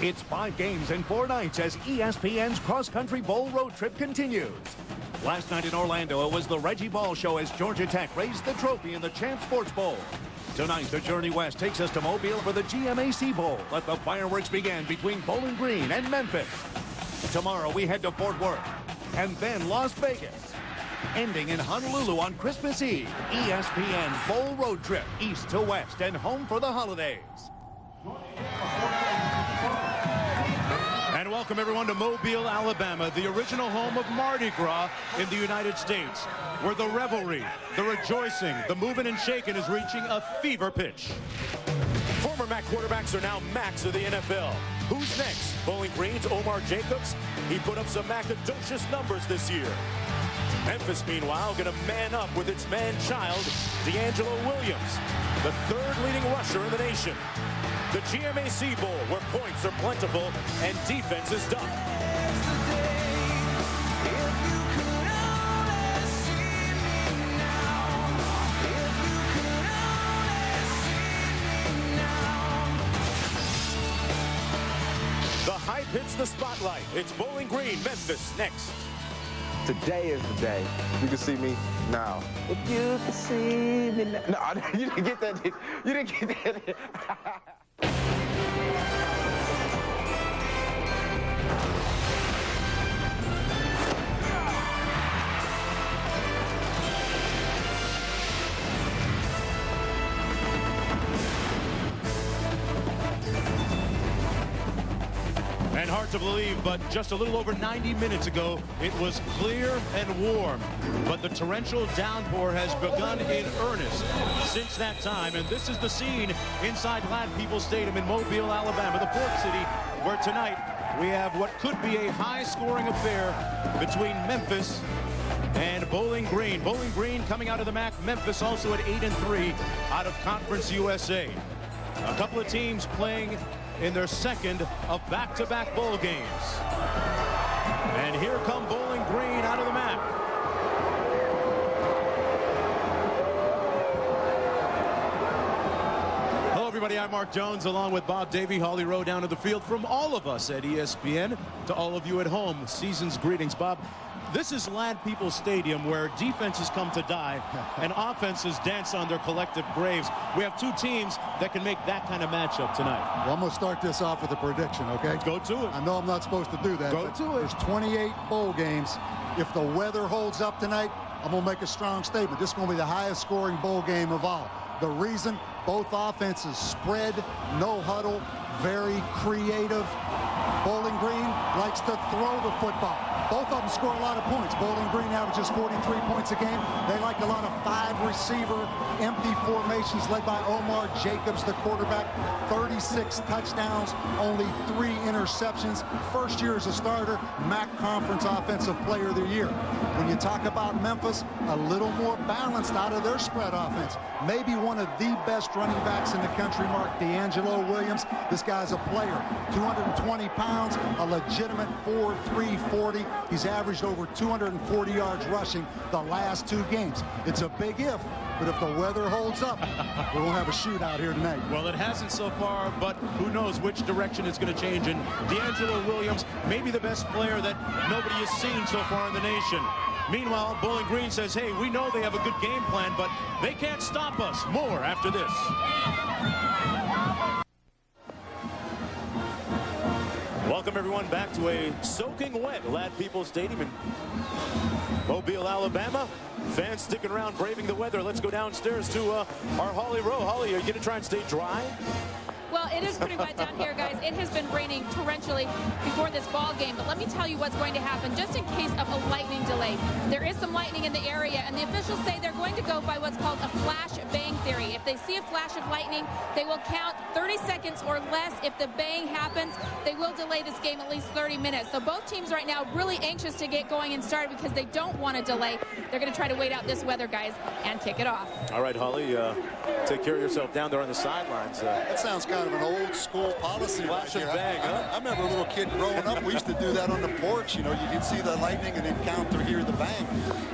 It's 5 games and 4 nights as ESPN's cross-country bowl road trip continues. Last night in Orlando, it was the Reggie Ball show as Georgia Tech raised the trophy in the Champ Sports Bowl. Tonight, the journey west takes us to Mobile for the GMAC Bowl. Let the fireworks begin between Bowling Green and Memphis. Tomorrow, we head to Fort Worth and then Las Vegas. Ending in Honolulu on Christmas Eve, ESPN Bowl Road Trip, east to west and home for the holidays. And welcome everyone to Mobile, Alabama, the original home of Mardi Gras in the United States, where the revelry, the rejoicing, the moving and shaking is reaching a fever pitch. Former MAC quarterbacks are now Macs of the NFL. Who's next? Bowling Green's Omar Jacobs. He put up some macadocious numbers this year. Memphis, meanwhile, going to man up with its man-child, D'Angelo Williams, the third leading rusher in the nation. The GMAC Bowl, where points are plentiful and defense is dumb. The hype hits the spotlight. It's Bowling Green, Memphis, next. Today is the day. You can see me now. If you can see me now. No, you didn't get that. You didn't get that. And hard to believe, but just a little over 90 minutes ago, it was clear and warm. But the torrential downpour has begun in earnest since that time. And this is the scene inside Glad People's Stadium in Mobile, Alabama, the port city, where tonight we have what could be a high-scoring affair between Memphis and Bowling Green. Bowling Green coming out of the MAC, Memphis also at 8-3 out of Conference USA. A couple of teams playing in their second of back-to-back bowl games. And here come Bowling Green out of the MAC. Hello, everybody. I'm Mark Jones, along with Bob Davey, Holly Rowe down to the field. From all of us at ESPN to all of you at home, season's greetings. Bob, this is Glad People's Stadium, where defenses come to die and offenses dance on their collective graves. We have two teams that can make that kind of matchup tonight. Well, I'm going to start this off with a prediction, okay? Go to it. I know I'm not supposed to do that. Go to it. There's 28 bowl games. If the weather holds up tonight, I'm going to make a strong statement. This is going to be the highest scoring bowl game of all. The reason, both offenses spread, no huddle, very creative. Bowling Green likes to throw the football. Both of them score a lot of points. Bowling Green averages 43 points a game. They like a lot of 5-receiver, empty formations led by Omar Jacobs, the quarterback. 36 touchdowns, only 3 interceptions. First year as a starter, MAC Conference Offensive Player of the Year. When you talk about Memphis, a little more balanced out of their spread offense. Maybe one of the best running backs in the country, Mark, D'Angelo Williams. This guy's a player, 220 pounds, a legitimate 4.3 40. He's averaged over 240 yards rushing the last 2 games. It's a big if, but if the weather holds up, we won't have a shootout here tonight. Well, it hasn't so far, but who knows which direction it's going to change. And D'Angelo Williams, maybe the best player that nobody has seen so far in the nation. Meanwhile, Bowling Green says, hey, we know they have a good game plan, but they can't stop us. More after this. Welcome, everyone, back to a soaking wet Glad People's Stadium in Mobile, Alabama. Fans sticking around, braving the weather. Let's go downstairs to our Holly Rowe. Holly, are you going to try and stay dry? Well, it is pretty wet down here, guys. It has been raining torrentially before this ball game, but let me tell you what's going to happen just in case of a lightning delay. There is some lightning in the area, and the officials say they're going to go by what's called a flash bang theory. If they see a flash of lightning, they will count 30 seconds or less. If the bang happens, they will delay this game at least 30 minutes. So both teams right now really anxious to get going and start because they don't want to delay. They're going to try to wait out this weather, guys, and kick it off. All right, Holly, take care of yourself down there on the sidelines. That sounds kind of an old school policy. Flash and bang, huh? I remember a little kid growing up, we used to do that on the porch. You know, you could see the lightning and then count or hear the bang.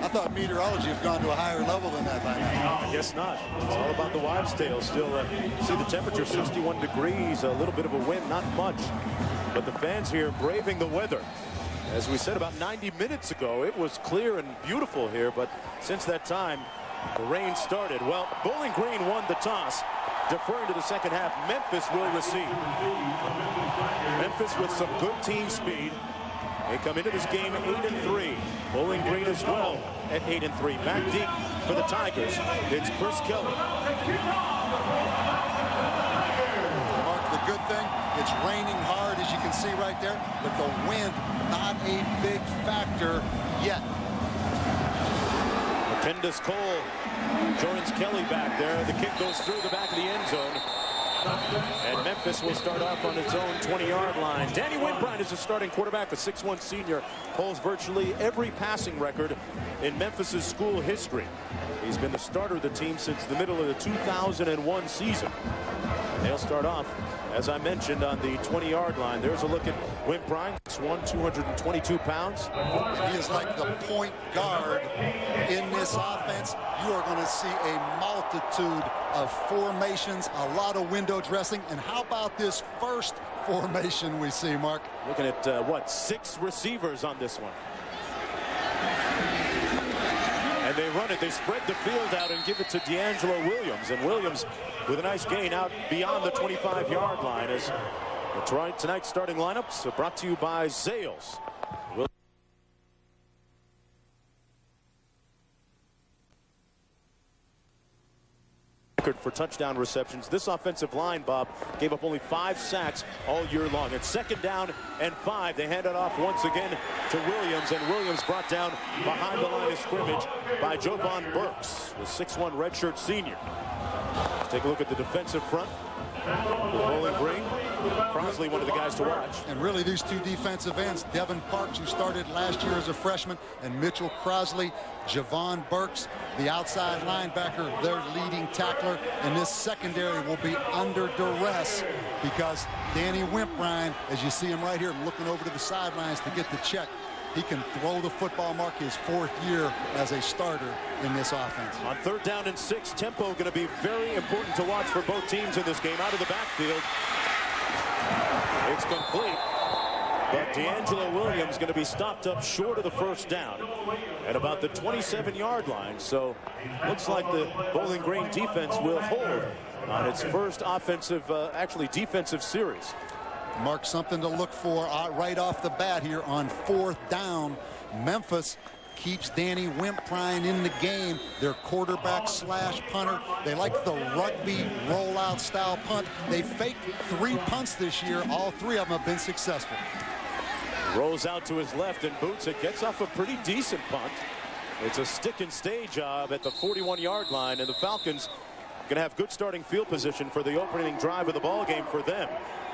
I thought meteorology had gone to a higher level than that. I guess not. It's all about the wives' tale. Still, see the temperature 61 degrees, a little bit of a wind, not much. But the fans here braving the weather. As we said about 90 minutes ago, it was clear and beautiful here, but since that time, the rain started. Well, Bowling Green won the toss. Deferring to the second half, Memphis will receive. Memphis with some good team speed. They come into this game 8-3. Bowling Green as well at 8-3. Back deep for the Tigers. It's Chris Kelly. Mark, the good thing, it's raining hard, as you can see right there, but the wind, not a big factor yet. Kendis Cole joins Kelly back there. The kick goes through the back of the end zone. And Memphis will start off on its own 20-yard line. Danny Wimbrine is the starting quarterback, the 6'1 senior, holds virtually every passing record in Memphis's school history. He's been the starter of the team since the middle of the 2001 season. They'll start off, as I mentioned, on the 20-yard line. There's a look at Wimbrine, 6'1", 222 pounds. He is like the point guard in this offense. You are going to see a multitude of formations, a lot of window dressing. And how about this first formation we see, Mark? Looking at, what, 6 receivers on this one. And they run it. They spread the field out and give it to D'Angelo Williams. And Williams with a nice gain out beyond the 25-yard line. As tonight's starting lineups are brought to you by Zales. For touchdown receptions. This offensive line, Bob, gave up only 5 sacks all year long. It's 2nd down and 5. They hand it off once again to Williams, and Williams brought down behind the line of scrimmage by Jovan Burks, the 6'1 redshirt senior. Let's take a look at the defensive front. Bowling Green. Crosley, one of the guys to watch. And really, these two defensive ends, Devin Parks, who started last year as a freshman, and Mitchell Crosley, Javon Burks, the outside linebacker, their leading tackler. And this secondary will be under duress because Danny Wimbrine, as you see him right here, looking over to the sidelines to get the check. He can throw the football, Mark, his 4th year as a starter in this offense. On 3rd down and 6, tempo going to be very important to watch for both teams in this game. Out of the backfield. It's complete. But D'Angelo Williams going to be stopped up short of the 1st down at about the 27-yard line. So looks like the Bowling Green defense will hold on its first offensive, actually defensive series. Mark, something to look for right off the bat here on 4th down. Memphis keeps Danny Wimbrine in the game. Their quarterback slash punter. They like the rugby rollout style punt. They faked 3 punts this year. All 3 of them have been successful. Rolls out to his left and boots it. Gets off a pretty decent punt. It's a stick and stay job at the 41-yard line, and the Falcons going to have good starting field position for the opening drive of the ball game for them.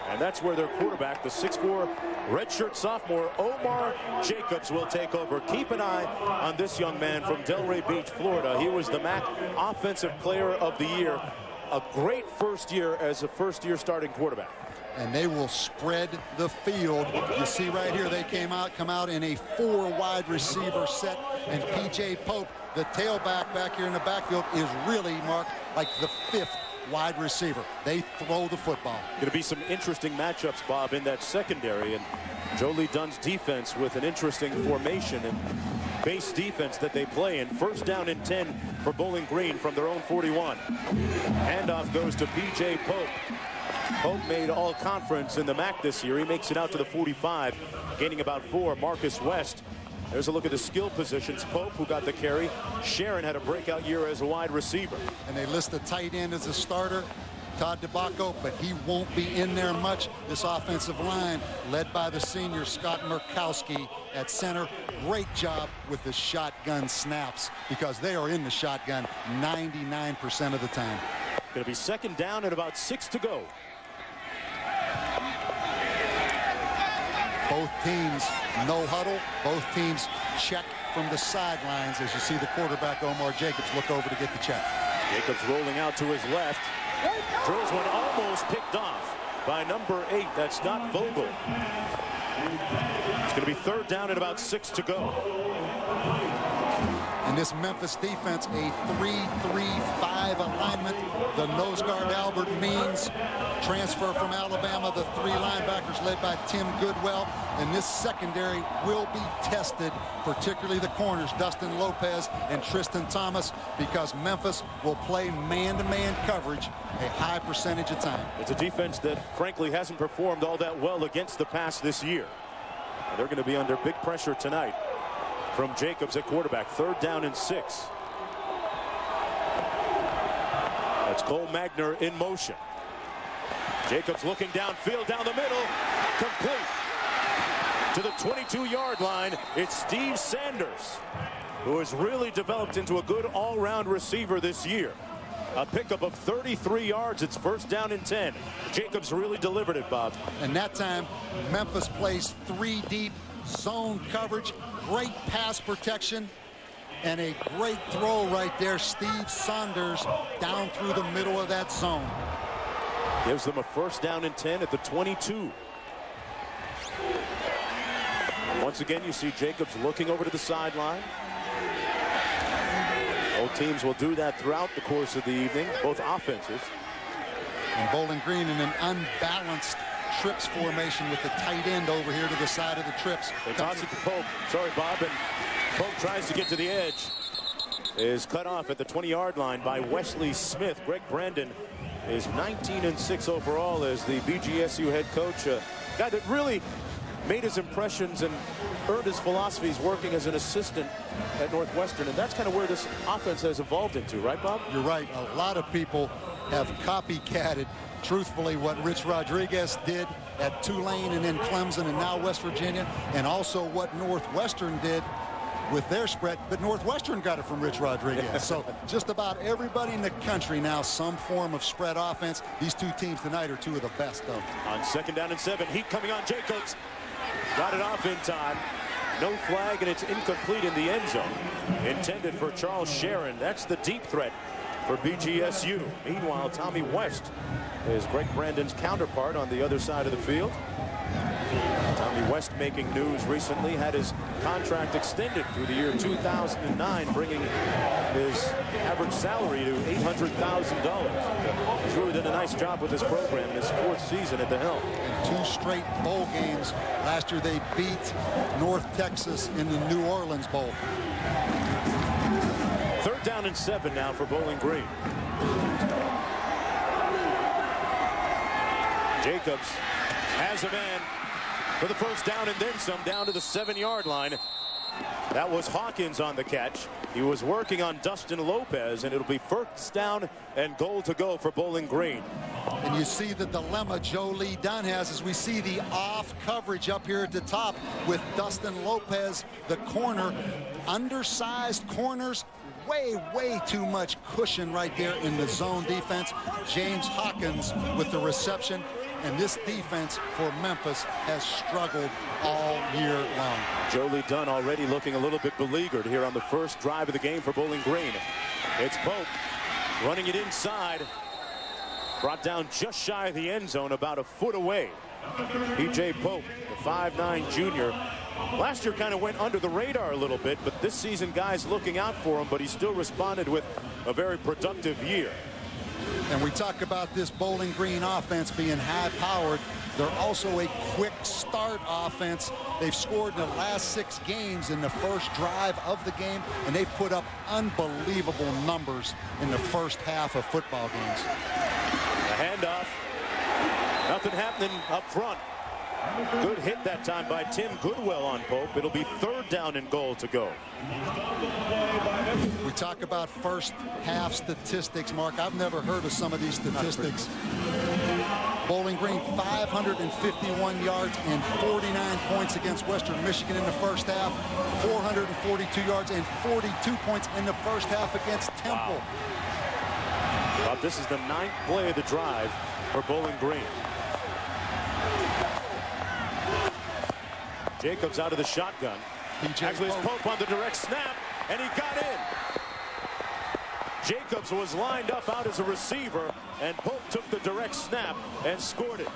And that's where their quarterback, the 6'4 redshirt sophomore, Omar Jacobs, will take over. Keep an eye on this young man from Delray Beach, Florida. He was the MAC Offensive Player of the Year. A great first year as a first-year starting quarterback. And they will spread the field. You see right here, they come out in a 4 wide receiver set. And P.J. Pope, the tailback back here in the backfield, is really, Mark, like the 5th wide receiver. They throw the football. Going to be some interesting matchups, Bob, in that secondary. And Jolie Dunn's defense with an interesting formation and base defense that they play in. 1st down and 10 for Bowling Green from their own 41. Handoff goes to P.J. Pope. Pope made all conference in the MAC this year. He makes it out to the 45, gaining about 4. Marcus West. There's a look at the skill positions. Pope, who got the carry. Sharon had a breakout year as a wide receiver. And they list the tight end as a starter, Todd DeBacco, but he won't be in there much. This offensive line, led by the senior Scott Murkowski at center. Great job with the shotgun snaps because they are in the shotgun 99% of the time. Going to be 2nd down and about 6 to go. Both teams no huddle. Both teams check from the sidelines as you see the quarterback Omar Jacobs look over to get the check. Jacobs rolling out to his left. Drills one almost picked off by number 8. That's Scott Vogel. It's going to be 3rd down and about 6 to go. And this Memphis defense, a 3-3-5 alignment. The nose guard, Albert Means, transfer from Alabama. The three linebackers led by Tim Goodwell. And this secondary will be tested, particularly the corners, Dustin Lopez and Tristan Thomas, because Memphis will play man-to-man coverage a high percentage of time. It's a defense that, frankly, hasn't performed all that well against the pass this year. And they're going to be under big pressure tonight from Jacobs at quarterback. 3rd down and 6. That's Cole Magner in motion. Jacobs looking downfield down the middle. Complete. To the 22-yard line, it's Steve Sanders, who has really developed into a good all-round receiver this year. A pickup of 33 yards. It's 1st down and 10. Jacobs really delivered it, Bob. And that time, Memphis plays 3 deep zone coverage, great pass protection, and a great throw right there. Steve Sanders down through the middle of that zone. Gives them a 1st down and 10 at the 22. Once again, you see Jacobs looking over to the sideline. Both teams will do that throughout the course of the evening, both offenses. And Bowling Green in an unbalanced trips formation with the tight end over here to the side of the trips. They toss it to Pope. Sorry, Bob. And Pope tries to get to the edge. Is cut off at the 20-yard line by Wesley Smith. Greg Brandon is 19-6 overall as the BGSU head coach. A guy that really made his impressions and earned his philosophies working as an assistant at Northwestern. And that's kind of where this offense has evolved into, right, Bob? You're right. A lot of people have copycatted, truthfully, what Rich Rodriguez did at Tulane and then Clemson and now West Virginia, and also what Northwestern did with their spread. But Northwestern got it from Rich Rodriguez. So just about everybody in the country now, some form of spread offense. These two teams tonight are 2 of the best, though. On 2nd down and 7, heat coming on Jacobs. Got it off in time. No flag, and it's incomplete in the end zone. Intended for Charles Sharon. That's the deep threat for BGSU. Meanwhile, Tommy West is Greg Brandon's counterpart on the other side of the field. Tommy West making news recently, had his contract extended through the year 2009, bringing his average salary to $800,000. He's really done a nice job with this program in his 4th season at the helm. And 2 straight bowl games. Last year they beat North Texas in the New Orleans Bowl. 3rd down and 7 now for Bowling Green. Jacobs has a man for the 1st down and then some, down to the 7-yard line. That was Hawkins on the catch. He was working on Dustin Lopez, and it'll be 1st down and goal to go for Bowling Green. And you see the dilemma Joe Lee Dunn has as we see the off coverage up here at the top with Dustin Lopez, the corner. Undersized corners, way too much cushion right there in the zone defense. James Hawkins with the reception. And this defense for Memphis has struggled all year long. Joe Lee Dunn already looking a little bit beleaguered here on the 1st drive of the game for Bowling Green. It's Pope running it inside. Brought down just shy of the end zone, about a foot away. P.J. Pope, the 5'9" junior. Last year kind of went under the radar a little bit, but this season guys looking out for him, but he still responded with a very productive year. And we talk about this Bowling Green offense being high-powered. They're also a quick start offense. They've scored in the last 6 games in the 1st drive of the game, and they've put up unbelievable numbers in the 1st half of football games. The handoff. Nothing happening up front. Good hit that time by Tim Goodwell on Pope. It'll be 3rd down and goal to go. We talk about 1st half statistics, Mark. I've never heard of some of these statistics. Bowling Green 551 yards and 49 points against Western Michigan in the 1st half. 442 yards and 42 points in the 1st half against Temple. Well, this is the 9th play of the drive for Bowling Green. Jacobs out of the shotgun. Actually, it's Pope on the direct snap, and he got in. Jacobs was lined up out as a receiver, and Pope took the direct snap and scored it.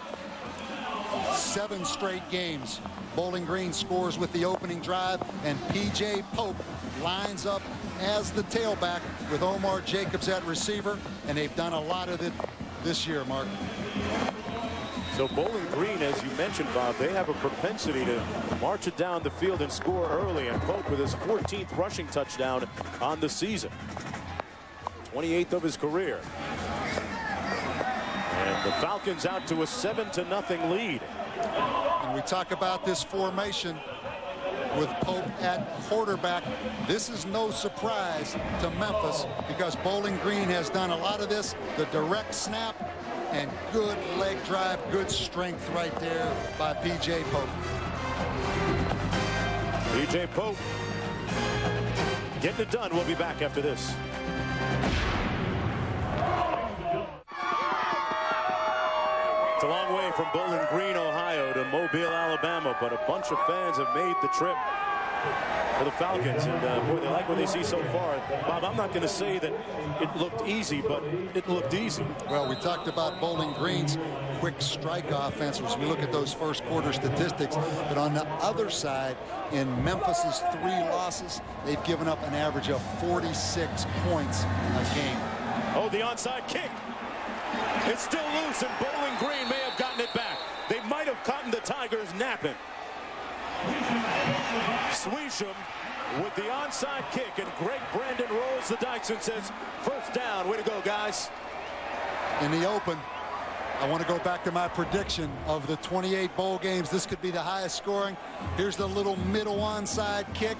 7 straight games. Bowling Green scores with the opening drive, and P.J. Pope lines up as the tailback with Omar Jacobs at receiver, and they've done a lot of it this year, Mark. So Bowling Green, as you mentioned, Bob, they have a propensity to march it down the field and score early, and Pope with his 14th rushing touchdown on the season. 28th of his career. And the Falcons out to a 7-0 lead. And we talk about this formation with Pope at quarterback. This is no surprise to Memphis because Bowling Green has done a lot of this, the direct snap and good leg drive, good strength right there by P.J. Pope. P.J. Pope getting it done. We'll be back after this. It's a long way from Bowling Green, Ohio to Mobile, Alabama, but a bunch of fans have made the trip for the Falcons, and boy, they like what they see so far. Bob, I'm not going to say that it looked easy, but it looked easy. Well, we talked about Bowling Green's quick strike offense as we look at those first quarter statistics, but on the other side, in Memphis's 3 losses, they've given up an average of 46 points a game. Oh, the onside kick. It's still loose, and Bowling Green may have gotten it back. They might have caught the Tigers napping. Swisham with the onside kick, and Greg Brandon rolls the dice and says, first down. Way to go, guys. In the open, I want to go back to my prediction of the 28 bowl games. This could be the highest scoring. Here's the little middle onside kick.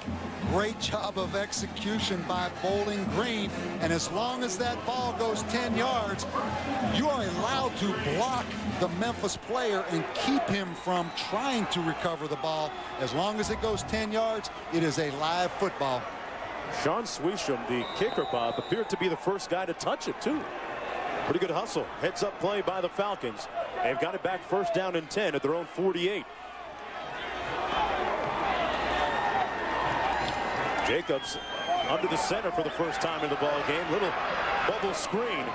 Great job of execution by Bowling Green. And as long as that ball goes 10 yards, you are allowed to block the Memphis player and keep him from trying to recover the ball. As long as it goes 10 yards, it is a live football. Sean Swisham, the kicker, Bob, appeared to be the first guy to touch it, too. Pretty good hustle. Heads up play by the Falcons. They've got it back first down and 10 at their own 48. Jacobs under the center for the first time in the ball game. Little bubble screen.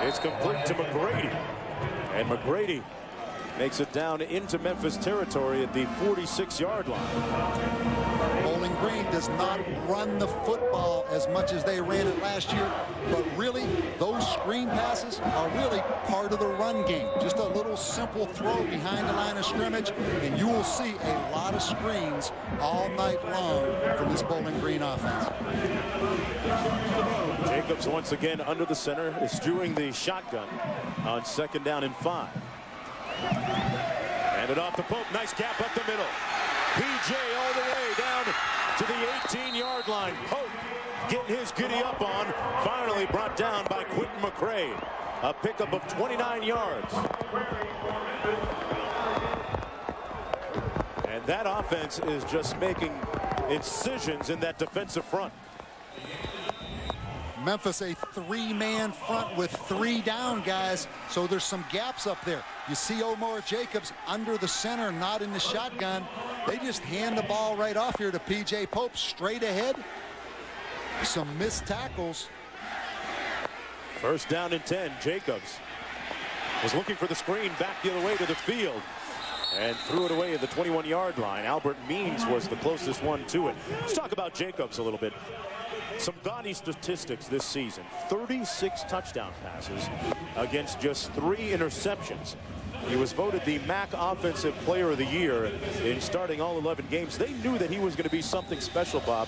It's complete to McGrady. And McGrady makes it down into Memphis territory at the 46-yard line. Bowling Green does not run the football as much as they ran it last year, but really those screen passes are really part of the run game. Just a little simple throw behind the line of scrimmage, and you will see a lot of screens all night long from this Bowling Green offense. Jacobs once again under the center, eschewing the shotgun on 2nd down and 5. Hand it off to Pope. Nice gap up the middle. P.J. all the way down to the 18-yard line. Pope getting his giddy up on. Finally brought down by Quentin McCray. A pickup of 29 yards. And that offense is just making incisions in that defensive front. Memphis a 3-man front with 3 down guys, so there's some gaps up there. You see Omar Jacobs under the center, not in the shotgun. They just hand the ball right off here to P.J. Pope straight ahead. Some missed tackles. First down and 10. Jacobs was looking for the screen back the other way to the field and threw it away at the 21-yard line. Albert Means was the closest one to it. Let's talk about Jacobs a little bit. Some gaudy statistics this season. 36 touchdown passes against just 3 interceptions. He was voted the MAC Offensive Player of the Year in starting all 11 games. They knew that he was going to be something special, Bob,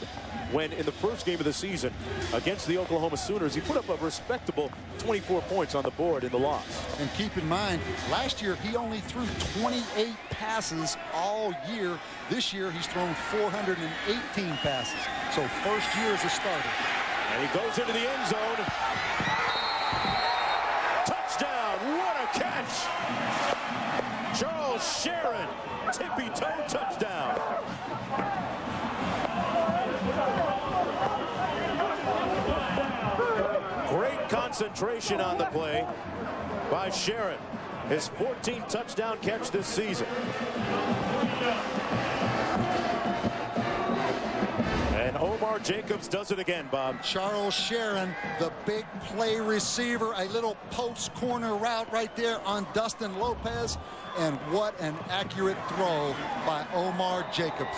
when in the first game of the season against the Oklahoma Sooners, he put up a respectable 24 points on the board in the loss. And keep in mind, last year he only threw 28 passes all year. This year he's thrown 418 passes. So first year as a starter. And he goes into the end zone. Touchdown! What a catch! Charles Sharon, tippy-toe touchdown. Great concentration on the play by Sharon. His 14th touchdown catch this season. And Omar Omar Jacobs does it again, Bob. Charles Sharon, the big play receiver, a little post corner route right there on Dustin Lopez. And what an accurate throw by Omar Jacobs.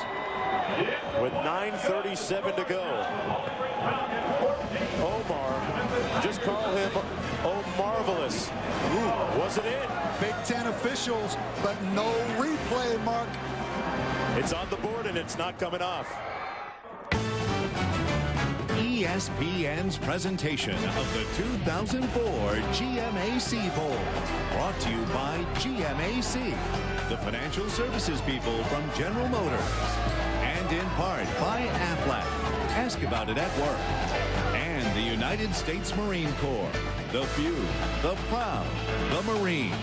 With 9:37 to go. Omar, just call him O-Marvelous. Was it in? Big Ten officials, but no replay, Mark. It's on the board and it's not coming off. ESPN's presentation of the 2004 GMAC Bowl. Brought to you by GMAC, the financial services people from General Motors. And in part by Aflac. Ask about it at work. And the United States Marine Corps. The few, the proud, the Marines.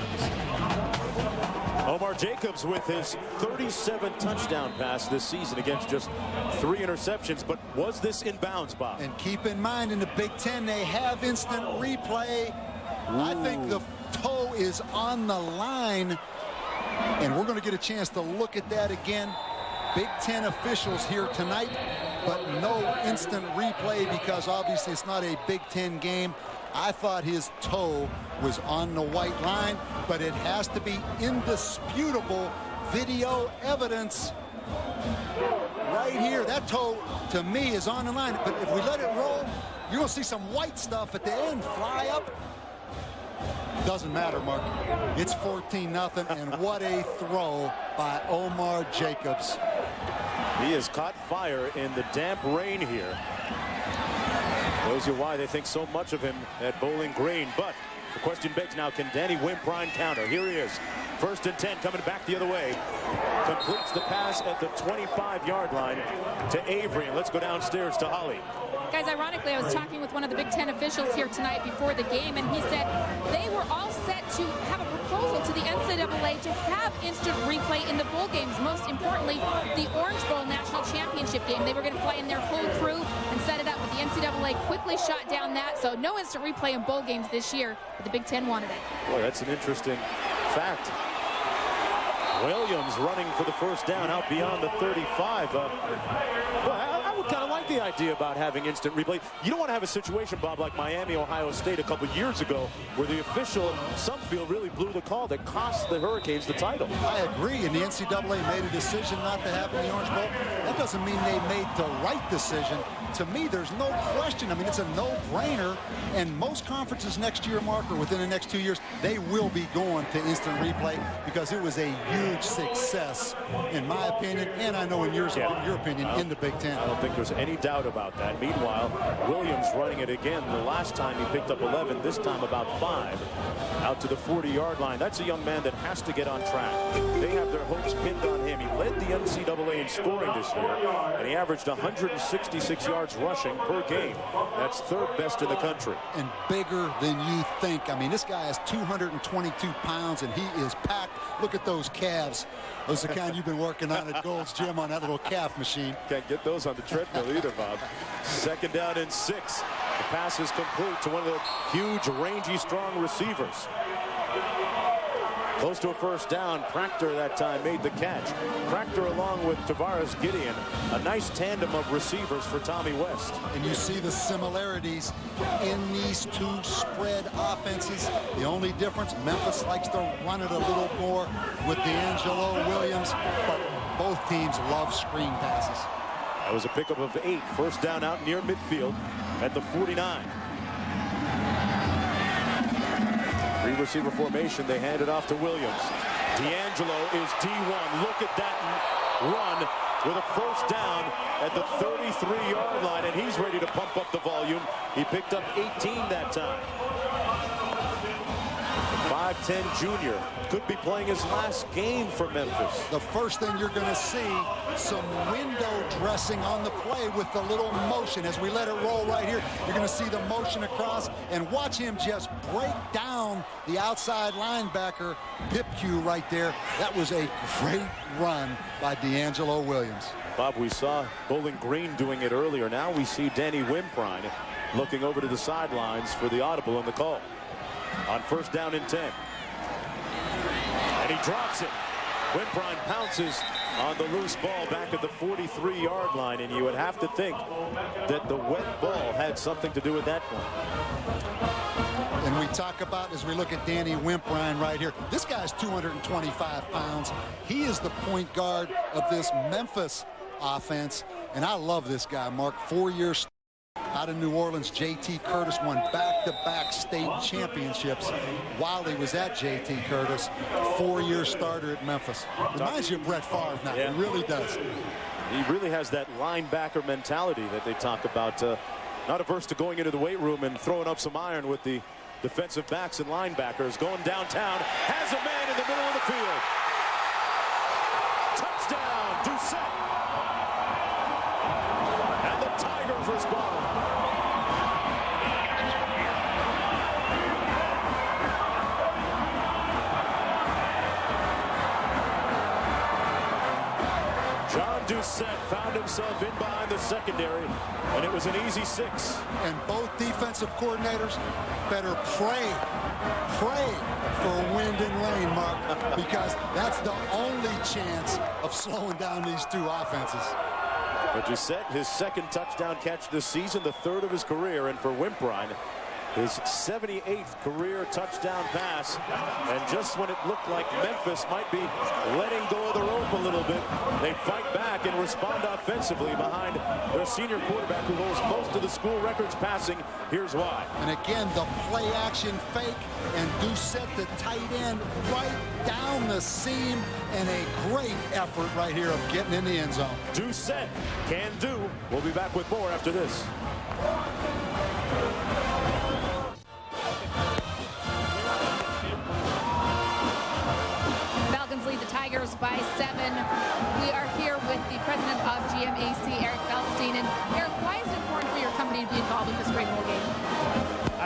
Omar Jacobs with his 37th touchdown pass this season against just 3 interceptions. But was this in bounds, Bob? And keep in mind, in the Big Ten, they have instant replay. I think the toe is on the line. And we're going to get a chance to look at that again. Big Ten officials here tonight, but no instant replay because obviously it's not a Big Ten game. I thought his toe was on the white line, but it has to be indisputable video evidence right here. That toe, to me, is on the line. But if we let it roll, you're going to see some white stuff at the end fly up. Doesn't matter, Mark. It's 14-0, and what a throw by Omar Jacobs. He has caught fire in the damp rain here. Shows you why they think so much of him at Bowling Green. But the question begs now, can Danny Wimprine counter? Here he is. 1st and 10, coming back the other way. Completes the pass at the 25-yard line to Avery. And let's go downstairs to Holly. Guys, ironically, I was talking with one of the Big Ten officials here tonight before the game, and he said they were all set to have a proposal to the NCAA to have instant replay in the bowl games. Most importantly, the Orange Bowl National Championship game. They were going to fly in their whole crew and set it up, but the NCAA quickly shot down that, so no instant replay in bowl games this year, but the Big Ten wanted it. Boy, that's an interesting fact. Williams running for the first down out beyond the 35. I would kind of like the idea about having instant replay. You don't want to have a situation, Bob, like Miami, Ohio State a couple years ago, where the official, some feel, really blew the call that cost the Hurricanes the title. I agree, and the NCAA made a decision not to have it in the Orange Bowl. That doesn't mean they made the right decision. To me, there's no question. I mean, it's a no-brainer, and most conferences next year, Mark, or within the next 2 years, they will be going to instant replay because it was a huge success, in my opinion, and I know in your opinion, in the Big Ten. I don't think there's any doubt about that. Meanwhile, Williams running it again. The last time he picked up 11, this time about 5, out to the 40-yard line. That's a young man that has to get on track. They have their hopes pinned on him. He led the NCAA in scoring this year, and he averaged 166 yards rushing per game. That's 3rd best in the country. And bigger than you think. I mean, this guy is 222 pounds, and he is packed. Look at those calves. Those are the kind you've been working on at Gold's Gym on that little calf machine. Can't get those on the treadmill either, Bob. 2nd down and 6. The pass is complete to one of the huge, rangy, strong receivers. Close to a first down. Proctor that time made the catch. Proctor along with Tavares Gideon. A nice tandem of receivers for Tommy West. And you see the similarities in these two spread offenses. The only difference, Memphis likes to run it a little more with D'Angelo Williams, but both teams love screen passes. That was a pickup of 8. First down out near midfield at the 49. Receiver formation. They hand it off to Williams. D'Angelo is D1. Look at that run with a first down at the 33-yard line, and he's ready to pump up the volume. He picked up 18 that time. 5'10" junior. Could be playing his last game for Memphis. The first thing you're going to see, some window dressing on the play with the little motion. As we let it roll right here, you're going to see the motion across, and watch him just break down the outside linebacker, Pipque right there. That was a great run by D'Angelo Williams. Bob, we saw Bowling Green doing it earlier. Now we see Danny Wimprine looking over to the sidelines for the audible and the call. On 1st down and 10. And he drops it. Wimprine pounces on the loose ball back at the 43-yard line, and you would have to think that the wet ball had something to do with that one. And we talk about, as we look at Danny Wimprine right here, this guy's 225 pounds. He is the point guard of this Memphis offense, and I love this guy, Mark. 4 years out of New Orleans. J.T. Curtis won back-to-back state championships while he was at J.T. Curtis. 4-year starter at Memphis. Reminds you of Brett Favre now. Yeah. He really does. He really has that linebacker mentality that they talk about. Not averse to going into the weight room and throwing up some iron with the defensive backs and linebackers. Going downtown, has a man in the middle of the field. Touchdown, Doucette. And the Tigers respond. John Doucette found himself in behind the secondary, and it was an easy 6. And both defensive coordinators better pray for wind and rain, Mark, because that's the only chance of slowing down these two offenses. For Doucette, his second touchdown catch this season, the 3rd of his career, and for Wimprine, his 78th career touchdown pass. And just when it looked like Memphis might be letting go of the rope a little bit, they fight back and respond offensively behind their senior quarterback who holds most of the school records passing. Here's why. And again, the play action fake, and Doucette, the tight end, right down the seam, and a great effort right here of getting in the end zone. Doucette can do. We'll be back with more after this. Lead the Tigers by 7. We are here with the president of GMAC, Eric Feldstein. And Eric, why is it important for your company to be involved in this great bowl game?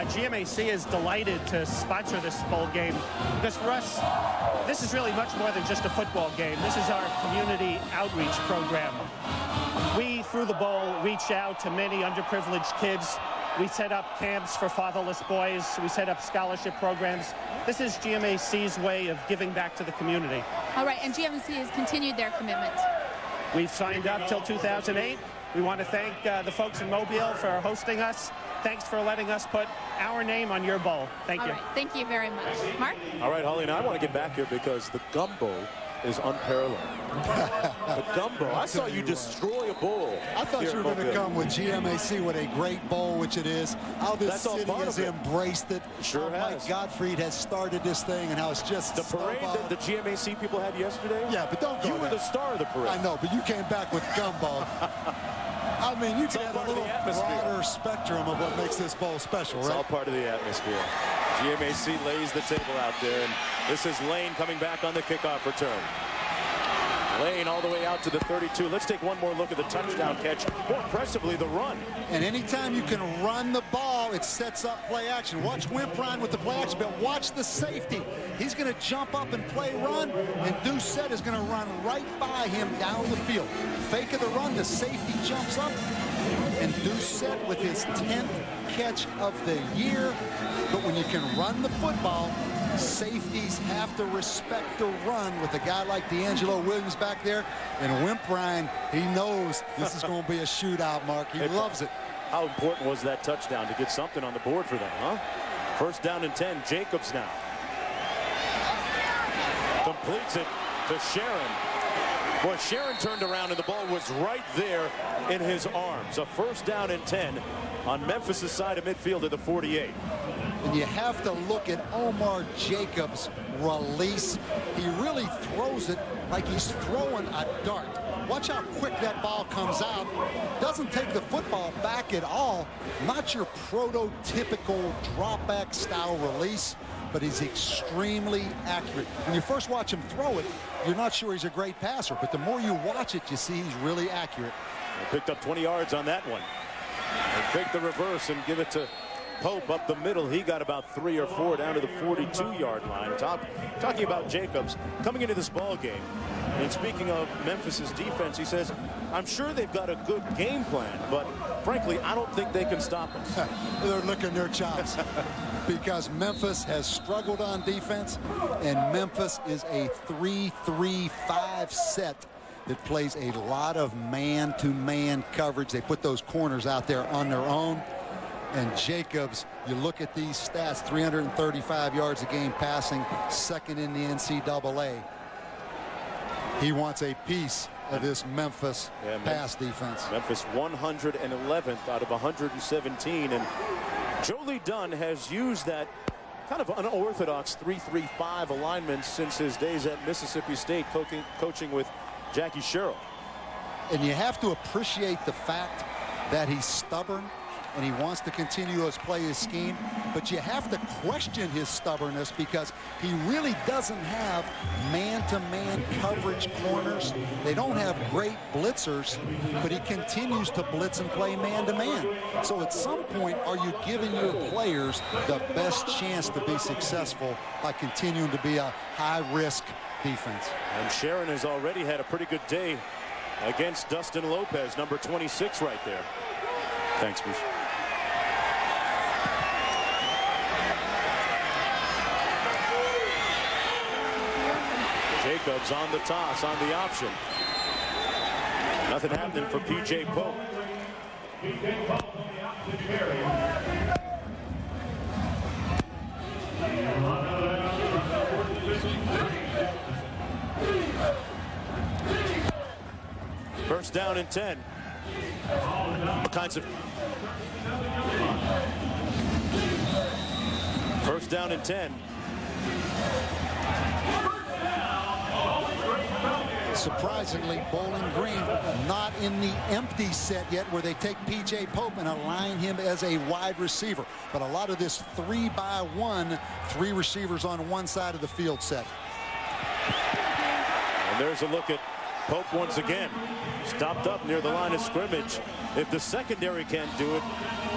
GMAC is delighted to sponsor this bowl game because for us, this is really much more than just a football game. This is our community outreach program. We, through the bowl, reach out to many underprivileged kids. We set up camps for fatherless boys. We set up scholarship programs. This is GMAC's way of giving back to the community. All right, and GMAC has continued their commitment. We've signed up till 2008. We want to thank the folks in Mobile for hosting us. Thanks for letting us put our name on your bowl. Thank you. All right, thank you very much. Mark? All right, Holly, now I want to get back here because the gumbo is unparalleled. The gumbo. I saw you destroy a bowl. I thought you were going to come with GMAC with a great bowl, which it is. How this city has embraced it. Sure how has. Mike Gottfried has started this thing, and how it's just the parade that the GMAC people had yesterday. Yeah, but don't go You were the star of the parade. I know, but you came back with gumbo. I mean, you can have a little broader spectrum of what makes this bowl special, it's right? all part of the atmosphere. GMAC lays the table out there, and this is Lane coming back on the kickoff return. Lane all the way out to the 32. Let's take one more look at the touchdown catch. More impressively, the run. And anytime you can run the ball, it sets up play action. Watch Wimprine with the play action, but watch the safety. He's going to jump up and play run, and Doucette is going to run right by him down the field. Fake of the run, the safety jumps up, and Doucette with his 10th catch of the year. But when you can run the football, safeties have to respect the run with a guy like D'Angelo Williams back there. And Wimprine, he knows this is going to be a shootout, Mark. He loves it. How important was that touchdown to get something on the board for them, huh? First down and 10. Jacobs now. Completes it to Sharon. Boy, Sharon turned around and the ball was right there in his arms. A first down and 10 on Memphis' side of midfield at the 48. And you have to look at Omar Jacobs' release. He really throws it like he's throwing a dart. Watch how quick that ball comes out. Doesn't take the football back at all. Not your prototypical drop-back style release, but he's extremely accurate. When you first watch him throw it, you're not sure he's a great passer, but the more you watch it, you see he's really accurate. They picked up 20 yards on that one. They fake the reverse and give it to Pope up the middle. He got about 3 or 4 down to the 42-yard line. Talking about Jacobs coming into this ball game, and speaking of Memphis's defense, he says, I'm sure they've got a good game plan, but frankly, I don't think they can stop us. They're licking their chops. because Memphis has struggled on defense, and Memphis is a 3-3-5 set that plays a lot of man-to-man coverage. They put those corners out there on their own. And Jacobs, you look at these stats, 335 yards a game passing, second in the NCAA. He wants a piece of this Memphis pass defense. Memphis 111th out of 117. And Jolie Dunn has used that kind of unorthodox 3-3-5 alignment since his days at Mississippi State, coaching with Jackie Sherrill. And you have to appreciate the fact that he's stubborn and he wants to continue to play his scheme, but you have to question his stubbornness because he really doesn't have man-to-man coverage corners. They don't have great blitzers, but he continues to blitz and play man-to-man. So at some point, are you giving your players the best chance to be successful by continuing to be a high-risk defense? And Sharon has already had a pretty good day against Dustin Lopez, number 26 right there. Thanks, Bruce. Jacobs on the toss, on the option. Nothing happening for P.J. Pope. First down and 10. First down and 10. Surprisingly, Bowling Green not in the empty set yet where they take P.J. Pope and align him as a wide receiver. But a lot of this 3-by-1, 3 receivers on one side of the field set. And there's a look at Pope once again. Stopped up near the line of scrimmage. If the secondary can't do it,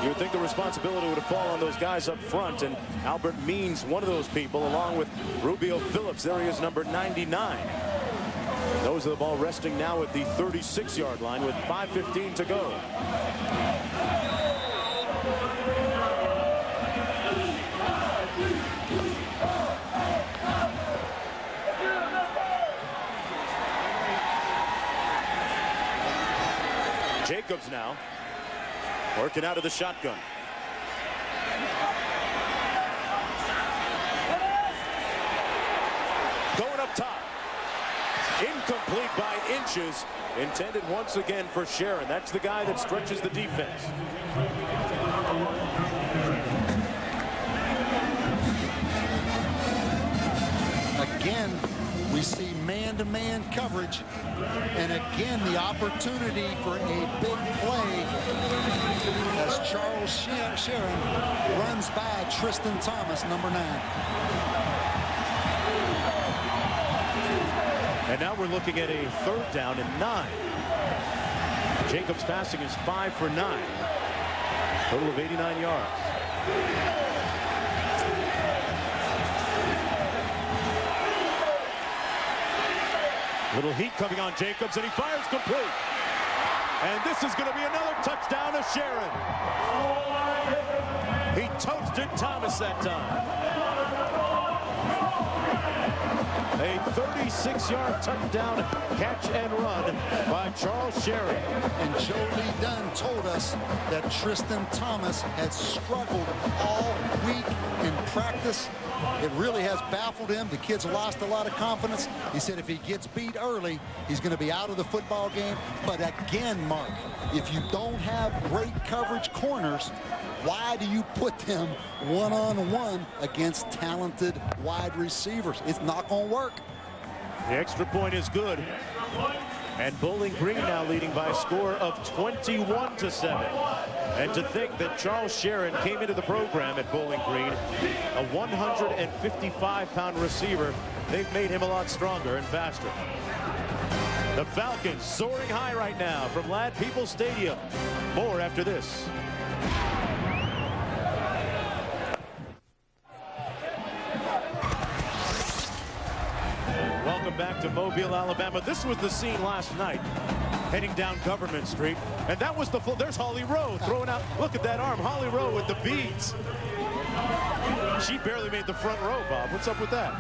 you would think the responsibility would have fallen on those guys up front. And Albert Means, one of those people, along with Rubio Phillips. There he is, number 99. Those are the ball resting now at the 36-yard line with 5:15 to go. Jacobs now working out of the shotgun. Going up top. Incomplete by inches. Intended once again for Sharon. That's the guy that stretches the defense. Again, we see man-to-man coverage, and again the opportunity for a big play as Charles Sharon runs by Tristan Thomas, number 9. And now we're looking at a third down and 9. Jacobs passing is 5 for 9. Total of 89 yards. Little heat coming on Jacobs, and he fires complete. And this is going to be another touchdown to Sharon. He toasted Thomas that time. A 36-yard touchdown catch and run by Charles Sharon. And Jolie Dunn told us that Tristan Thomas had struggled all week in practice. It really has baffled him. The kid's lost a lot of confidence. He said if he gets beat early, he's going to be out of the football game. But again, Mark, if you don't have great coverage corners, why do you put them one-on-one against talented wide receivers? It's not going to work. The extra point is good. And Bowling Green now leading by a score of 21-7. And to think that Charles Sharon came into the program at Bowling Green, a 155-pound receiver, they've made him a lot stronger and faster. The Falcons soaring high right now from Ladd Peoples Stadium. More after this. Welcome back to Mobile, Alabama. This was the scene last night, heading down Government Street, and that was the full. There's Holly Rowe throwing out. Look at that arm, Holly Rowe with the beads. She barely made the front row, Bob. What's up with that?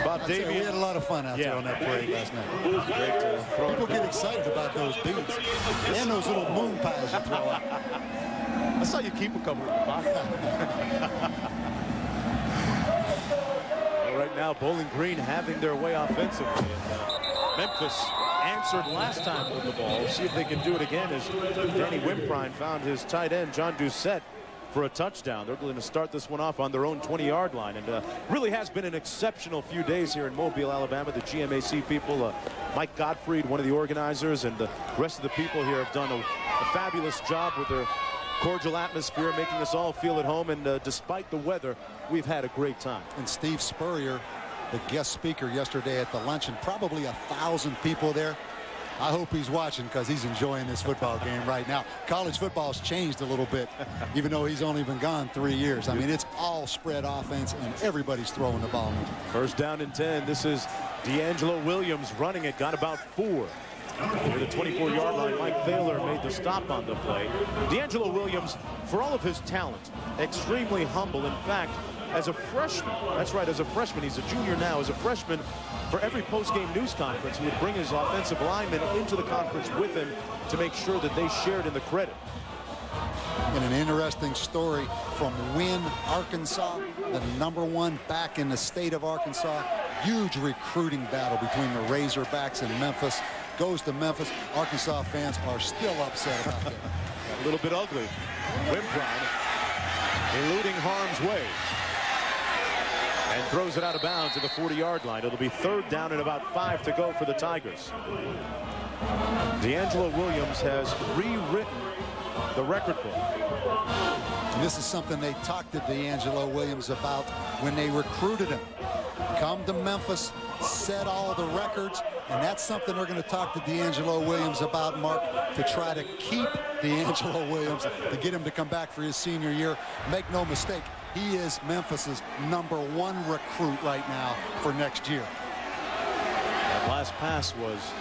Bob Davey. We had a lot of fun out there on that parade last night. People get excited about those beads and those little moon pies you throw out. I saw you keep a couple of them, Bob. Well, right now, Bowling Green having their way offensively. And, Memphis answered last time with the ball. We'll see if they can do it again as Danny Wimprine found his tight end, John Doucette, for a touchdown. They're going to start this one off on their own 20-yard line. And really has been an exceptional few days here in Mobile, Alabama. The GMAC people, Mike Gottfried, one of the organizers, and the rest of the people here have done a fabulous job with their cordial atmosphere, making us all feel at home. And despite the weather, we've had a great time. And Steve Spurrier, the guest speaker yesterday at the luncheon, probably 1,000 people there. I hope he's watching because he's enjoying this football game right now. College football's changed a little bit, even though he's only been gone 3 years. I mean, it's all spread offense, and everybody's throwing the ball. First down and 10. This is D'Angelo Williams running it. Got about 4. Near the 24-yard line, Mike Thaler made the stop on the play. D'Angelo Williams, for all of his talent, extremely humble. In fact, as a freshman, that's right, as a freshman, he's a junior now, as a freshman, for every post-game news conference, he would bring his offensive linemen into the conference with him to make sure that they shared in the credit. And an interesting story from Wynne, Arkansas, the #1 back in the state of Arkansas. Huge recruiting battle between the Razorbacks and Memphis. Goes to Memphis. Arkansas fans are still upset about that. A little bit ugly. Wimprine eluding harm's way. And throws it out of bounds at the 40-yard line. It'll be 3rd down and about 5 to go for the Tigers. D'Angelo Williams has rewritten the record book. And this is something they talked to D'Angelo Williams about when they recruited him. Come to Memphis, set all the records, and that's something they're going to talk to D'Angelo Williams about, Mark, to try to keep D'Angelo Williams, to get him to come back for his senior year. Make no mistake, he is Memphis's #1 recruit right now for next year. That last pass was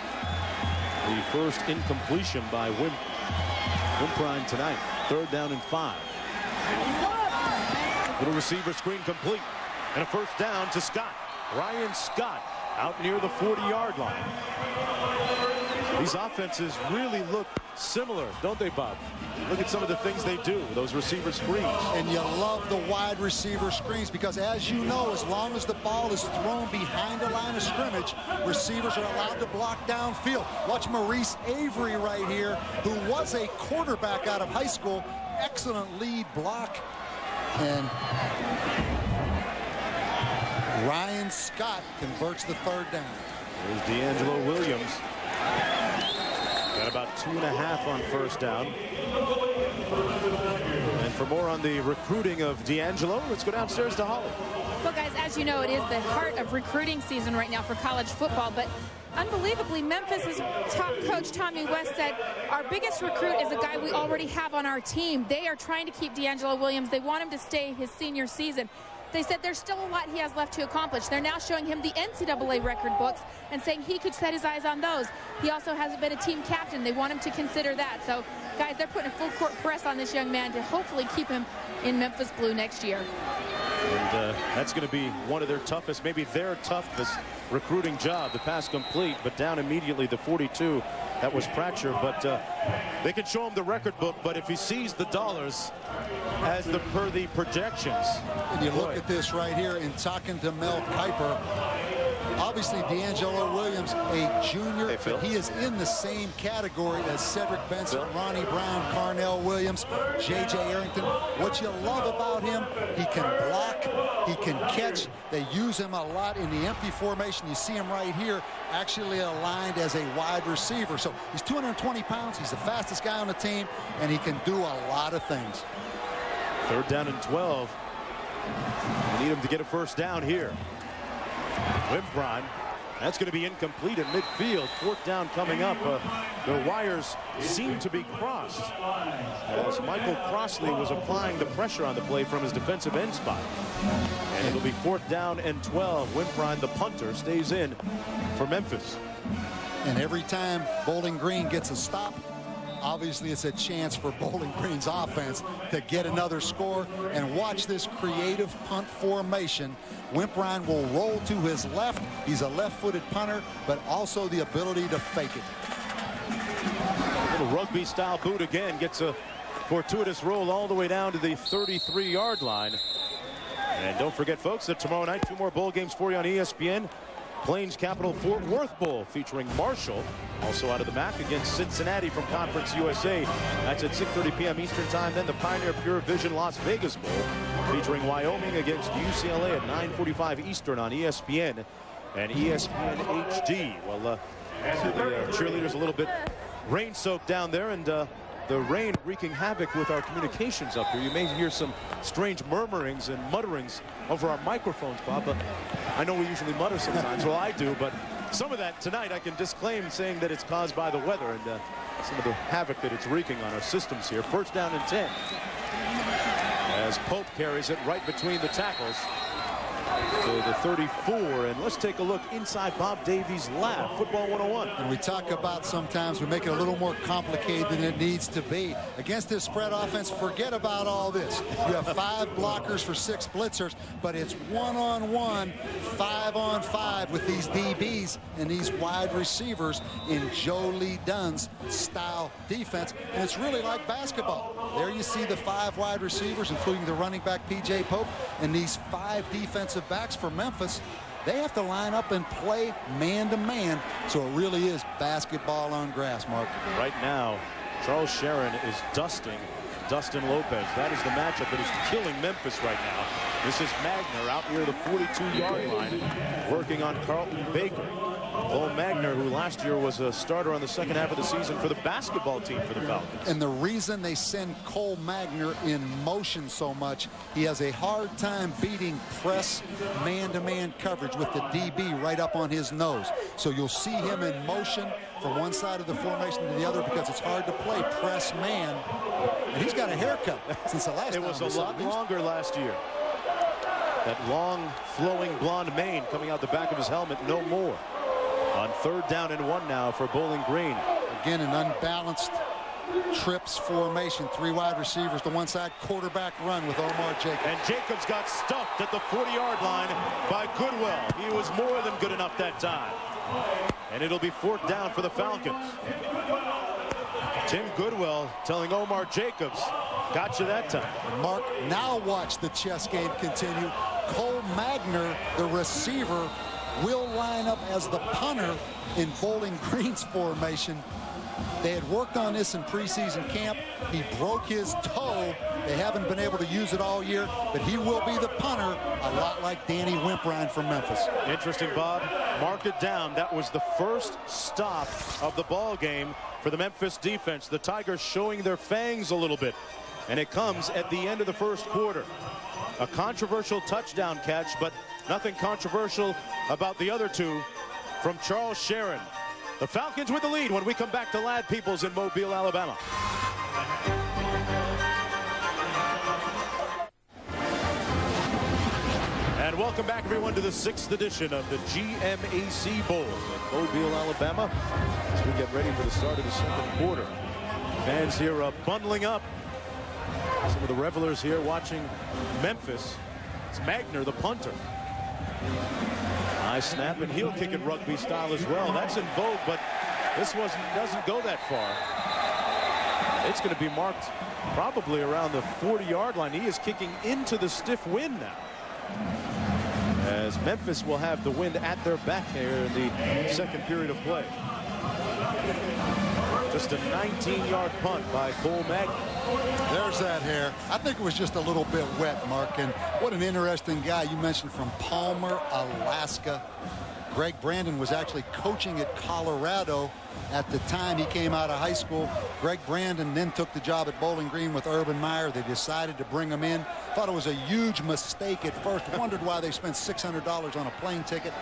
the first incompletion by Wimprine tonight. 3rd down and 5. Little receiver screen complete. And a first down to Scott. Ryan Scott out near the 40-yard line. These offenses really look similar, don't they, Bob? Look at some of the things they do, those receiver screens. And you love the wide receiver screens because, as you know, as long as the ball is thrown behind the line of scrimmage, receivers are allowed to block downfield. Watch Maurice Avery right here, who was a quarterback out of high school. Excellent lead block. And Ryan Scott converts the 3rd down. There's D'Angelo Williams. Got about 2.5 on first down. And for more on the recruiting of D'Angelo, let's go downstairs to Holly. Well, guys, as you know, it is the heart of recruiting season right now for college football. But unbelievably, Memphis' top coach, Tommy West, said our biggest recruit is a guy we already have on our team. They are trying to keep D'Angelo Williams. They want him to stay his senior season. They said there's still a lot he has left to accomplish. They're now showing him the NCAA record books and saying he could set his eyes on those. He also hasn't been a team captain. They want him to consider that. So, guys, they're putting a full court press on this young man to hopefully keep him in Memphis Blue next year. And that's going to be one of their toughest, maybe their toughest recruiting job. The pass complete, but down immediately the 42. That was Pratcher, but they can show him the record book, but if he sees the dollars as per the projections. And you look at this right here in talking to Mel Kiper. Obviously, D'Angelo Williams, a junior, but he is in the same category as Cedric Benson, Ronnie Brown, Carnell Williams, J.J. Arrington. What you love about him, he can block, he can catch. They use him a lot in the empty formation. You see him right here, actually aligned as a wide receiver. So he's 220 pounds. He's the fastest guy on the team, and he can do a lot of things. 3rd down and 12. We need him to get a first down here. Wimprine, that's going to be incomplete at midfield. 4th down coming up. The wires seem to be crossed as Michael Crossley was applying the pressure on the play from his defensive end spot. And it'll be 4th down and 12. Wimprine, the punter, stays in for Memphis. And every time Bowling Green gets a stop, Obviously, it's a chance for Bowling Green's offense to get another score. And watch this creative punt formation. Wimprine will roll to his left. He's a left-footed punter, but also the ability to fake it. Little rugby-style boot again. Gets a fortuitous roll all the way down to the 33-yard line. And don't forget, folks, that tomorrow night, 2 more bowl games for you on ESPN. Plains Capital Fort Worth Bowl featuring Marshall, also out of the MAC, against Cincinnati from Conference USA. That's at 6:30 p.m. Eastern Time. Then the Pioneer Pure Vision Las Vegas Bowl featuring Wyoming against UCLA at 9:45 Eastern on ESPN and ESPN HD. Well, so the cheerleaders a little bit rain-soaked down there, and the rain wreaking havoc with our communications up here. You may hear some strange murmurings and mutterings over our microphones, Bob, but I know we usually mutter sometimes. Well, I do, but some of that tonight I can disclaim, saying that it's caused by the weather and some of the havoc that it's wreaking on our systems here. First down and 10. As Pope carries it right between the tackles to the 34, and let's take a look inside Bob Davies' lab. Football 101. And we talk about sometimes we make it a little more complicated than it needs to be. Against this spread offense, forget about all this. You have 5 blockers for 6 blitzers, but it's 1-on-1, 5-on-5 with these DBs and these wide receivers in Joe Lee Dunn's style defense. And it's really like basketball. There you see the 5 wide receivers, including the running back P.J. Pope, and these 5 defensive backs for Memphis. They have to line up and play man-to-man, so it really is basketball on grass, Mark. Right now, Charles Sharon is dusting Dustin Lopez. That is the matchup that is killing Memphis right now. This is Magner out near the 42-yard line, working on Carlton Baker. Cole Magner, who last year was a starter on the second half of the season for the basketball team for the Falcons. And the reason they send Cole Magner in motion so much, he has a hard time beating press man-to-man coverage with the DB right up on his nose. So you'll see him in motion from one side of the formation to the other because it's hard to play press man. And he's got a haircut since the last time. It was a lot longer last year. That long, flowing blonde mane coming out the back of his helmet, no more. On 3rd down and 1 now for Bowling Green. Again, an unbalanced trips formation. 3 wide receivers to one side, quarterback run with Omar Jacobs. And Jacobs got stuffed at the 40-yard line by Goodwill. He was more than good enough that time. And it'll be 4th down for the Falcons. Tim Goodwill telling Omar Jacobs, got you that time. Mark, now watch the chess game continue. Cole Magner, the receiver, will line up as the punter in Bowling Green's formation. They had worked on this in preseason camp. He broke his toe. They haven't been able to use it all year, but he will be the punter, a lot like Danny Wimprine from Memphis. Interesting, Bob. Mark it down. That was the first stop of the ball game for the Memphis defense. The Tigers showing their fangs a little bit, and it comes at the end of the first quarter. A controversial touchdown catch, but nothing controversial about the other 2 from Charles Sharon. The Falcons with the lead when we come back to Ladd Peoples in Mobile, Alabama. And welcome back, everyone, to the 6th edition of the GMAC Bowl in Mobile, Alabama, as we get ready for the start of the 2nd quarter. Fans here bundling up. Some of the revelers here watching Memphis. It's Magner, the punter. High snap, and heel kick in rugby style as well. That's in vogue, but this doesn't go that far. It's going to be marked probably around the 40-yard line. He is kicking into the stiff wind now, as Memphis will have the wind at their back here in the 2nd period of play. Just a 19-yard punt by Cole Magner. There's that hair. I think it was just a little bit wet, Mark. And what an interesting guy you mentioned from Palmer, Alaska. Greg Brandon was actually coaching at Colorado at the time he came out of high school. Greg Brandon then took the job at Bowling Green with Urban Meyer. They decided to bring him in. Thought it was a huge mistake at first. Wondered why they spent $600 on a plane ticket.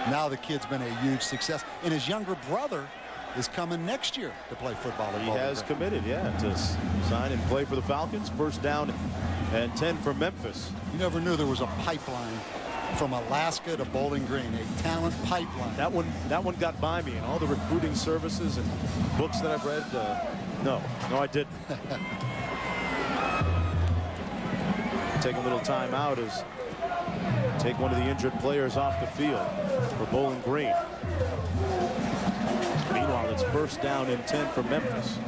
Now the kid's been a huge success. And his younger brother is coming next year to play football at Bowling Green. He has committed, yeah, to sign and play for the Falcons. 1st down and 10 for Memphis. You never knew there was a pipeline from Alaska to Bowling Green, a talent pipeline. That one got by me, and all the recruiting services and books that I've read. No, I didn't. Take a little time out as take one of the injured players off the field for Bowling Green. Meanwhile, it's first down and 10 for Memphis.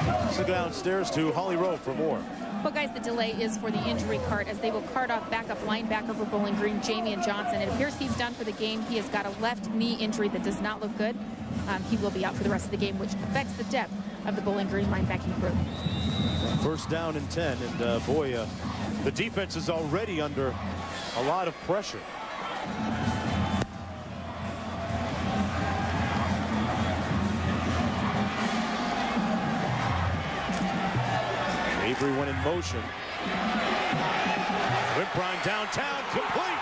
Let's go downstairs to Holly Rowe for more. Well, guys, the delay is for the injury cart as they will cart off backup linebacker for Bowling Green, Jamian Johnson. It appears he's done for the game. He has got a left knee injury that does not look good. He will be out for the rest of the game, which affects the depth of the Bowling Green linebacking group. First down and 10, and boy, the defense is already under a lot of pressure. Avery went in motion. Wimprine downtown, complete.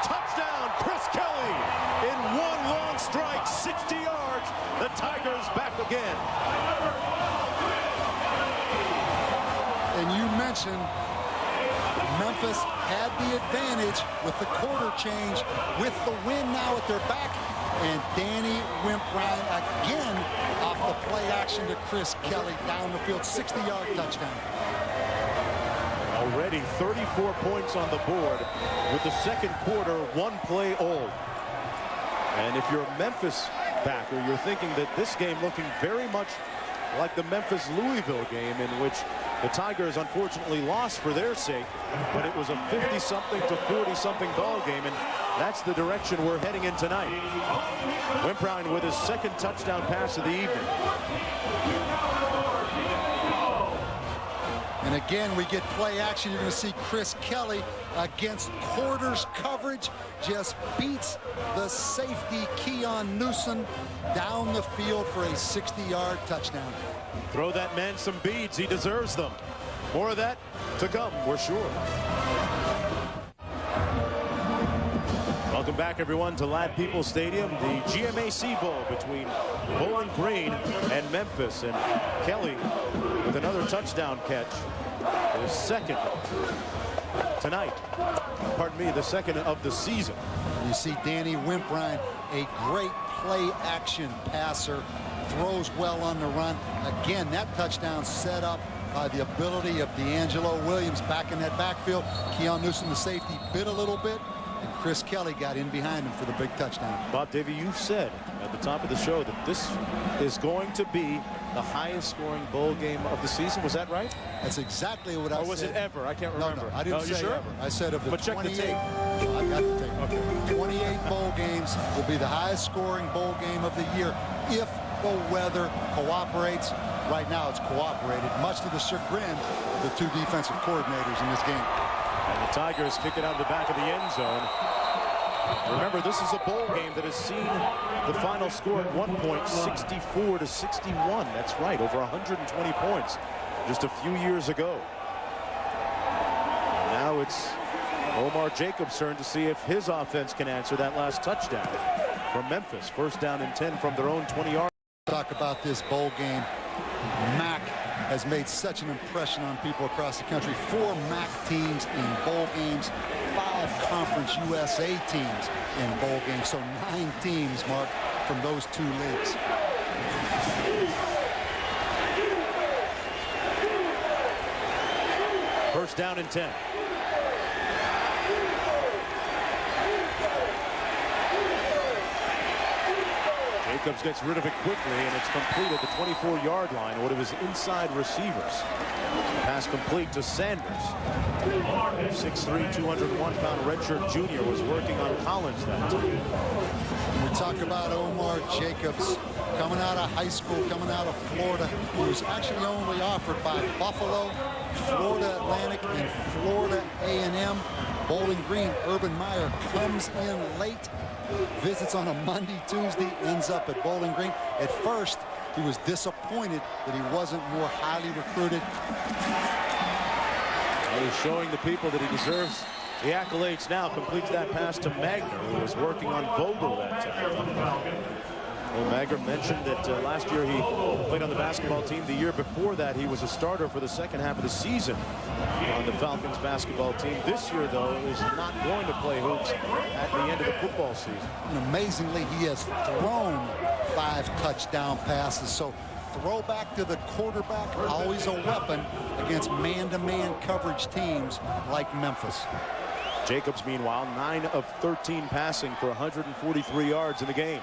Touchdown, Chris Kelly in one long strike, 60 yards. The Tigers back again. And you mentioned Memphis had the advantage with the quarter change, with the win now at their back. And Danny Wimprine again off the play action to Chris Kelly down the field, 60-yard touchdown. Already 34 points on the board with the second quarter one play old. And if you're a Memphis backer, you're thinking that this game looking very much like the Memphis-Louisville game, in which the Tigers unfortunately lost for their sake, but it was a 50-something to 40-something ball game, and that's the direction we're heading in tonight. Wimprine with his second touchdown pass of the evening. And again, we get play action. You're going to see Chris Kelly against quarters coverage, just beats the safety Keon Newsom down the field for a 60-yard touchdown. Throw that man some beads. He deserves them. More of that to come, we're sure. Welcome back, everyone, to Ladd Peoples Stadium, the GMAC Bowl between Bowling Green and Memphis. And Kelly with another touchdown catch, his second tonight. Pardon me, the second of the season. You see Danny Wimprine, a great play action passer, throws well on the run. Again, that touchdown set up by the ability of D'Angelo Williams back in that backfield. Keon Newsom, the safety, bit a little bit, and Chris Kelly got in behind him for the big touchdown. Bob Davey, you said at the top of the show that this is going to be the highest scoring bowl game of the season. Was that right? That's exactly what I said. Or was it ever? I can't remember. No, I didn't say sure? ever. I said of the but 28. Check the tape. I got the tape. Okay. 28 bowl games will be the highest scoring bowl game of the year if the weather cooperates. Right now it's cooperated, much to the chagrin of the two defensive coordinators in this game. And the Tigers kick it out of the back of the end zone. Remember, this is a bowl game that has seen the final score at one point 64 to 61. That's right, over 120 points just a few years ago. And now it's Omar Jacobs' turn to see if his offense can answer that last touchdown from Memphis. First down and 10 from their own 20-yard. Talk about this bowl game. MAC has made such an impression on people across the country. 4 MAC teams in bowl games, 5 Conference USA teams in bowl games. So 9 teams, Mark, from those 2 leagues. First down and 10. Jacobs gets rid of it quickly, and it's complete at the 24-yard line. One of his inside receivers. Pass complete to Sanders. 6'3", 201-pound redshirt junior was working on Collins that time. We talk about Omar Jacobs coming out of high school, coming out of Florida. He was actually only offered by Buffalo, Florida Atlantic, and Florida A&M. Bowling Green, Urban Meyer comes in late, visits on a Monday, Tuesday, ends up at Bowling Green. At first, he was disappointed that he wasn't more highly recruited. He's showing the people that he deserves the accolades now. Completes that pass to Magner, who was working on Vogel that time. Well, Magner mentioned that last year he played on the basketball team. The year before that, he was a starter for the second half of the season on the Falcons basketball team. This year, though, is not going to play hoops at the end of the football season. And amazingly, he has thrown 5 touchdown passes. So throwback to the quarterback, always a weapon against man-to-man coverage teams like Memphis. Jacobs, meanwhile, 9 of 13 passing for 143 yards in the game.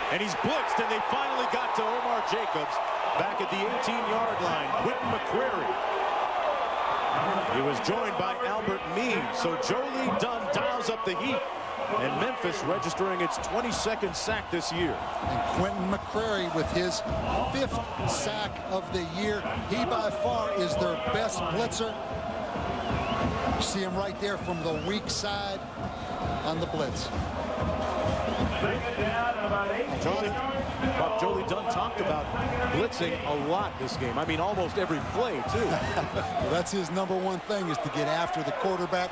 And he's blitzed, and they finally got to Omar Jacobs back at the 18-yard line. Quentin McCrary. He was joined by Albert Mead. So Jolie Dunn dials up the heat. And Memphis registering its 22nd sack this year. And Quentin McCrary with his 5th sack of the year. He by far is their best blitzer. You see him right there from the weak side on the blitz. Jolie Dunn talked about blitzing a lot this game. I mean, almost every play, too. Well, that's his #1 thing, is to get after the quarterback.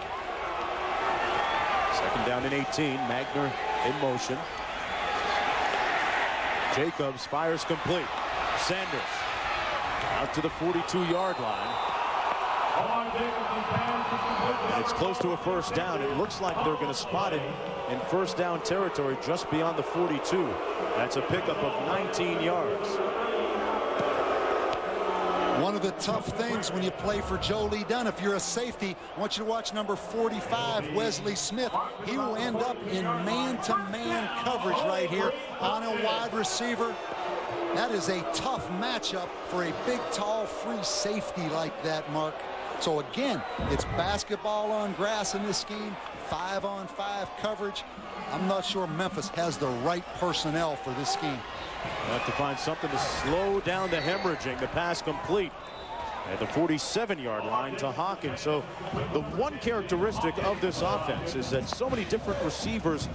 Second down and 18. Magner in motion. Jacobs fires complete. Sanders out to the 42-yard line. And it's close to a first down. It looks like they're going to spot it in first down territory just beyond the 42. That's a pickup of 19 yards. One of the tough things when you play for Jolie Dunn, if you're a safety, I want you to watch number 45, Wesley Smith. He will end up in man-to-man coverage right here on a wide receiver. That is a tough matchup for a big, tall, free safety like that, Mark. So again, it's basketball on grass in this scheme, 5-on-5 coverage. I'm not sure Memphis has the right personnel for this scheme. They'll have to find something to slow down the hemorrhaging. The pass complete at the 47-yard line to Hawkins. So the one characteristic of this offense is that so many different receivers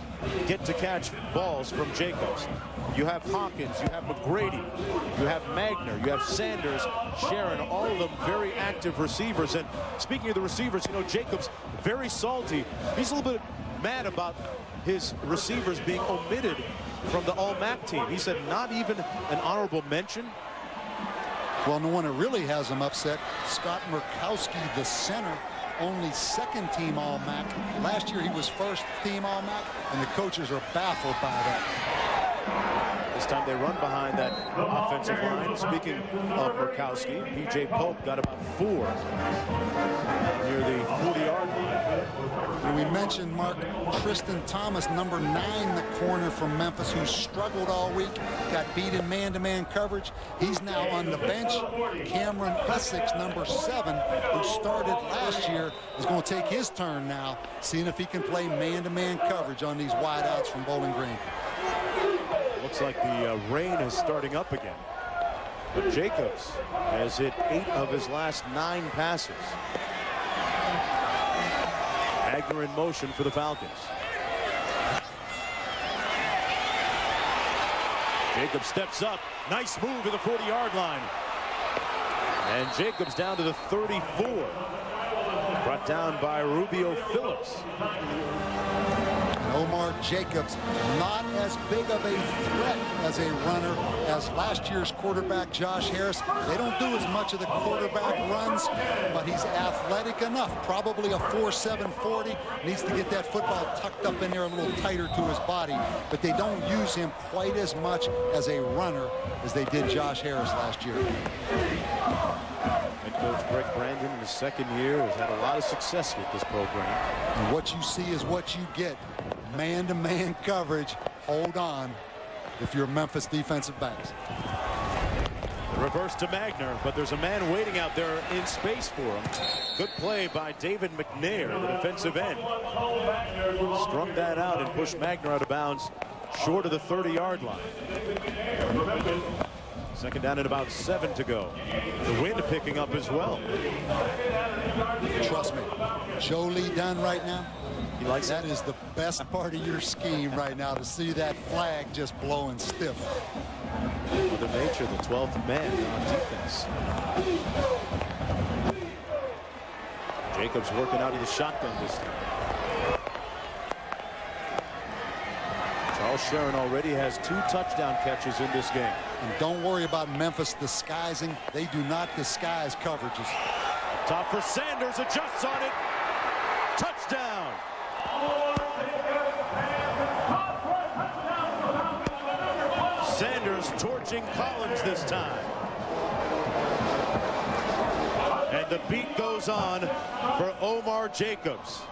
get to catch balls from Jacobs. You have Hawkins, you have McGrady, you have Magner, you have Sanders, Sharon, all of them very active receivers. And speaking of the receivers, you know, Jacobs very salty. He's a little bit mad about his receivers being omitted from the All-MAC team. He said not even an honorable mention. Well, the one that really has him upset, Scott Murkowski, the center, only second-team All-MAC. Last year he was first-team All-MAC, and the coaches are baffled by that. This time they run behind that offensive line. Speaking of Murkowski, P.J. Pope got about 4 near the 40-yard line. And we mentioned, Mark, Tristan Thomas, number 9, the corner from Memphis, who struggled all week, got beat in man-to-man coverage. He's now on the bench. Cameron Essex, number 7, who started last year, is going to take his turn now, seeing if he can play man-to-man coverage on these wideouts from Bowling Green. Looks like the rain is starting up again. But Jacobs has hit 8 of his last 9 passes. Magner in motion for the Falcons. Jacobs steps up. Nice move to the 40-yard line. And Jacobs down to the 34. Brought down by Rubio Phillips. Omar Jacobs, not as big of a threat as a runner as last year's quarterback Josh Harris. They don't do as much of the quarterback runs, but he's athletic enough. Probably a 4.7 40. Needs to get that football tucked up in there a little tighter to his body, but they don't use him quite as much as a runner as they did Josh Harris last year. Head coach Greg Brandon in his second year has had a lot of success with this program. And what you see is what you get. Man-to-man coverage. Hold on if you're Memphis defensive backs. Reverse to Magner, but there's a man waiting out there in space for him. Good play by David McNair, the defensive end. Strung that out and pushed Magner out of bounds short of the 30-yard line. Second down and about 7 to go. The wind picking up as well. Trust me, Jolie Dunn right now, he likes that is the best part of your scheme right now, to see that flag just blowing stiff. Mother Nature, the 12th man on defense. Jacobs working out of the shotgun this time. Charles Sharon already has 2 touchdown catches in this game. And don't worry about Memphis disguising. They do not disguise coverages. Top for Sanders, adjusts on it. Touchdown. Sanders torching Collins this time. And the beat goes on for Omar Jacobs.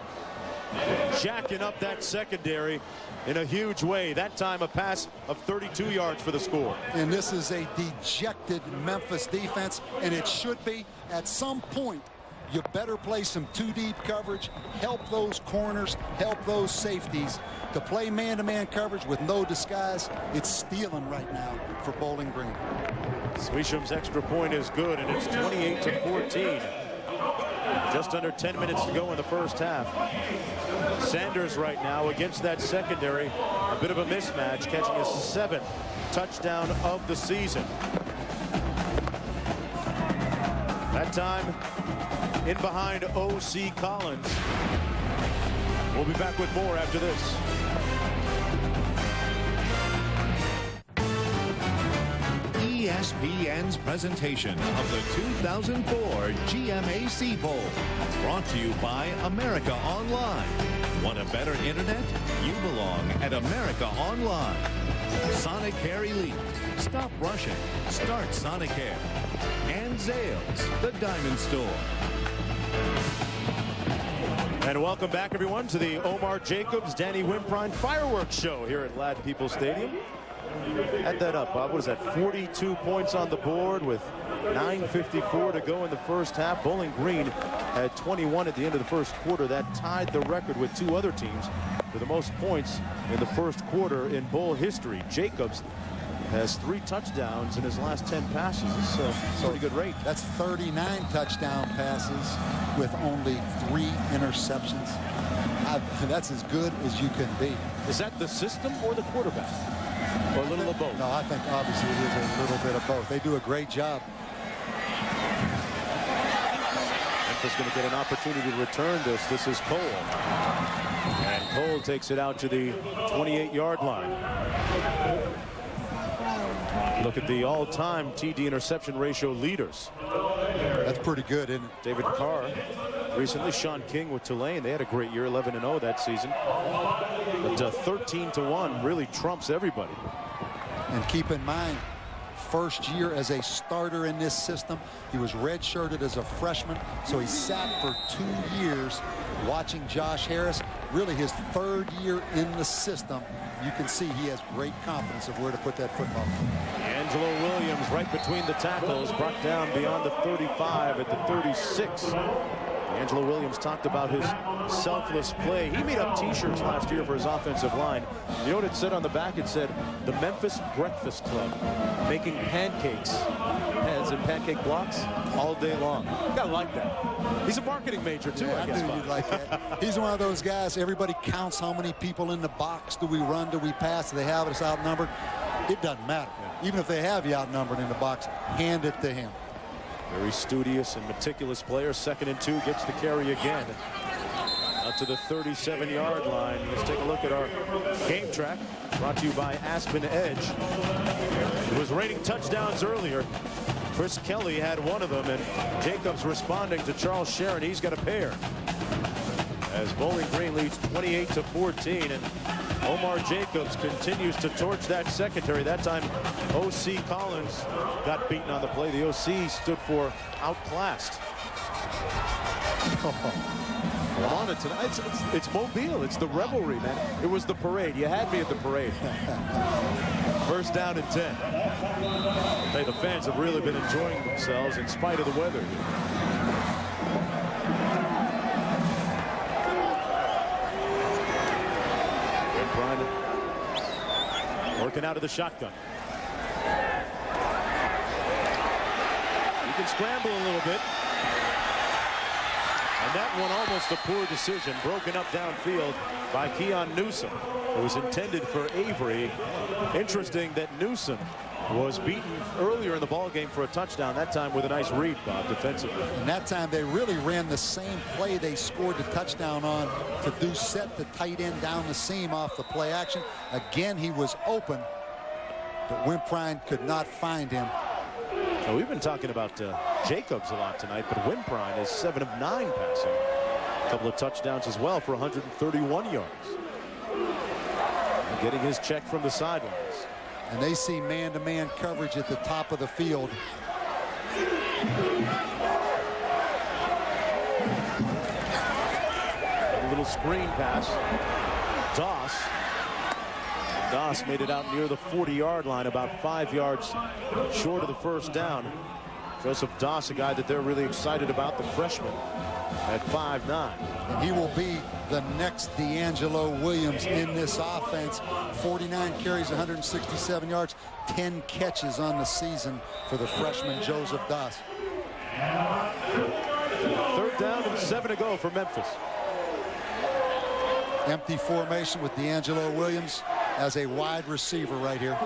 Jacking up that secondary in a huge way. That time a pass of 32 yards for the score. And this is a dejected Memphis defense, and it should be. At some point, you better play some 2-deep coverage, help those corners, help those safeties. To play man-to-man coverage with no disguise, it's stealing right now for Bowling Green. Sweesham's extra point is good, and it's 28-14. Just under 10 minutes to go in the first half. Sanders right now against that secondary, a bit of a mismatch, catching his 7th touchdown of the season. That time in behind O.C. Collins. We'll be back with more after this. ESPN's presentation of the 2004 GMAC Bowl. Brought to you by America Online. Want a better internet? You belong at America Online. Sonicare Elite. Stop rushing. Start Sonicare. And Zales, the diamond store. And welcome back, everyone, to the Omar Jacobs, Danny Wimprine fireworks show here at Lad People Stadium. Add that up, Bob. What is that? 42 points on the board with 9:54 to go in the first half. Bowling Green had 21 at the end of the first quarter. That tied the record with 2 other teams for the most points in the first quarter in Bowl history. Jacobs has 3 touchdowns in his last 10 passes. It's a pretty good rate. That's 39 touchdown passes with only 3 interceptions. That's as good as you can be. Is that the system or the quarterback? Or a little of both? No, I think obviously it is a little bit of both. They do a great job. Memphis going to get an opportunity to return this. This is Cole. And Cole takes it out to the 28-yard line. Look at the all-time TD interception ratio leaders. That's pretty good, isn't it? David Carr recently, Sean King with Tulane. They had a great year, 11-0 that season. But 13-1 really trumps everybody. And keep in mind, first year as a starter in this system. He was redshirted as a freshman, so he sat for 2 years watching Josh Harris. Really his 3rd year in the system. You can see he has great confidence of where to put that football. Angelo Williams right between the tackles, brought down beyond the 35 at the 36. Angelo Williams talked about his selfless play. He made up T-shirts last year for his offensive line. You know what it said on the back? It said, the Memphis Breakfast Club, making pancakes, as in pancake blocks, all day long. You gotta like that. He's a marketing major, too, Yeah, I guess. I knew you'd like that. He's one of those guys, everybody counts how many people in the box. Do we run? Do we pass? Do they have us outnumbered? It doesn't matter. Even if they have you outnumbered in the box, hand it to him. Very studious and meticulous player. 2nd and 2, gets the carry again. Out to the 37-yard line. Let's take a look at our game track. Brought to you by Aspen Edge. It was raining touchdowns earlier. Chris Kelly had one of them, and Jacobs responding to Charles Sharon. He's got a pair. As Bowling Green leads 28-14, and Omar Jacobs continues to torch that secondary. That time, O.C. Collins got beaten on the play. The O.C. stood for outclassed. I'm on it tonight. It's Mobile. It's the revelry, man. It was the parade. You had me at the parade. First down and 10. Hey, the fans have really been enjoying themselves in spite of the weather. Working out of the shotgun. You can scramble a little bit. And that one almost a poor decision, broken up downfield by Keon Newsom. It was intended for Avery. Interesting that Newsom was beaten earlier in the ball game for a touchdown, that time with a nice read, Bob, defensively. And that time they really ran the same play they scored the touchdown on to do set the tight end down the seam off the play action. Again, he was open, but Wimprine could not find him. So we've been talking about Jacobs a lot tonight, but Wimprine is 7 of 9 passing. A couple of touchdowns as well for 131 yards. And getting his check from the sidelines. And they see man-to-man coverage at the top of the field. A little screen pass. Doss made it out near the 40-yard line, about 5 yards short of the first down. Joseph Doss, a guy that they're really excited about, the freshman at 5'9". And he will be the next D'Angelo Williams in this offense. 49 carries, 167 yards, 10 catches on the season for the freshman Joseph Doss. 3rd down and 7 to go for Memphis. Empty formation with D'Angelo Williams as a wide receiver right here.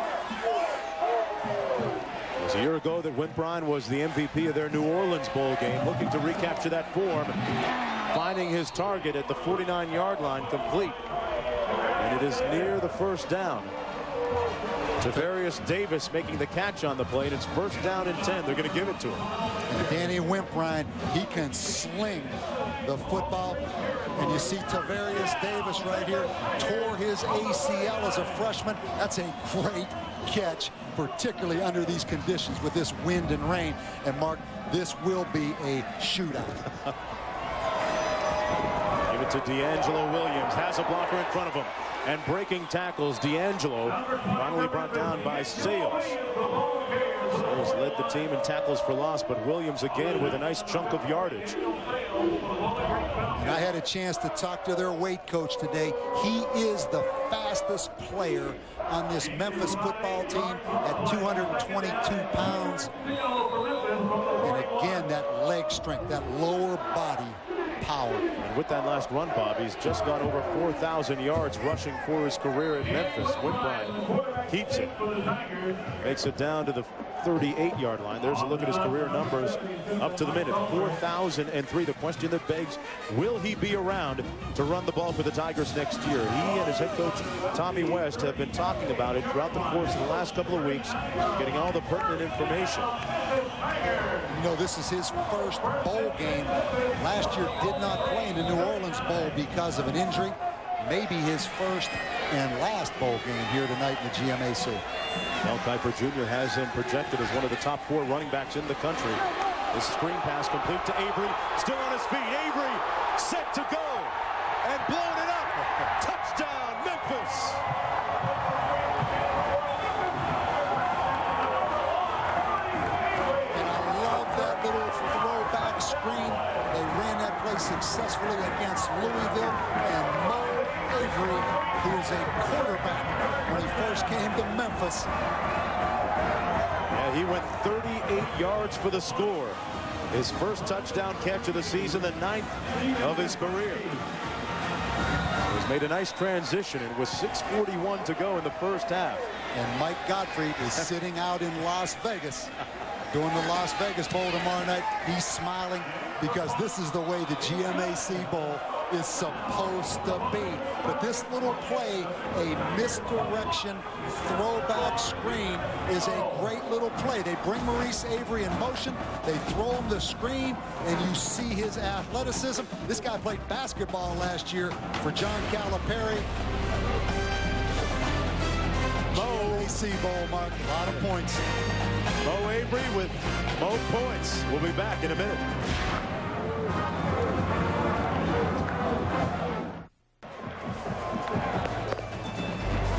It was a year ago that Wimprine was the MVP of their New Orleans bowl game, looking to recapture that form, finding his target at the 49-yard line complete. And it is near the first down. Tavarius Davis making the catch on the play, and it's 1st down and 10. They're going to give it to him. And Danny Wimprine, he can sling the football. And you see Tavarius Davis right here tore his ACL as a freshman. That's a great catch, particularly under these conditions with this wind and rain. And Mark, this will be a shootout. Give it to D'Angelo Williams. Has a blocker in front of him. And breaking tackles, D'Angelo finally brought down by Sales. Sales led the team in tackles for loss, but Williams again with a nice chunk of yardage. And I had a chance to talk to their weight coach today. He is the fastest player on this Memphis football team at 222 pounds. And again, that leg strength, that lower body power. And with that last run, Bob, he's just got over 4,000 yards rushing for his career at Memphis. Wimprine keeps it. Makes it down to the 38-yard line. There's a look at his career numbers up to the minute. 4,003. The question that begs, will he be around to run the ball for the Tigers next year? He and his head coach, Tommy West, have been talking about it throughout the course of the last couple of weeks, getting all the pertinent information. You know, this is his first bowl game. Last year did not play in the New Orleans Bowl because of an injury. Maybe his first and last bowl game here tonight in the GMAC. Mel Kiper Jr. has him projected as one of the top 4 running backs in the country. This screen pass complete to Avery. Still on his feet. Avery set to go. And blown it up. Touchdown, Memphis. And I love that little throwback screen. They ran that play successfully against Louisville. And Mo Avery, who was a quarterback when he first came to Memphis. Yeah, he went 38 yards for the score. His first touchdown catch of the season, the 9th of his career. He's made a nice transition, and with 6:41 to go in the first half. And Mike Gottfried is sitting out in Las Vegas doing the Las Vegas Bowl tomorrow night. He's smiling because this is the way the GMAC Bowl is supposed to be. But this little play, a misdirection throwback screen, is a great little play. They bring Maurice Avery in motion, they throw him the screen, and you see his athleticism. This guy played basketball last year for John Calipari. GMAC Bowl, Mark, a lot of points. Mo Avery with Mo points. We'll be back in a minute.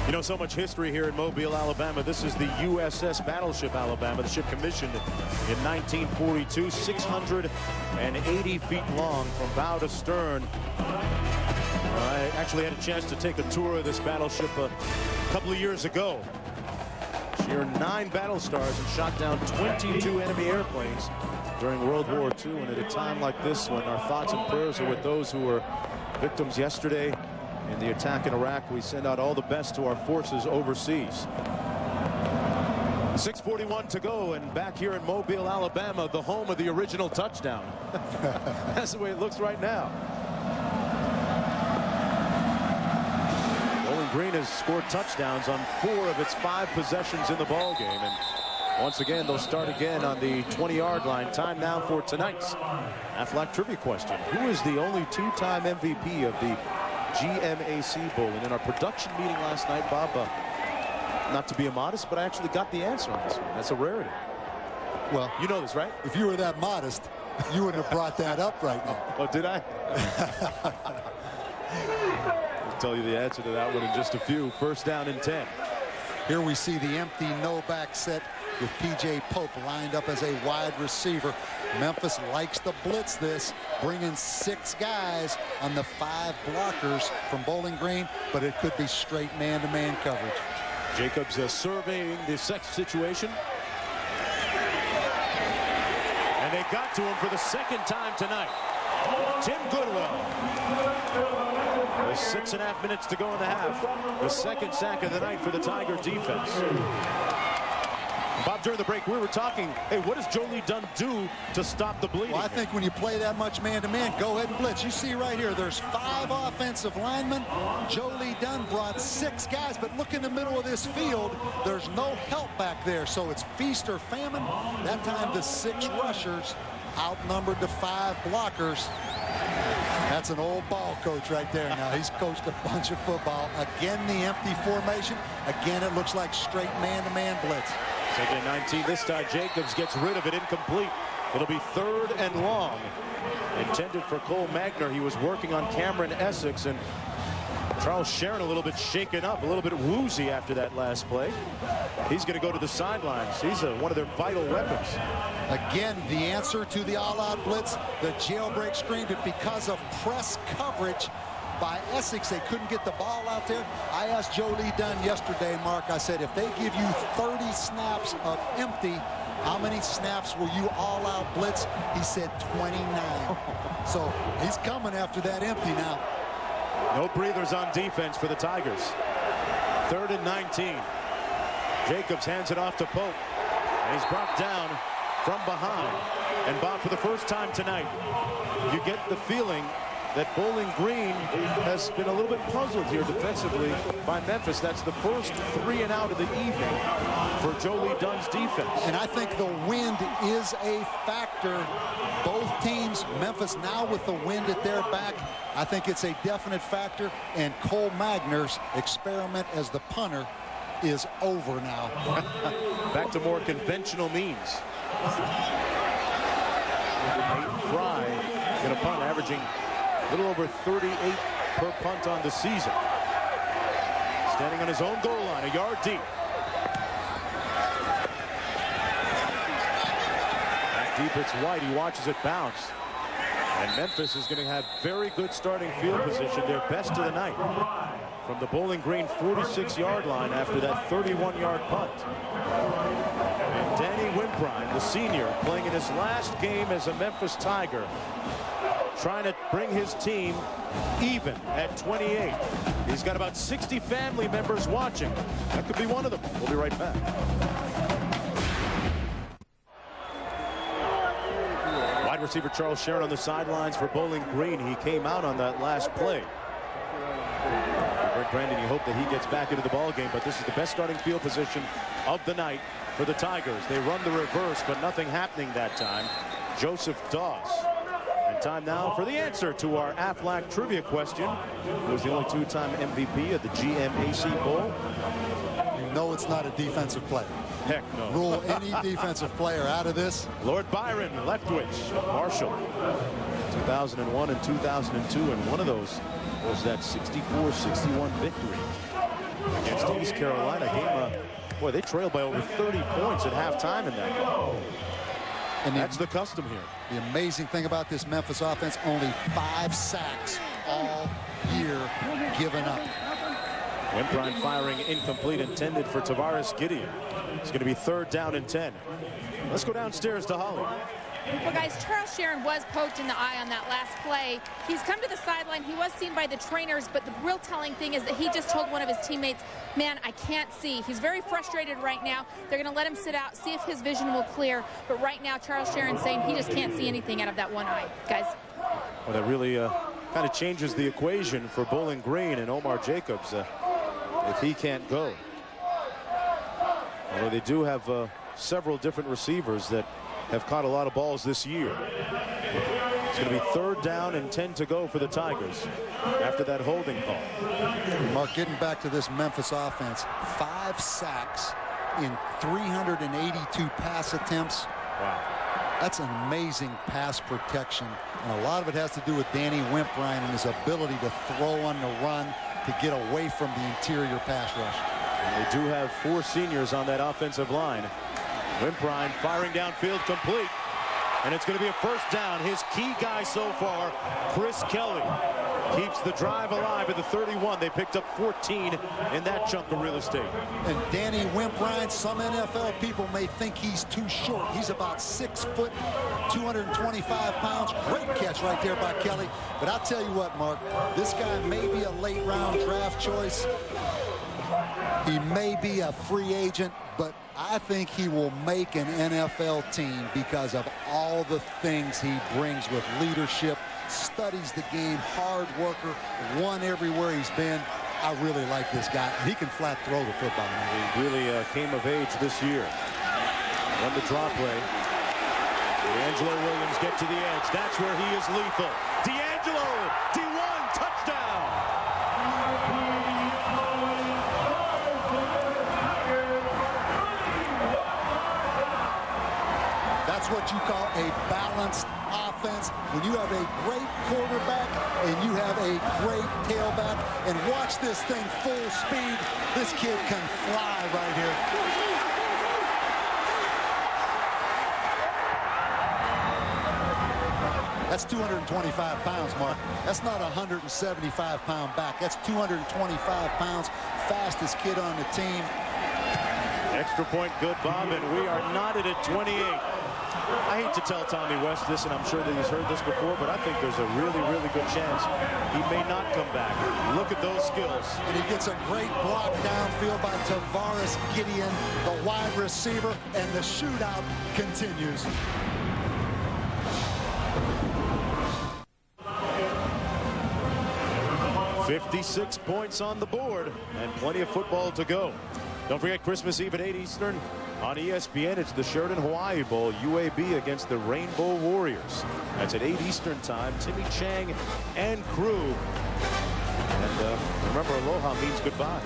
You know, so much history here in Mobile, Alabama. This is the USS Battleship Alabama. The ship commissioned in 1942, 680 feet long from bow to stern. I actually had a chance to take a tour of this battleship a couple of years ago. She He earned 9 battle stars and shot down 22 enemy airplanes during World War II. And at a time like this, when our thoughts and prayers are with those who were victims yesterday in the attack in Iraq, we send out all the best to our forces overseas. 6:41 to go, and back here in Mobile, Alabama, the home of the original touchdown. That's the way it looks right now. Bowling Green has scored touchdowns on 4 of its 5 possessions in the ball game, and once again they'll start again on the 20-yard line. Time now for tonight's Aflac trivia question. Who is the only 2-time MVP of the GMAC Bowl? And in our production meeting last night, Bob, not to be immodest, but I actually got the answer on this one. That's a rarity. Well, you know this, right? If you were that modest, you wouldn't have brought that up right now. Oh, did I? I'll tell you the answer to that one in just a few. First down and 10. Here we see the empty no-back set with P.J. Pope lined up as a wide receiver. Memphis likes to blitz this, bringing 6 guys on the 5 blockers from Bowling Green, but it could be straight man-to-man coverage. Jacobs surveying the situation. And they got to him for the 2nd time tonight. Tim Goodwell. With 6.5 minutes to go in the half. The 2nd sack of the night for the Tiger defense. Bob, during the break, we were talking, hey, what does Jolie Dunn do to stop the bleeding? Well, I think when you play that much man-to-man, go ahead and blitz. You see right here, there's 5 offensive linemen. Jolie Dunn brought 6 guys, but look in the middle of this field. There's no help back there, so it's feast or famine. That time the 6 rushers outnumbered the 5 blockers. That's an old ball coach right there now. He's coached a bunch of football. Again, the empty formation. Again, it looks like straight man-to-man blitz. 2nd and 19. This time Jacobs gets rid of it, incomplete. It'll be 3rd and long. Intended for Cole Magner. He was working on Cameron Essex, and Charles Sharon a little bit shaken up, a little bit woozy after that last play. He's going to go to the sidelines. He's one of their vital weapons. Again, the answer to the all-out blitz, the jailbreak screen, but because of press coverage by Essex, they couldn't get the ball out there. I asked Jolie Dunn yesterday, Mark, I said, if they give you 30 snaps of empty, how many snaps will you all-out blitz? He said 29. So he's coming after that empty now. No breathers on defense for the Tigers. 3rd and 19. Jacobs hands it off to Pope. And he's brought down from behind. And Bob, for the first time tonight, you get the feeling that Bowling Green has been a little bit puzzled here defensively by Memphis. That's the first 3 and out of the evening for Jolie Dunn's defense. And I think the wind is a factor. Both teams, Memphis now with the wind at their back, I think it's a definite factor. And Cole Magner's experiment as the punter is over now. Back to more conventional means. Nate Fry going to punt, averaging a little over 38 per punt on the season. Standing on his own goal line, a yard deep. Back deep, it's White. He watches it bounce. And Memphis is going to have very good starting field position, their best of the night, from the Bowling Green 46-yard line after that 31-yard punt. And Danny Wimprine, the senior, playing in his last game as a Memphis Tiger, trying to bring his team even at 28. He's got about 60 family members watching. That could be one of them. We'll be right back. Wide receiver Charles Sharon on the sidelines for Bowling Green. He came out on that last play. Greg Brandon, you hope that he gets back into the ball game, but this is the best starting field position of the night for the Tigers. They run the reverse, but nothing happening that time. Joseph Dawes. And time now for the answer to our Aflac trivia question. Who was the only 2-time MVP of the GMAC Bowl? You know it's not a defensive play. Heck no. Rule any defensive player out of this. Lord Byron, Leftwich, Marshall, 2001 and 2002, and one of those was that 64-61 victory against East Carolina. Game, boy, they trailed by over 30 points at halftime in that game. And that's the custom here. The amazing thing about this Memphis offense, only 5 sacks all year given up. Wimprine firing incomplete, intended for Tavares Gideon. It's going to be 3rd down and 10. Let's go downstairs to Holly. Well, guys, Charles Sharon was poked in the eye on that last play. He's come to the sideline. He was seen by the trainers, but the real telling thing is that he just told one of his teammates, man, I can't see. He's very frustrated right now. They're going to let him sit out, see if his vision will clear. But right now, Charles Sharon's saying he just can't see anything out of that one eye. Guys. Well, that really kind of changes the equation for Bowling Green and Omar Jacobs if he can't go. Although they do have several different receivers that have caught a lot of balls this year. It's going to be 3rd down and 10 to go for the Tigers after that holding call. Mark, getting back to this Memphis offense, 5 sacks in 382 pass attempts. Wow. That's an amazing pass protection, and a lot of it has to do with Danny Wimprine and his ability to throw on the run to get away from the interior pass rush. And they do have 4 seniors on that offensive line. Wimprine firing downfield, complete, and it's going to be a 1st down. His key guy so far, Chris Kelly, keeps the drive alive at the 31. They picked up 14 in that chunk of real estate. And Danny Wimprine, some NFL people may think he's too short. He's about 6 foot, 225 pounds. Great catch right there by Kelly. But I'll tell you what, Mark, this guy may be a late round draft choice. He may be a free agent, but I think he will make an NFL team because of all the things he brings with leadership, studies the game, hard worker, won everywhere he's been. I really like this guy. He can flat throw the football. He really came of age this year. Won the draw play. D'Angelo Williams get to the edge. That's where he is lethal. D'Angelo, D1, touchdown. That's what you call a balanced offense. When you have a great quarterback and you have a great tailback, and watch this thing full speed. This kid can fly right here. That's 225 pounds, Mark. That's not a 175-pound back. That's 225 pounds. Fastest kid on the team. Extra point good, Bob, and we are knotted at 28. I hate to tell Tommy West this, and I'm sure that he's heard this before, but I think there's a really, really good chance he may not come back. Look at those skills. And he gets a great block downfield by Tavares Gideon, the wide receiver, and the shootout continues. $56 points on the board, and plenty of football to go. Don't forget Christmas Eve at 8 Eastern. On ESPN, it's the Sheridan Hawaii Bowl, UAB against the Rainbow Warriors. That's at 8 Eastern time. Timmy Chang and crew. And remember, aloha means goodbye.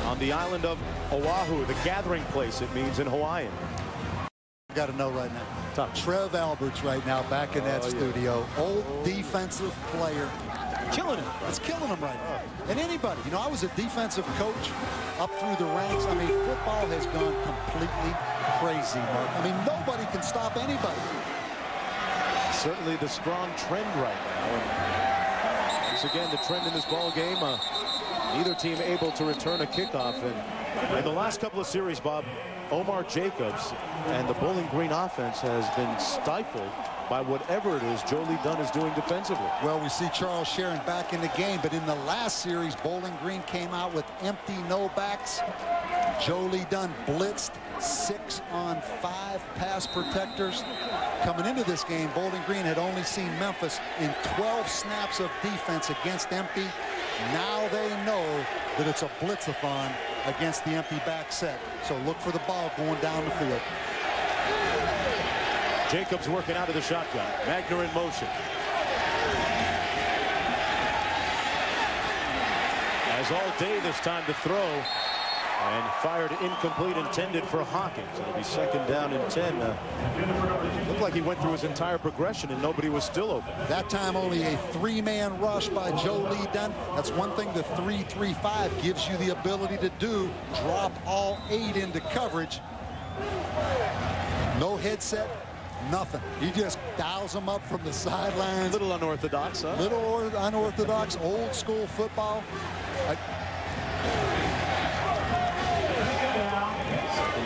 On the island of Oahu, the gathering place it means in Hawaiian. Got to know right now. Top. Trev Alberts right now back in that studio. Yeah. Old defensive player. Killing him. It's killing him right now. And anybody, you know, I was a defensive coach up through the ranks. I mean, football has gone completely crazy, Mark. I mean, nobody can stop anybody. Certainly the strong trend right now. And once again, the trend in this ball game, neither team able to return a kickoff. And in the last couple of series, Bob, Omar Jacobs and the Bowling Green offense has been stifled by whatever it is Jolie Dunn is doing defensively. Well, we see Charles Sharon back in the game, but in the last series, Bowling Green came out with empty no backs. Jolie Dunn blitzed 6 on 5 pass protectors. Coming into this game, Bowling Green had only seen Memphis in 12 snaps of defense against empty. Now they know that it's a blitzathon against the empty back set. So look for the ball going down the field. Jacobs working out of the shotgun. Magner in motion. As all day this time to throw. And fired incomplete, intended for Hawkins. It'll be 2nd down and 10. Looked like he went through his entire progression and nobody was still open. That time only a 3-man rush by Jolie Dunn. That's one thing the 3-3-5 gives you the ability to do. Drop all 8 into coverage. No headset, nothing. He just dials them up from the sidelines. Little unorthodox, huh? Little unorthodox, old school football.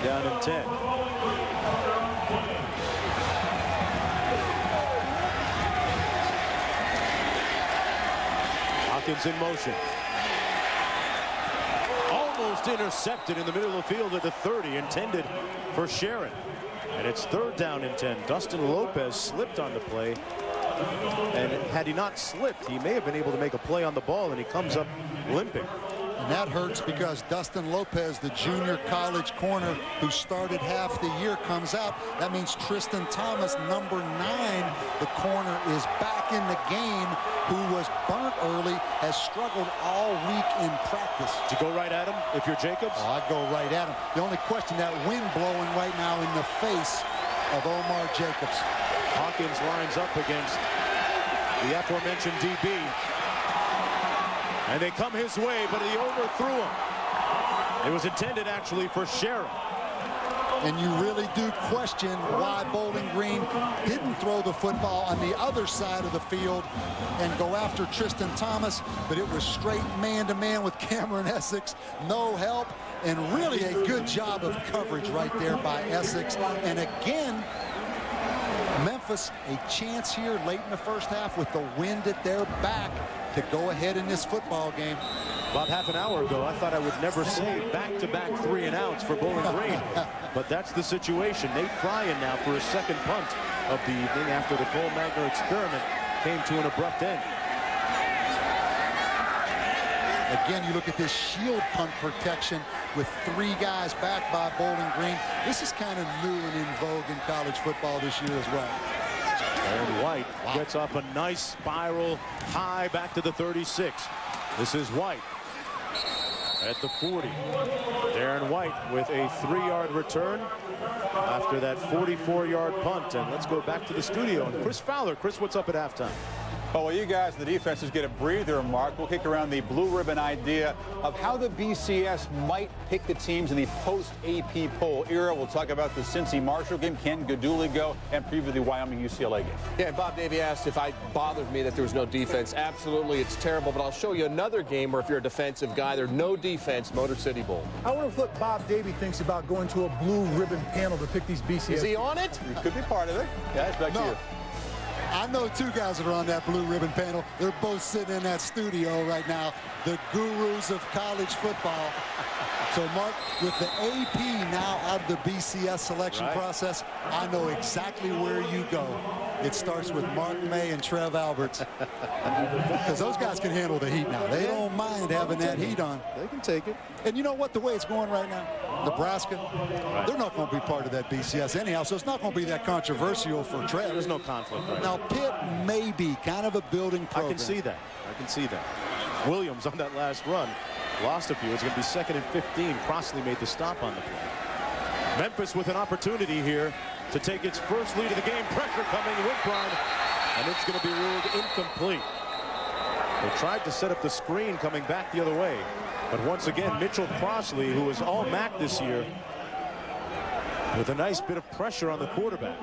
down and 10. Hawkins in motion. Almost intercepted in the middle of the field at the 30, intended for Sharon. And it's 3rd down and 10. Dustin Lopez slipped on the play. And had he not slipped, he may have been able to make a play on the ball, and he comes up limping. And that hurts because Dustin Lopez, the junior college corner who started half the year, comes out. That means Tristan Thomas, number 9, the corner, is back in the game, who was burnt early, has struggled all week in practice. To go right at him if you're Jacobs? Oh, I'd go right at him. The only question, that wind blowing right now in the face of Omar Jacobs. Hawkins lines up against the aforementioned DB. And they come his way, but he overthrew him. It was intended actually for Sharon. And you really do question why Bowling Green didn't throw the football on the other side of the field and go after Tristan Thomas, but it was straight man-to-man with Cameron Essex, no help, and really a good job of coverage right there by Essex. And again, Memphis, a chance here late in the first half with the wind at their back to go ahead in this football game. About half an hour ago, I thought I would never say back-to-back 3-and-outs for Bowling Green. But that's the situation. Nate Bryan now for his 2nd punt of the evening after the Cole Magner experiment came to an abrupt end. Again, you look at this shield punt protection with 3 guys back by Bowling Green. This is kind of new and in vogue in college football this year as well. And White gets off a nice spiral high back to the 36. This is White at the 40. Darren White with a 3-yard return after that 44-yard punt. And let's go back to the studio. And Chris Fowler. Chris, what's up at halftime? Oh, well, you guys, the defenses get a breather, Mark. We'll kick around the blue ribbon idea of how the BCS might pick the teams in the post-AP poll era. We'll talk about the Cincy-Marshall game, can Gaduli go, and preview the Wyoming-UCLA game. Yeah, and Bob Davey asked if it bothered me that there was no defense. Absolutely, it's terrible, but I'll show you another game where if you're a defensive guy, there's no defense, Motor City Bowl. I wonder what Bob Davey thinks about going to a blue ribbon panel to pick these BCS. Is he on it? You could be part of it. Yeah, it's back to you. I know 2 guys that are on that blue ribbon panel. They're both sitting in that studio right now, the gurus of college football. So, Mark, with the AP now out of the BCS selection process, I know exactly where you go. It starts with Mark May and Trev Alberts. Because those guys can handle the heat now. They don't mind having that heat on. They can take it. And you know what? The way it's going right now, Nebraska, they're not going to be part of that BCS anyhow, so it's not going to be that controversial for Trev. There's no conflict right now. Pitt may be kind of a building program. I can see that. I can see that. Williams on that last run lost a few. It's going to be 2nd and 15. Crossley made the stop on the play. Memphis with an opportunity here to take its first lead of the game. Pressure coming, Woodbrine, and it's going to be ruled incomplete. They tried to set up the screen coming back the other way, but once again, Mitchell Crossley, who is all MAC this year, with a nice bit of pressure on the quarterback.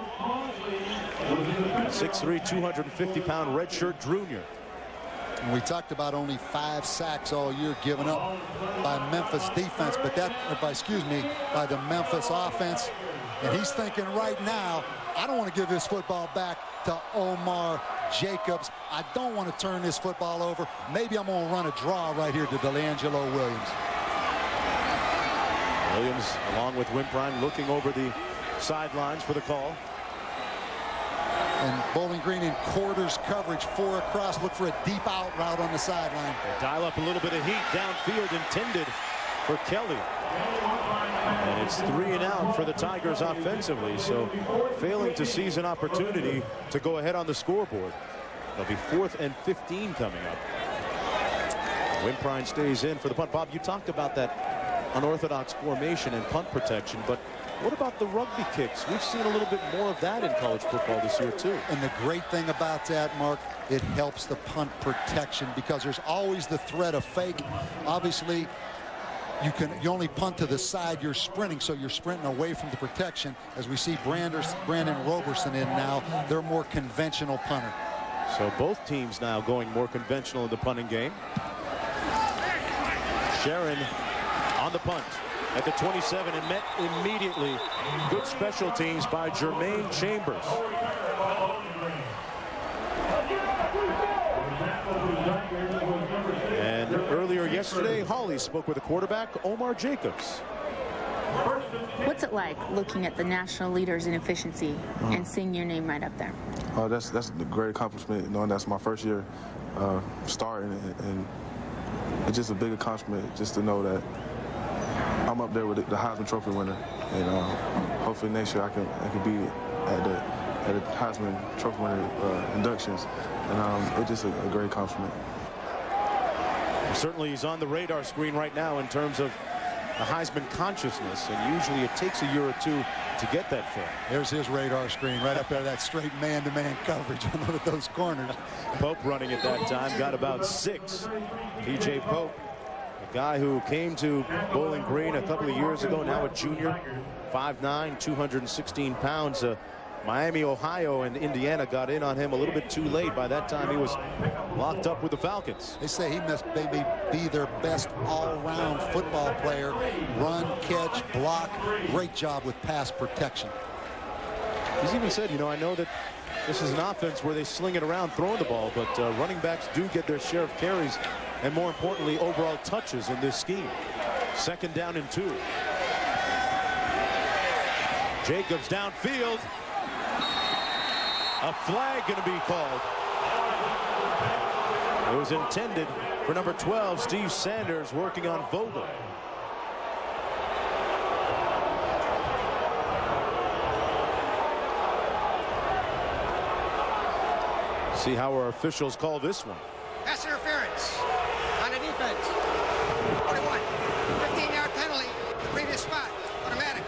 6'3", 250-pound redshirt junior. And we talked about only 5 sacks all year given up by Memphis defense, but by the Memphis offense. And he's thinking right now, I don't want to give this football back to Omar Jacobs. I don't want to turn this football over. Maybe I'm going to run a draw right here to DeLangelo Williams. Williams, along with Wimprine, looking over the sidelines for the call. And Bowling Green in quarters coverage, 4 across. Look for a deep out route on the sideline. They dial up a little bit of heat downfield intended for Kelly. And it's 3-and-out for the Tigers offensively. So failing to seize an opportunity to go ahead on the scoreboard. It'll be 4th and 15 coming up. Wimprine stays in for the punt. Bob, you talked about that unorthodox formation and punt protection, but what about the rugby kicks? We've seen a little bit more of that in college football this year, too. And the great thing about that, Mark, it helps the punt protection because there's always the threat of fake. Obviously, you only punt to the side you're sprinting, so you're sprinting away from the protection. As we see Brandon Roberson in now, they're more conventional punter. So both teams now going more conventional in the punting game. Sharon on the punt. at the 27 and met immediately. Good special teams by Jermaine Chambers. And earlier yesterday, Holly spoke with the quarterback, Omar Jacobs. What's it like looking at the national leaders in efficiency and seeing your name right up there? Oh, that's a great accomplishment, knowing that's my first year starting, and it's just a big accomplishment just to know that I'm up there with the Heisman Trophy winner, and hopefully next year I can be at the Heisman Trophy winner inductions, and it's just a great accomplishment. Certainly he's on the radar screen right now in terms of the Heisman consciousness, and usually it takes a year or two to get that far. There's his radar screen right up there, that straight man-to-man coverage on one of those corners. Pope running at that time, got about 6. T.J. Pope, a guy who came to Bowling Green a couple of years ago, now a junior, 5'9", 216 pounds. Miami, Ohio, and Indiana got in on him a little bit too late. By that time, he was locked up with the Falcons. They say he must maybe be their best all-round football player. Run, catch, block. Great job with pass protection. He's even said, I know that this is an offense where they sling it around throwing the ball, but running backs do get their share of carries and, more importantly, overall touches in this scheme. 2nd down and 2. Jacobs downfield. A flag going to be called. It was intended for number 12, Steve Sanders, working on Vogel. See how our officials call this one. Pass interference on the defense. 41. 15-yard penalty. The previous spot. Automatic.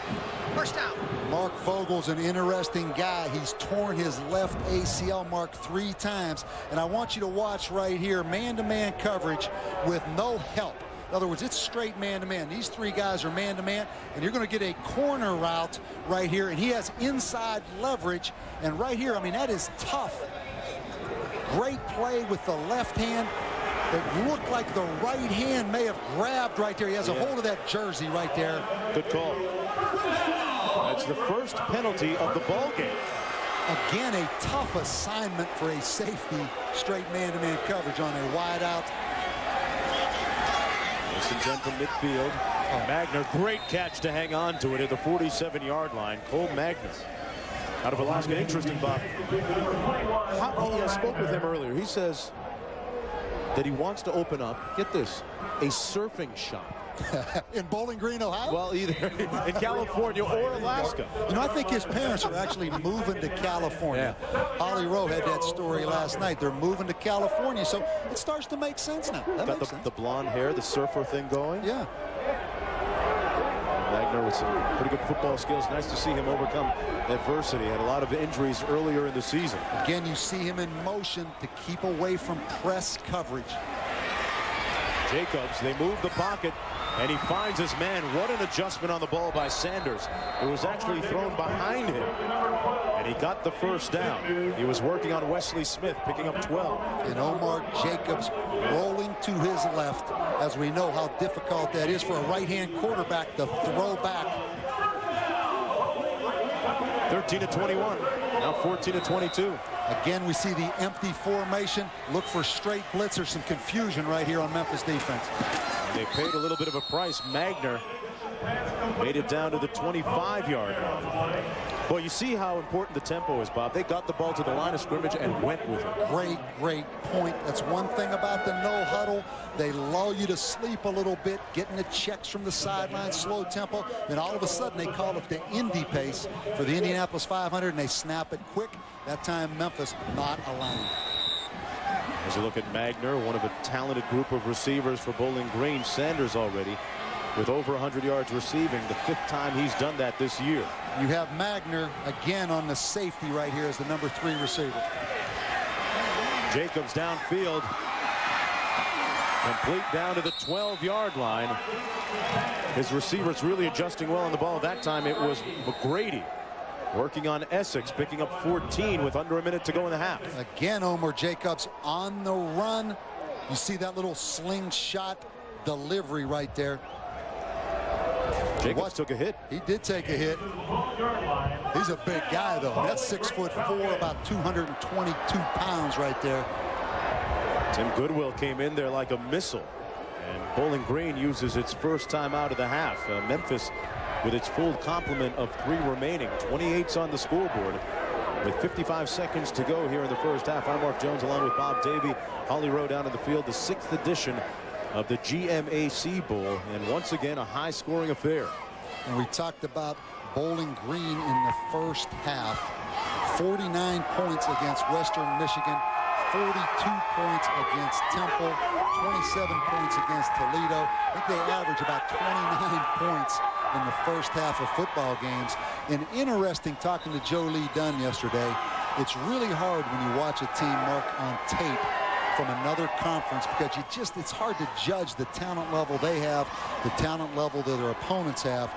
First down. Mark Vogel's an interesting guy. He's torn his left ACL mark 3 times. And I want you to watch right here, man-to-man coverage with no help. In other words, it's straight man-to-man. These 3 guys are man-to-man, and you're going to get a corner route right here, and he has inside leverage. And right here, I mean, that is tough. Great play with the left hand. It looked like the right hand may have grabbed right there. He has a hold of that jersey right there. Good call. That's the first penalty of the ball game. Again, a tough assignment for a safety. Straight man-to-man coverage on a wide out. Listen from midfield. Magner, great catch to hang on to it at the 47-yard line. Cole Magner out of Alaska. Interesting, Bob. I spoke with him earlier. He says that he wants to open up, get this, a surfing shop. In Bowling Green, Ohio? Well, either in California or Alaska. I think his parents are actually moving to California. Holly Rowe had that story last night. They're moving to California, so it starts to make sense now. That got makes sense. The blonde hair, the surfer thing going. Yeah. Magner with some pretty good football skills. Nice to see him overcome adversity. Had a lot of injuries earlier in the season. Again, you see him in motion to keep away from press coverage. Jacobs, they move the pocket, and he finds his man. What an adjustment on the ball by Sanders. It was actually thrown behind him, and he got the first down. He was working on Wesley Smith, picking up 12. And Omar Jacobs rolling to his left, as we know how difficult that is for a right-hand quarterback to throw back. 13-21, now 14-22. Again, we see the empty formation. Look for straight blitz or some confusion right here on Memphis defense. And they paid a little bit of a price. Magner made it down to the 25-yard line. Well, you see how important the tempo is, Bob. They got the ball to the line of scrimmage and went with it. Great point. That's one thing about the no huddle. They lull you to sleep a little bit, getting the checks from the sideline, slow tempo. Then all of a sudden they call up the Indy pace for the Indianapolis 500, and they snap it quick. That time Memphis not allowing. As you look at Magner, one of a talented group of receivers for Bowling Green. Sanders already with over 100 yards receiving, the 5th time he's done that this year. You have Magner again on the safety right here as the number 3 receiver. Jacobs downfield, complete down to the 12-yard line. His receivers really adjusting well on the ball. That time it was McGrady working on Essex, picking up 14 with under a minute to go in the half. Again, Omar Jacobs on the run. You see that little slingshot delivery right there. Jacobs took a hit. He did take a hit. He's a big guy, though. That's 6'4", about 222 pounds right there. Tim Goodwill came in there like a missile. And Bowling Green uses its first time out of the half. Memphis with its full complement of 3 remaining. 28's on the scoreboard. With 55 seconds to go here in the first half. I'm Mark Jones along with Bob Davey. Holly Rowe down in the field. The 6th edition of the GMAC Bowl, and once again a high-scoring affair. And we talked about Bowling Green in the first half. 49 points against Western Michigan, 42 points against Temple, 27 points against Toledo. I think they average about 29 points in the first half of football games. And interesting, talking to Joe Lee Dunn yesterday, it's really hard when you watch a team, Mark, on tape from another conference, because it's hard to judge the talent level they have, the talent level that their opponents have.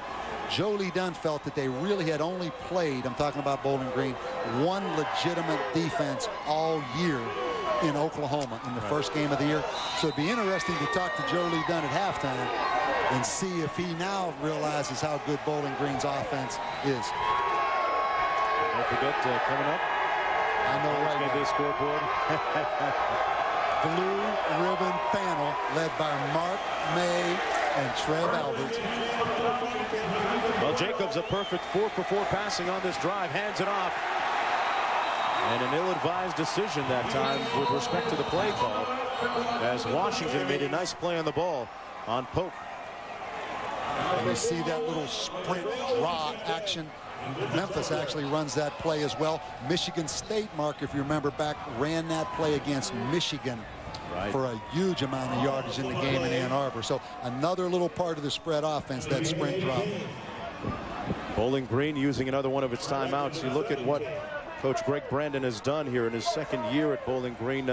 Joe Lee Dunn felt that they really had only played, I'm talking about Bowling Green, one legitimate defense all year in Oklahoma in the first game of the year. So it'd be interesting to talk to Joe Lee Dunn at halftime and see if he now realizes how good Bowling Green's offense is. Don't forget, coming up, I know right now. This scoreboard. Blue ribbon panel led by Mark May and Trev Alberts. Well, Jacobs a perfect 4 for 4 passing on this drive, hands it off. And an ill-advised decision that time with respect to the play call, as Washington made a nice play on the ball on Pope. And you see that little sprint draw action. Memphis actually runs that play as well. Michigan State, Mark, if you remember back, ran that play against Michigan for a huge amount of yardage in the game in Ann Arbor. So another little part of the spread offense, that sprint drop. Bowling Green using another one of its timeouts. You look at what Coach Greg Brandon has done here in his second year at Bowling Green,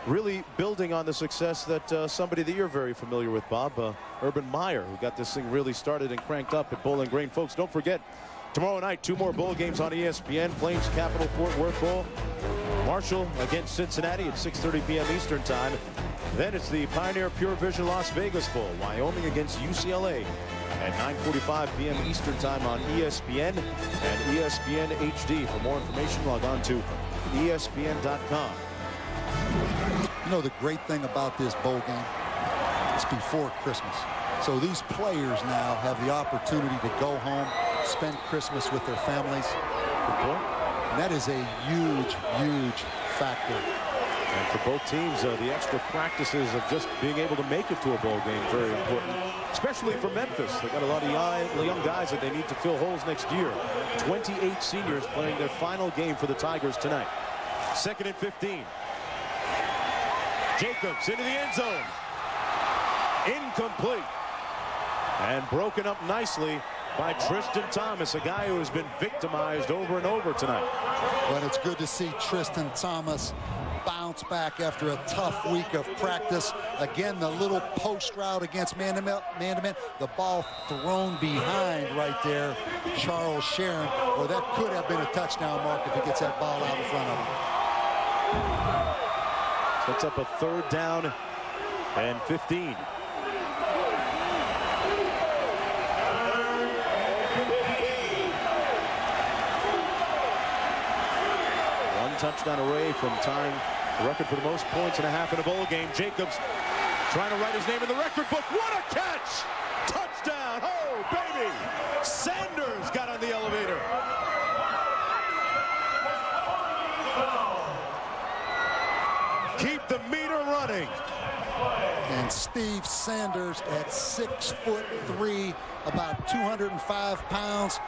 really building on the success that somebody that you're very familiar with, Bob, Urban Meyer, who got this thing really started and cranked up at Bowling Green. Folks, don't forget, tomorrow night, 2 more bowl games on ESPN. Plains Capital Fort Worth Bowl. Marshall against Cincinnati at 6:30 p.m. Eastern Time. Then it's the Pioneer Pure Vision Las Vegas Bowl. Wyoming against UCLA at 9:45 p.m. Eastern Time on ESPN and ESPN HD. For more information, log on to ESPN.com. You know, the great thing about this bowl game, it's before Christmas. So these players now have the opportunity to go home, spend Christmas with their families. And that is a huge, huge factor. And for both teams, the extra practices of just being able to make it to a bowl game, very important. Especially for Memphis. They've got a lot of young guys that they need to fill holes next year. 28 seniors playing their final game for the Tigers tonight. 2nd and 15. Jacobs into the end zone. Incomplete. And broken up nicely by Tristan Thomas, a guy who has been victimized over and over tonight. But it's good to see Tristan Thomas bounce back after a tough week of practice. Again, the little post route against man-to-man. The ball thrown behind right there, Charles Sharon. Well, that could have been a touchdown, Mark, if he gets that ball out in front of him. Sets up a 3rd down and 15. Touchdown away from tying the record for the most points in a half in a bowl game. Jacobs trying to write his name in the record book. What a catch! Touchdown! Oh, baby! Sanders got on the elevator. Keep the meter running. And Steve Sanders at 6'3", about 205 pounds.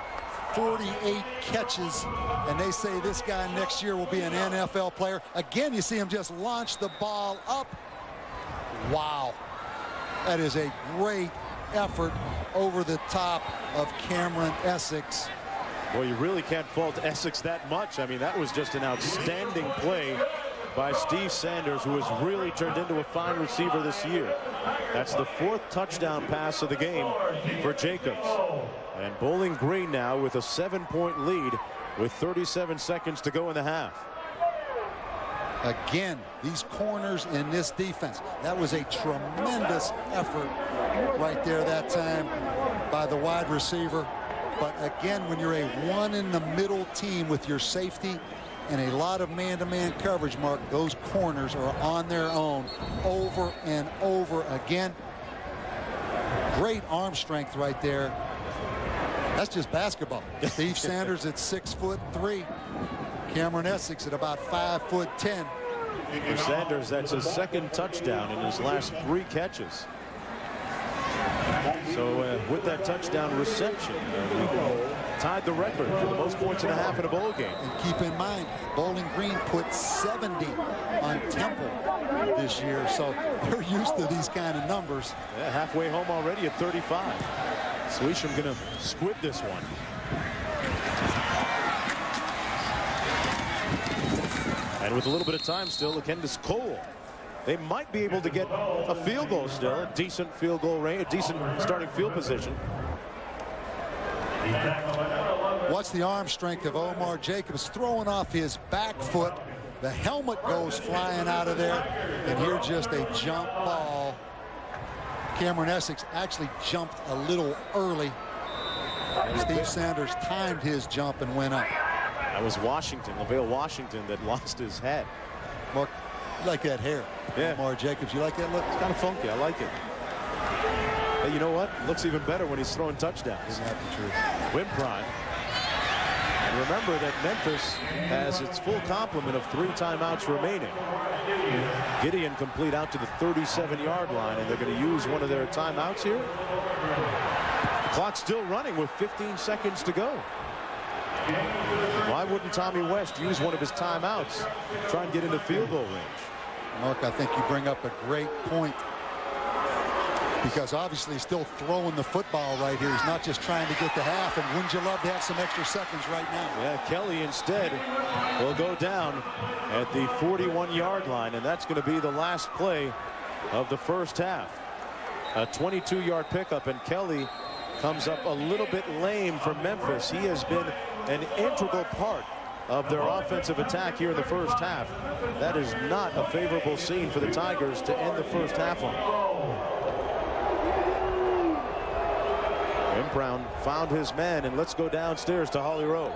48 catches, and they say this guy next year will be an NFL player. Again, you see him just launch the ball up. Wow. That is a great effort over the top of Cameron Essex. Well, you really can't fault Essex that much. I mean, that was just an outstanding play by Steve Sanders, who has really turned into a fine receiver this year. That's the 4th touchdown pass of the game for Jacobs. And Bowling Green now with a 7-point lead with 37 seconds to go in the half. Again, these corners in this defense, that was a tremendous effort right there that time. by the wide receiver. But again, when you're a one-in-the-middle team with your safety and a lot of man-to-man coverage, Mark, those corners are on their own over and over again. Great arm strength right there. That's just basketball. Steve Sanders at 6'3". Cameron Essex at about 5'10". For Sanders, that's his second touchdown in his last 3 catches. So with that touchdown reception, we tied the record for the most points in a half in a bowl game. And keep in mind, Bowling Green put 70 on Temple this year, so they're used to these kind of numbers. Yeah, halfway home already at 35. Swisham going to squib this one. And with a little bit of time still, Candace Cole. They might be able to get a field goal still, a decent field goal range, a decent starting field position. Watch the arm strength of Omar Jacobs throwing off his back foot. The helmet goes flying out of there, and here just a jump ball. Cameron Essex actually jumped a little early. Steve Sanders timed his jump and went up. That was Washington, LaVale Washington, that lost his head. Mark, you like that hair? Yeah. Omar Jacobs, you like that look? It's kind of funky. I like it. Hey, you know what? It looks even better when he's throwing touchdowns. Isn't that the truth? Wimprine. And remember that Memphis has its full complement of 3 timeouts remaining. Gideon complete out to the 37-yard line, and they're going to use one of their timeouts here. The clock's still running with 15 seconds to go. Why wouldn't Tommy West use one of his timeouts, try and get into field goal range? Mark, I think you bring up a great point, because obviously he's still throwing the football right here. He's not just trying to get to half, and wouldn't you love to have some extra seconds right now? Yeah, Kelly instead will go down at the 41-yard line, and that's going to be the last play of the first half. A 22-yard pickup, and Kelly comes up a little bit lame for Memphis. He has been an integral part of their offensive attack here in the first half. That is not a favorable scene for the Tigers to end the first half on. Jim Brown found his man, and let's go downstairs to Holly Rowe.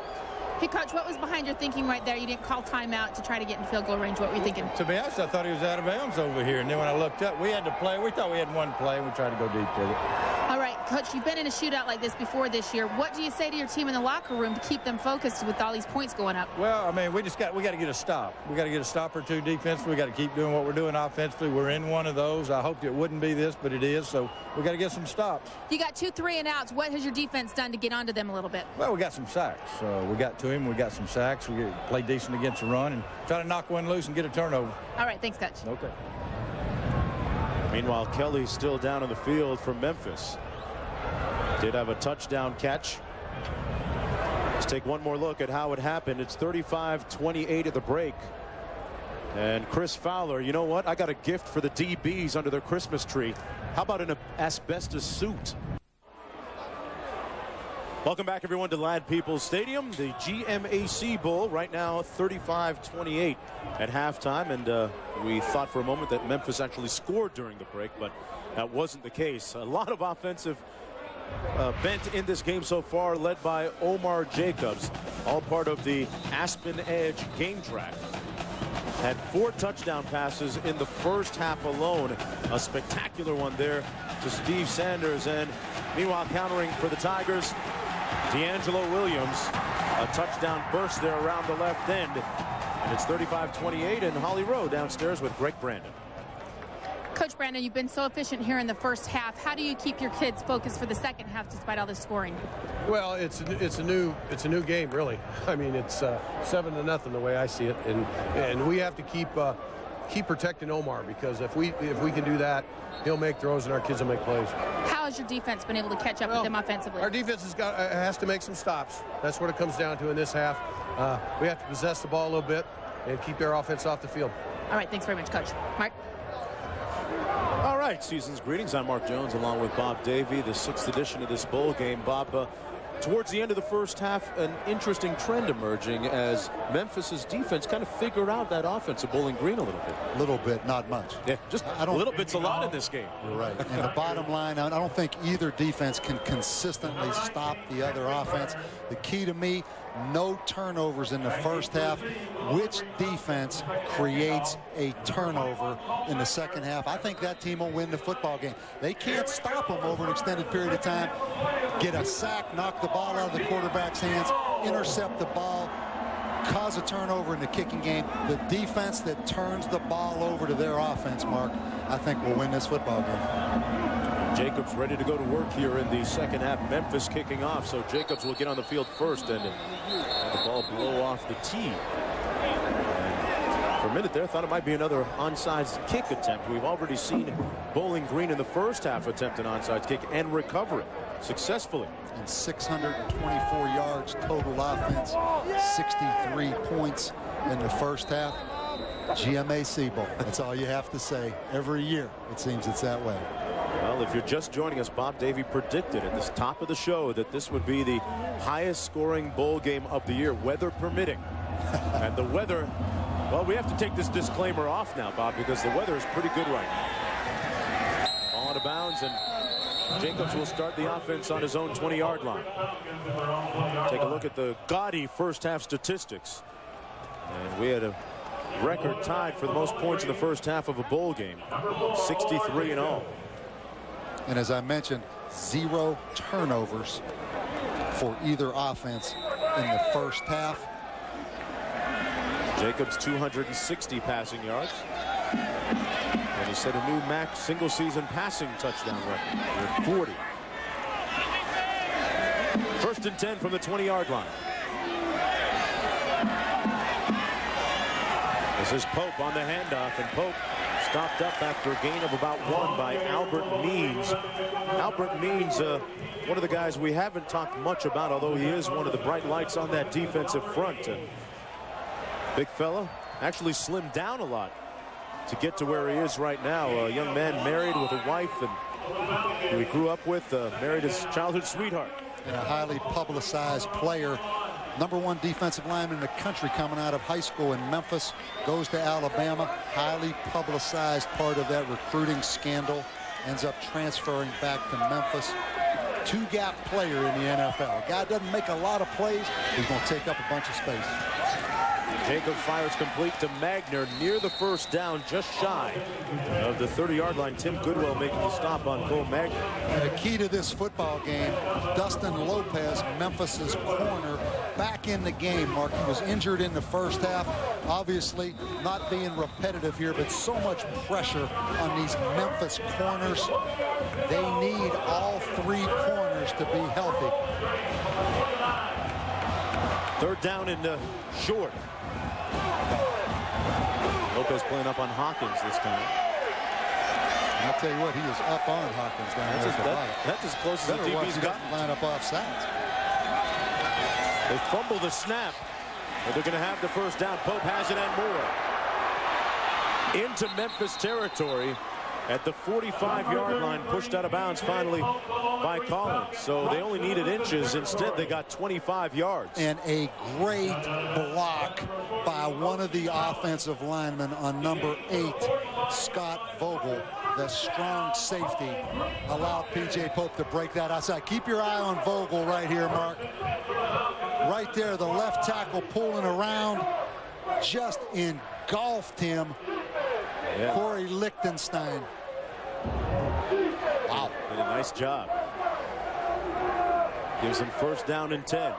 Hey, Coach, what was behind your thinking right there? You didn't call timeout to try to get in field goal range. What were you thinking? To be honest, I thought he was out of bounds over here. And then when I looked up, we had to play. We thought we had one play, and we tried to go deep with it. All right, Coach, you've been in a shootout like this before this year. What do you say to your team in the locker room to keep them focused with all these points going up? Well, I mean, we got to get a stop. We got to get a stop or two defensively. We got to keep doing what we're doing offensively. We're in one of those. I hoped it wouldn't be this, but it is. So we got to get some stops. You got 2 3-and-outs. What has your defense done to get onto them a little bit? Well, we got some sacks. We got to him. We got some sacks. We play decent against the run and try to knock one loose and get a turnover. All right, thanks, Coach. Okay. Meanwhile, Kelly's still down on the field for Memphis. Did have a touchdown catch. Let's take one more look at how it happened. It's 35-28 at the break. And Chris Fowler, you know what? I got a gift for the DBs under their Christmas tree. How about an asbestos suit? Welcome back, everyone, to Lad Peoples Stadium. The GMAC Bowl right now 35-28 at halftime. And we thought for a moment that Memphis actually scored during the break, but that wasn't the case. A lot of offensive bent in this game so far, led by Omar Jacobs, all part of the Aspen Edge game track. Had 4 touchdown passes in the first half alone. A spectacular one there to Steve Sanders. And meanwhile, countering for the Tigers, D'Angelo Williams, a touchdown burst there around the left end. And it's 35-28, and Holly Rowe downstairs with Greg Brandon. Coach Brandon, you've been so efficient here in the first half. How do you keep your kids focused for the second half despite all this scoring? Well, it's a new game, really. I mean, it's 7-0 the way I see it, and we have to keep protecting Omar, because if we can do that, he'll make throws and our kids will make plays. How has your defense been able to catch up with them offensively? Our defense has to make some stops. That's what it comes down to in this half. We have to possess the ball a little bit and keep their offense off the field. All right, thanks very much, Coach. Mark? All right, season's greetings. I'm Mark Jones along with Bob Davey, the 6th edition of this bowl game. Bob, towards the end of the first half, an interesting trend emerging as Memphis's defense kind of figured out that offense of Bowling Green a little bit. A little bit, not much. Yeah, just a little bit's a lot in this game. You're right. And the bottom line, I don't think either defense can consistently stop the other offense. The key to me, no turnovers in the first half. Which defense creates a turnover in the second half? I think that team will win the football game. They can't stop them over an extended period of time. Get a sack, knock the ball out of the quarterback's hands, intercept the ball, cause a turnover in the kicking game. The defense that turns the ball over to their offense, Mark, I think will win this football game. Jacobs ready to go to work here in the second half. Memphis kicking off, so Jacobs will get on the field first and the ball blow off the tee. And for a minute there, thought it might be another onside kick attempt. We've already seen Bowling Green in the first half attempt an onside kick and recover it successfully. And 624 yards total offense, 63 points in the first half. GMAC Bowl. That's all you have to say. Every year, it seems it's that way. Well, if you're just joining us, Bob Davey predicted at the top of the show that this would be the highest scoring bowl game of the year, weather permitting. And the weather, well, we have to take this disclaimer off now, Bob, because the weather is pretty good right now. Ball out of bounds, and Jacobs will start the offense on his own 20-yard line. Take a look at the gaudy first half statistics. And we had a record tied for the most points in the first half of a bowl game, 63 in all. And as I mentioned, 0 turnovers for either offense in the first half. Jacobs 260 passing yards. And he set a new MAC single season passing touchdown record with 40. First and 10 from the 20-yard line. This is Pope on the handoff, and Pope stopped up after a gain of about 1 by Albert Means. Albert Means, one of the guys we haven't talked much about, although he is one of the bright lights on that defensive front. Big fella, actually slimmed down a lot to get to where he is right now. A young man married with a wife and who he grew up with, married his childhood sweetheart. And a highly publicized player. #1 defensive lineman in the country coming out of high school in Memphis, goes to Alabama. Highly publicized part of that recruiting scandal. Ends up transferring back to Memphis. 2-gap player in the NFL. Guy doesn't make a lot of plays. He's going to take up a bunch of space. Jacob fires complete to Magner near the first down, just shy of the 30-yard line. Tim Goodwell making the stop on Cole Magner. And the key to this football game, Dustin Lopez, Memphis's corner, back in the game. Mark, he was injured in the first half. Obviously, not being repetitive here, but so much pressure on these Memphis corners. They need all 3 corners to be healthy. Third down and short. Lopez playing up on Hawkins this time. And I'll tell you what, he is up on Hawkins down there. That's as close as the DB's gotten. Line up off sides. They fumble the snap, but they're going to have the first down. Pope has it and more. Into Memphis territory at the 45-yard line, pushed out of bounds finally by Collins. So they only needed inches. Instead, they got 25 yards. And a great block by one of the offensive linemen on #8, Scott Vogel. The strong safety allowed P.J. Pope to break that outside. Keep your eye on Vogel right here, Mark. Right there, the left tackle pulling around, just engulfed him. Yeah. Corey Lichtenstein. Wow. Did a nice job. Gives him first down and 10.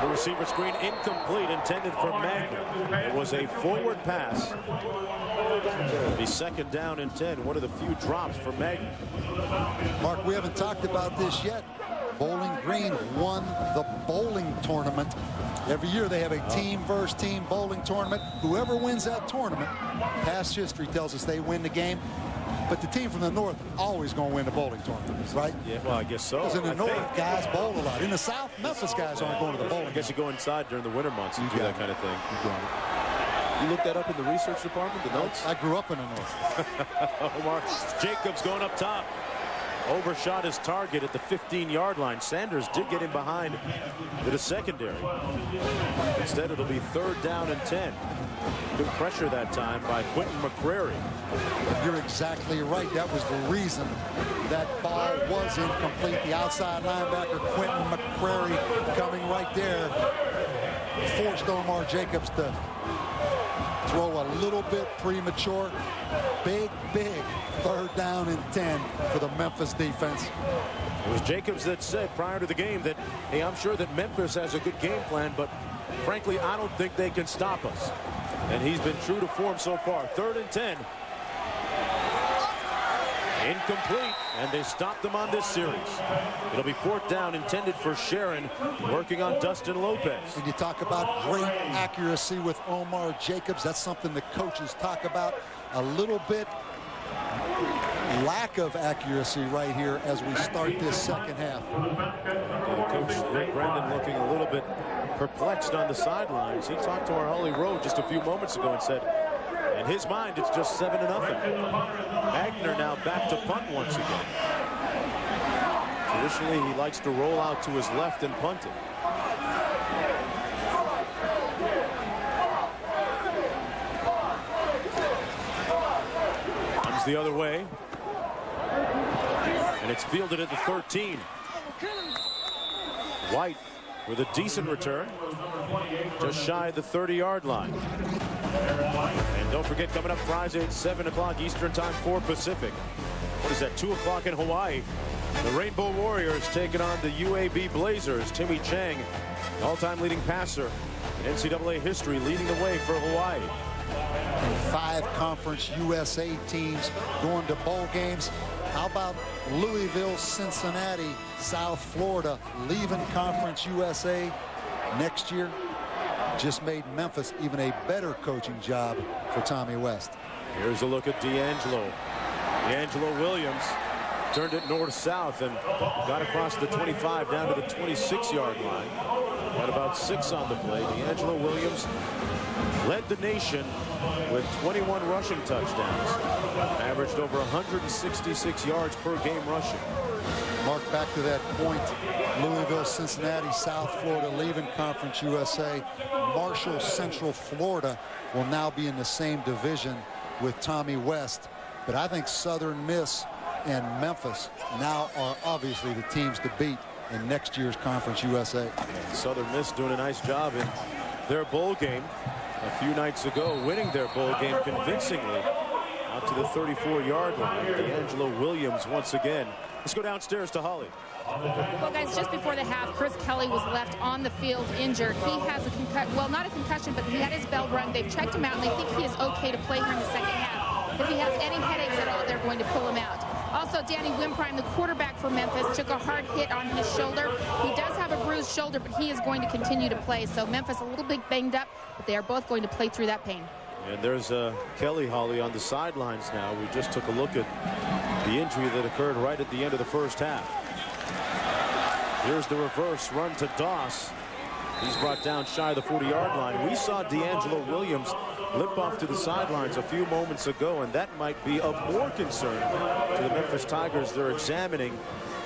The receiver screen incomplete, intended for Magner. It was a forward pass. The second down and 10. One of the few drops for Magner. Mark, we haven't talked about this yet. Bowling Green won the bowling tournament. Every year they have a team versus team bowling tournament. Whoever wins that tournament, past history tells us they win the game. But the team from the north always going to win the bowling tournament, right? Yeah, well, I guess so. Because in the north, guys bowl a lot. In the south, Memphis guys aren't going to the bowling. I guess you go inside during the winter months and do that kind of thing. You You looked that up in the research department, the notes? I grew up in the north. Omar Jacobs going up top. overshot his target at the 15-yard line. Sanders did get him behind with a secondary. Instead, it'll be 3rd down and 10. Good pressure that time by Quentin McCrary. You're exactly right. That was the reason that ball was incomplete. The outside linebacker, Quentin McCrary, coming right there, forced Omar Jacobs to throw a little bit premature. Big 3rd down and 10 for the Memphis defense. It was Jacobs that said prior to the game that, hey, I'm sure that Memphis has a good game plan, but frankly, I don't think they can stop us. And he's been true to form so far. 3rd and 10. Incomplete, and they stopped them on this series. It'll be 4th down intended for Sharon, working on Dustin Lopez. When you talk about great accuracy with Omar Jacobs, that's something the coaches talk about. A little bit lack of accuracy right here as we start this second half. Coach Rick Brendan looking a little bit perplexed on the sidelines. He talked to our Holly Rowe just a few moments ago and said, in his mind, it's just 7-0. Agner now back to punt once again. Traditionally, he likes to roll out to his left and punt it. Comes the other way. And it's fielded at the 13. White with a decent return. Just shy of the 30-yard line. And don't forget, coming up Friday at 7 o'clock Eastern Time, 4 Pacific. What is that, 2 o'clock in Hawaii? The Rainbow Warriors taking on the UAB Blazers. Timmy Chang, all-time leading passer in NCAA history, leading the way for Hawaii. And 5 Conference USA teams going to bowl games. How about Louisville, Cincinnati, South Florida, leaving Conference USA next year? Just made Memphis even a better coaching job for Tommy West. Here's a look at D'Angelo. D'Angelo Williams turned it north-south and got across the 25 down to the 26-yard line. Got about 6 on the play. D'Angelo Williams led the nation with 21 rushing touchdowns. Averaged over 166 yards per game rushing. Mark, back to that point, Louisville, Cincinnati, South Florida leaving Conference USA. Marshall, Central Florida will now be in the same division with Tommy West. But I think Southern Miss and Memphis now are obviously the teams to beat in next year's Conference USA. Southern Miss doing a nice job in their bowl game a few nights ago, winning their bowl game convincingly out to the 34-yard line. D'Angelo Williams once again. Let's go downstairs to Holly. Well, guys, just before the half, Chris Kelly was left on the field injured. He has a concussion, well, not a concussion, but he had his bell rung. They've checked him out, and they think he is okay to play here in the second half. If he has any headaches at all, they're going to pull him out. Also, Danny Wimprime, the quarterback for Memphis, took a hard hit on his shoulder. He does have a bruised shoulder, but he is going to continue to play. So Memphis a little bit banged up, but they are both going to play through that pain. And there's Kelly, Holly, on the sidelines now. We just took a look at the injury that occurred right at the end of the first half. Here's the reverse run to Doss. He's brought down shy of the 40-yard line. We saw D'Angelo Williams limp off to the sidelines a few moments ago, and that might be of more concern to the Memphis Tigers. They're examining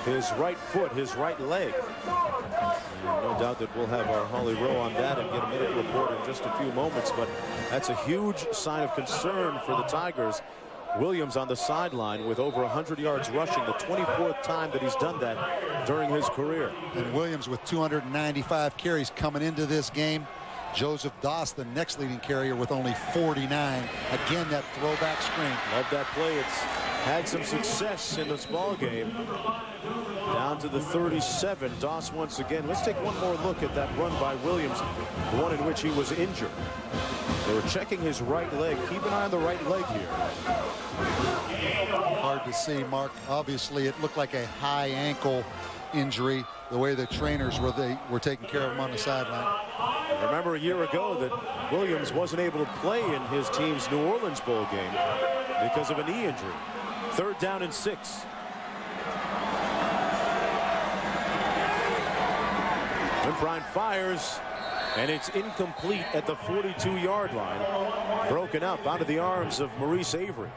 his right foot, his right leg. And no doubt that we'll have our Holly Rowe on that and get a medical report in just a few moments, but that's a huge sign of concern for the Tigers. Williams on the sideline with over 100 yards rushing, the 24th time that he's done that during his career. And Williams with 295 carries coming into this game. Joseph Doss, the next leading carrier, with only 49. Again, that throwback screen. Love that play. It's had some success in this ball game. Down to the 37. Doss once again. Let's take one more look at that run by Williams, the one in which he was injured. They were checking his right leg. Keep an eye on the right leg here. Hard to see, Mark. Obviously, it looked like a high ankle injury, the way the trainers were taking care of him on the sideline. Remember a year ago that Williams wasn't able to play in his team's New Orleans bowl game because of a knee injury. 3rd down and 6. Wimprime fires, and it's incomplete at the 42-yard line. Broken up out of the arms of Maurice Avery.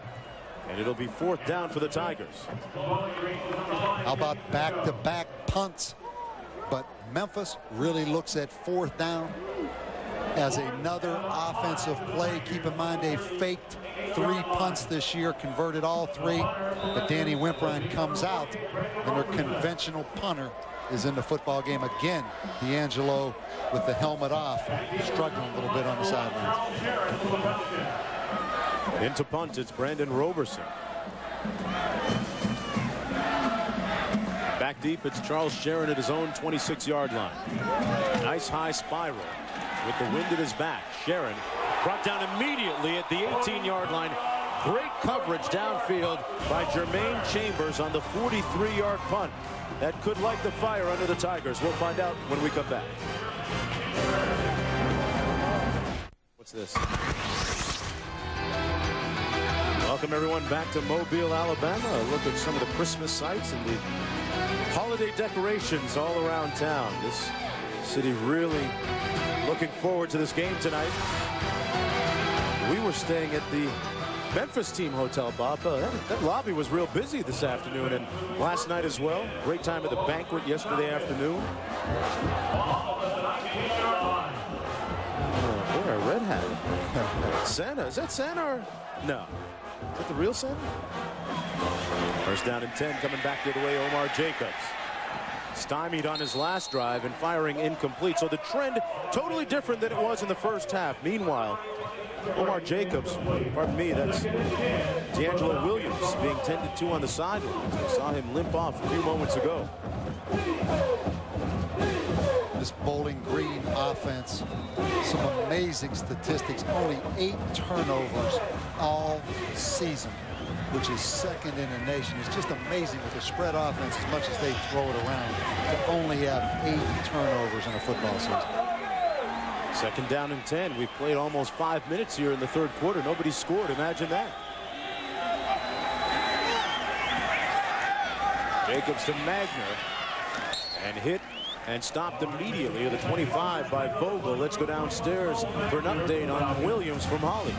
And it'll be 4th down for the Tigers. How about back-to-back punts? But Memphis really looks at 4th down as another offensive play. Keep in mind they faked 3 punts this year, converted all 3. But Danny Wimprine comes out, and their conventional punter is in the football game again. D'Angelo with the helmet off, struggling a little bit on the sidelines. Into punt, it's Brandon Roberson. Back deep, it's Charles Sharon at his own 26-yard line. Nice high spiral with the wind at his back. Sharon brought down immediately at the 18-yard line. Great coverage downfield by Jermaine Chambers on the 43-yard punt. That could light the fire under the Tigers. We'll find out when we come back. What's this? Welcome everyone back to Mobile, Alabama. A look at some of the Christmas sights and the holiday decorations all around town. This city really looking forward to this game tonight. We were staying at the Memphis team hotel, Bob. That lobby was real busy this afternoon and last night as well. Great time at the banquet yesterday afternoon. Oh, boy, a red hat. Santa. Is that Santa or no? Is that the real Santa? First down and 10 coming back the other way. Omar Jacobs stymied on his last drive and firing incomplete. So the trend totally different than it was in the first half. Meanwhile, Omar Jacobs, pardon me, that's D'Angelo Williams being tended to on the sidelines. We saw him limp off a few moments ago. This Bowling Green offense, some amazing statistics. Only 8 turnovers all season, which is 2nd in the nation. It's just amazing with the spread offense, as much as they throw it around, to only have 8 turnovers in a football season. 2nd down and 10. We've played almost 5 minutes here in the 3rd quarter. Nobody scored. Imagine that. Jacobs to Magner and hit and stopped immediately at the 25 by Vogel. Let's go downstairs for an update on Williams from Holly.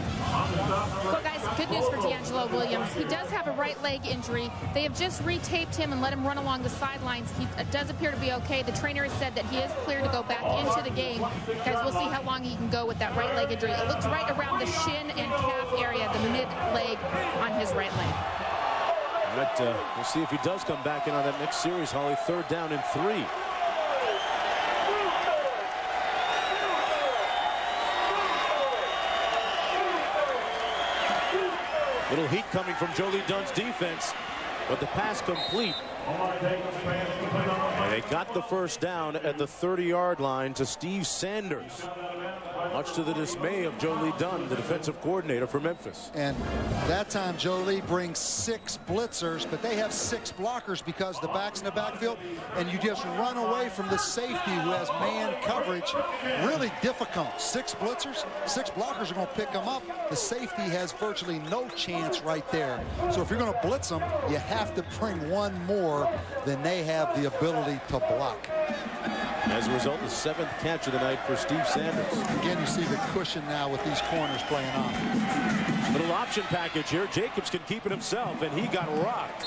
Well, guys, good news for D'Angelo Williams. He does have a right leg injury. They have just retaped him and let him run along the sidelines. He does appear to be okay. The trainer has said that he is clear to go back into the game. Guys, we'll see how long he can go with that right leg injury. It looks right around the shin and calf area, the mid-leg on his right leg. But we'll see if he does come back in on that next series, Holly. 3rd down and 3. Little heat coming from Jolie Dunn's defense, but the pass complete. And they got the first down at the 30-yard line to Steve Sanders, much to the dismay of Jolie Dunn, the defensive coordinator for Memphis. And that time Jolie brings 6 blitzers, but they have 6 blockers because the back's in the backfield, and you just run away from the safety who has man coverage. Really difficult. 6 blitzers, 6 blockers are going to pick them up. The safety has virtually no chance right there. So if you're going to blitz them, you have to bring one more than they have the ability to block. As a result, the 7th catch of the night for Steve Sanders. Again, you see the cushion now with these corners playing on. Little option package here. Jacobs can keep it himself, and he got rocked.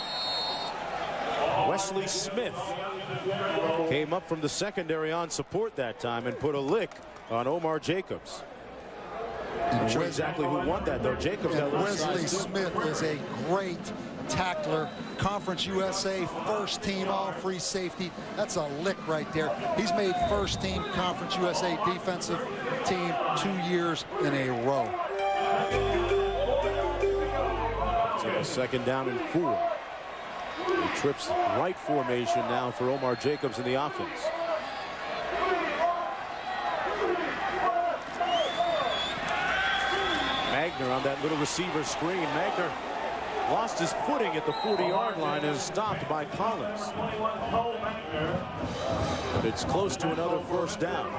Wesley Smith came up from the secondary on support that time and put a lick on Omar Jacobs. I'm sure exactly who won that, though. Jacobs got Wesley Smith is a great tackler. Conference USA first team all free safety. That's a lick right there. He's made first team Conference USA defensive team 2 years in a row. So a 2nd down and 4. He trips right formation now for Omar Jacobs in the offense. Magner on that little receiver screen. Magner lost his footing at the 40-yard line and is stopped by Collins. But it's close to another first down,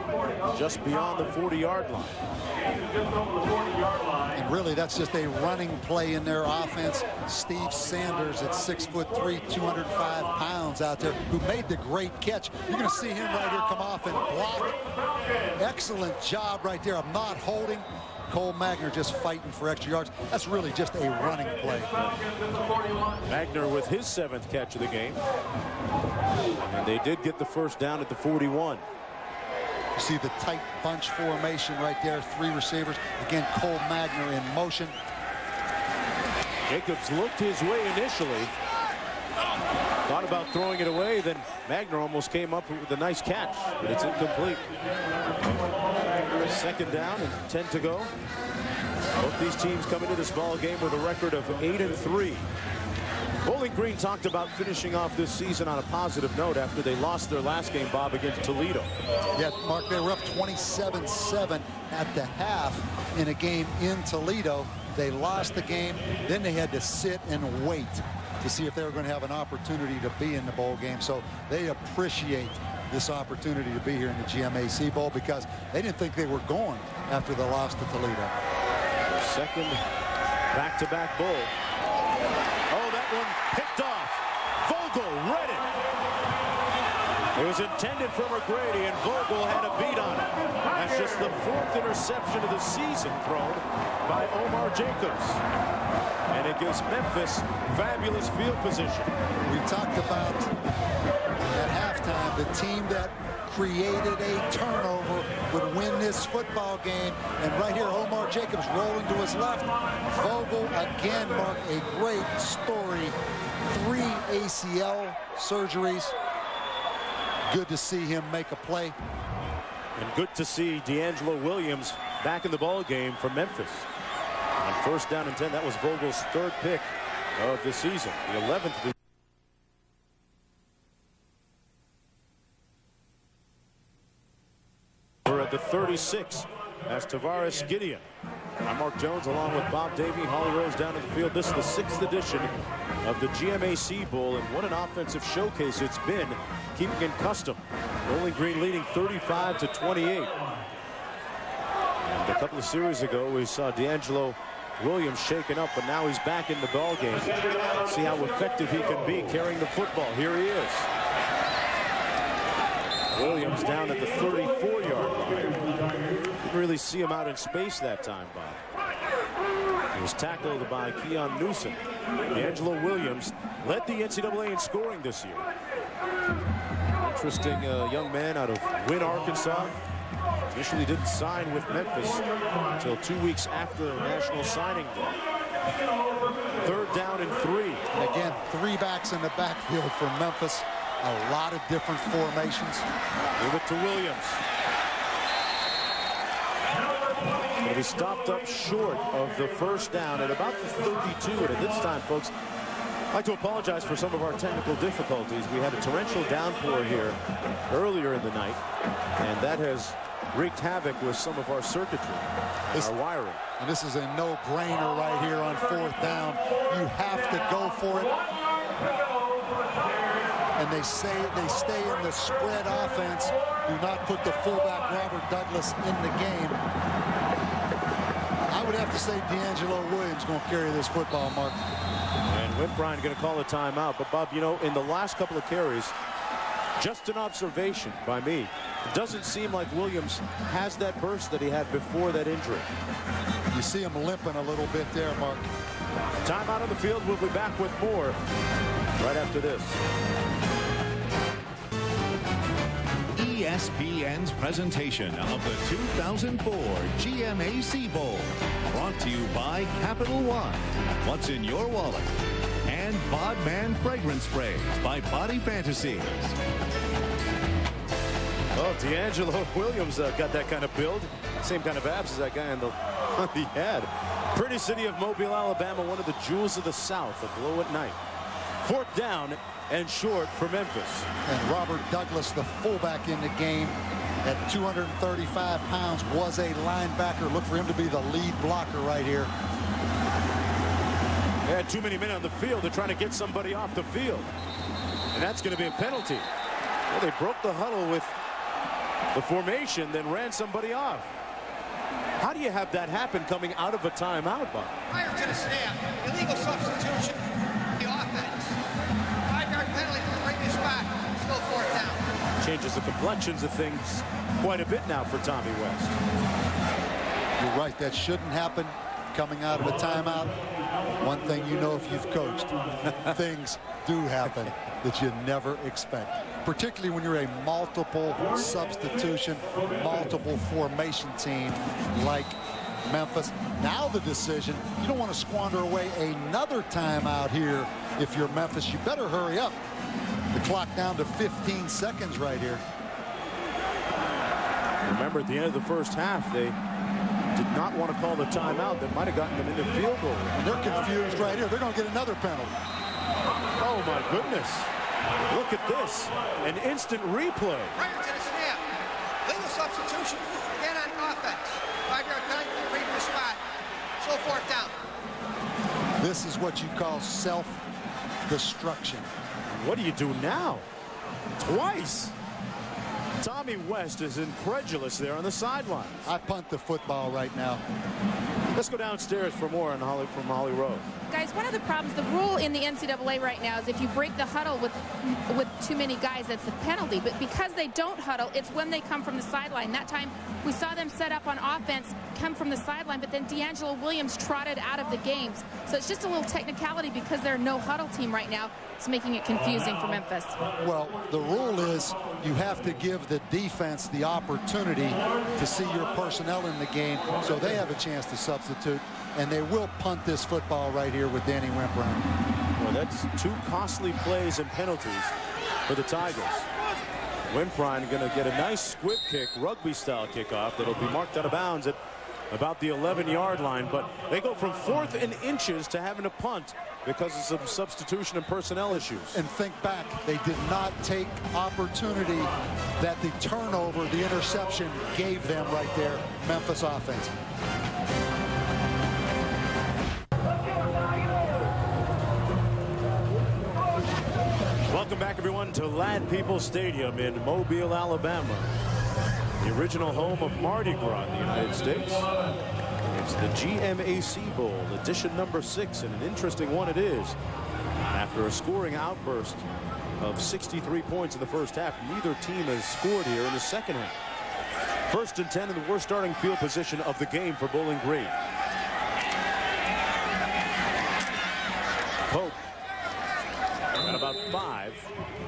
just beyond the 40-yard line. And really, that's just a running play in their offense. Steve Sanders at 6'3", 205 pounds out there, who made the great catch. You're going to see him right here come off and block. Excellent job right there of not holding. Cole Magner just fighting for extra yards. That's really just a running play. Magner with his 7th catch of the game. And they did get the first down at the 41. You see the tight bunch formation right there. 3 receivers. Again, Cole Magner in motion. Jacobs looked his way initially. Thought about throwing it away, then Magner almost came up with a nice catch, but it's incomplete. 2nd down and 10 to go. Both these teams come into this ball game with a record of 8-3. Bowling Green talked about finishing off this season on a positive note after they lost their last game, Bob, against Toledo. Yeah, Mark, they were up 27-7 at the half in a game in Toledo. They lost the game, then they had to sit and wait to see if they were going to have an opportunity to be in the bowl game. So they appreciate this opportunity to be here in the GMAC Bowl because they didn't think they were going after the loss to Toledo. 2nd back-to-back bowl. Oh, that one picked off. Vogel read it. It was intended for McGrady, and Vogel had a beat on it. That's just the 4th interception of the season thrown by Omar Jacobs. And it gives Memphis fabulous field position. We talked about at halftime the team that created a turnover would win this football game. And right here, Omar Jacobs rolling to his left. Vogel again, Mark, a great story. 3 ACL surgeries. Good to see him make a play. And good to see D'Angelo Williams back in the ball game for Memphis. On 1st down and 10, that was Vogel's 3rd pick of the season, the 11th. We're at the 36 as Tavares Gideon. I'm Mark Jones along with Bob Davey. Holly Rose down in the field. This is the 6th edition of the GMAC Bowl, and what an offensive showcase it's been, keeping it custom. Bowling Green leading 35-28. And a couple of series ago, we saw D'Angelo Williams shaken up, but now he's back in the ball game. See how effective he can be carrying the football. Here he is. Williams down at the 34-yard line. Didn't really see him out in space that time, Bob. He was tackled by Keon Newsom. D'Angelo Williams led the NCAA in scoring this year. Interesting young man out of Wynne, Arkansas. Initially didn't sign with Memphis until 2 weeks after National Signing Day. 3rd down and 3. And again, 3 backs in the backfield for Memphis. A lot of different formations. Give it to Williams. But he stopped up short of the 1st down at about the 32. And at this time, folks, I'd like to apologize for some of our technical difficulties. We had a torrential downpour here earlier in the night, and that has wreaked havoc with some of our circuitry and our wiring. And this is a no-brainer right here on 4th down. You have to go for it. And they stay in the spread offense. Do not put the fullback Robert Douglas in the game. I would have to say D'Angelo Williams going to carry this football, Mark. And Whitbrine going to call a timeout. But, Bob, you know, in the last couple of carries, just an observation by me, it doesn't seem like Williams has that burst that he had before that injury. You see him limping a little bit there, Mark. Timeout on the field. We'll be back with more right after this. ESPN's presentation of the 2004 GMAC Bowl. Brought to you by Capital One. What's in your wallet? And Bodman Fragrance Sprays by Body Fantasies. Well, D'Angelo Williams got that kind of build. Same kind of abs as that guy on the head. Pretty city of Mobile, Alabama, one of the jewels of the South, aglow at night. 4th down and short for Memphis. And Robert Douglas, the fullback in the game, at 235 pounds, was a linebacker. Look for him to be the lead blocker right here. They had too many men on the field. They're trying to get somebody off the field. And that's going to be a penalty. Well, they broke the huddle with the formation, then ran somebody off. How do you have that happen coming out of a timeout, Bob? Prior to the snap, illegal substitution, the offense. 5-yard penalty from the previous spot. Still 4th down. Changes the complexions of things quite a bit now for Tommy West. You're right, that shouldn't happen coming out of a timeout. One thing you know if you've coached, things do happen that you never expect, particularly when you're a multiple substitution, multiple formation team like Memphis. Now the decision, you don't want to squander away another timeout here. If you're Memphis, you better hurry up. The clock down to 15 seconds right here. Remember, at the end of the first half, they did not want to call the timeout that might have gotten them into field goal. And they're confused right here. They're going to get another penalty. Oh, my goodness. Look at this. An instant replay. Prior to the snap, legal substitution, again on offense. 5-yard penalty for the previous spot. So fourth down. This is what you call self-destruction. What do you do now? Twice. Tommy West is incredulous there on the sideline. I punt the football right now. Let's go downstairs for more on from Holly Rowe. Guys, one of the problems, the rule in the NCAA right now is if you break the huddle with too many guys, that's a penalty. But because they don't huddle, it's when they come from the sideline. That time, we saw them set up on offense, come from the sideline, but then D'Angelo Williams trotted out of the games. So it's just a little technicality because they're no huddle team right now. It's making it confusing for Memphis. Well, the rule is you have to give the defense the opportunity to see your personnel in the game so they have a chance to substitute, and they will punt this football right here with Danny Wimprine. Well, that's 2 costly plays and penalties for the Tigers. Wimprine going to get a nice squib kick, rugby-style kickoff that'll be marked out of bounds at about the 11-yard line, but they go from 4th and inches to having to punt because of some substitution and personnel issues. And think back, they did not take opportunity that the turnover, the interception gave them right there, Memphis offense. Welcome back, everyone, to Lad People Stadium in Mobile, Alabama. The original home of Mardi Gras in the United States. It's the GMAC Bowl, edition number 6, and an interesting one it is. After a scoring outburst of 63 points in the first half, neither team has scored here in the second half. 1st and 10 in the worst starting field position of the game for Bowling Green. Pope at about 5.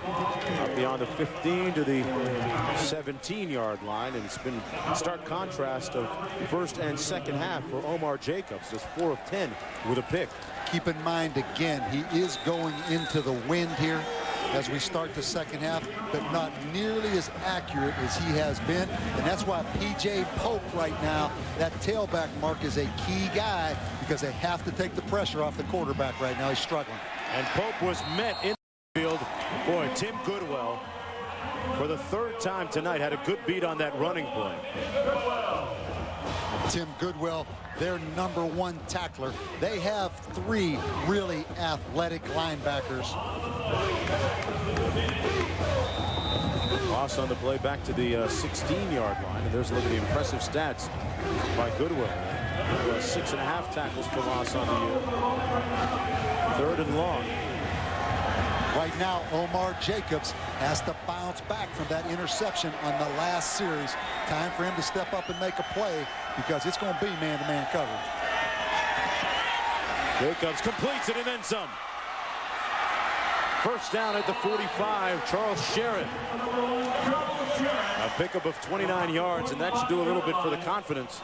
Up beyond the 15 to the 17-yard line, and it's been a stark contrast of first and second half for Omar Jacobs, just 4 of 10 with a pick. Keep in mind, again, he is going into the wind here as we start the second half, but not nearly as accurate as he has been, and that's why P.J. Pope right now, that tailback mark, is a key guy because they have to take the pressure off the quarterback right now. He's struggling. And Pope was met in the field. Boy, Tim Goodwell, for the 3rd time tonight, had a good beat on that running play. Tim Goodwell, their #1 tackler. They have 3 really athletic linebackers. Loss on the play back to the 16-yard line, and there's a look at the impressive stats by Goodwell. 6.5 tackles for loss on the year. 3rd and long. Right now, Omar Jacobs has to bounce back from that interception on the last series. Time for him to step up and make a play because it's going to be man-to-man coverage. Jacobs completes it and then some. 1st down at the 45, Charles Sherritt. A pickup of 29 yards, and that should do a little bit for the confidence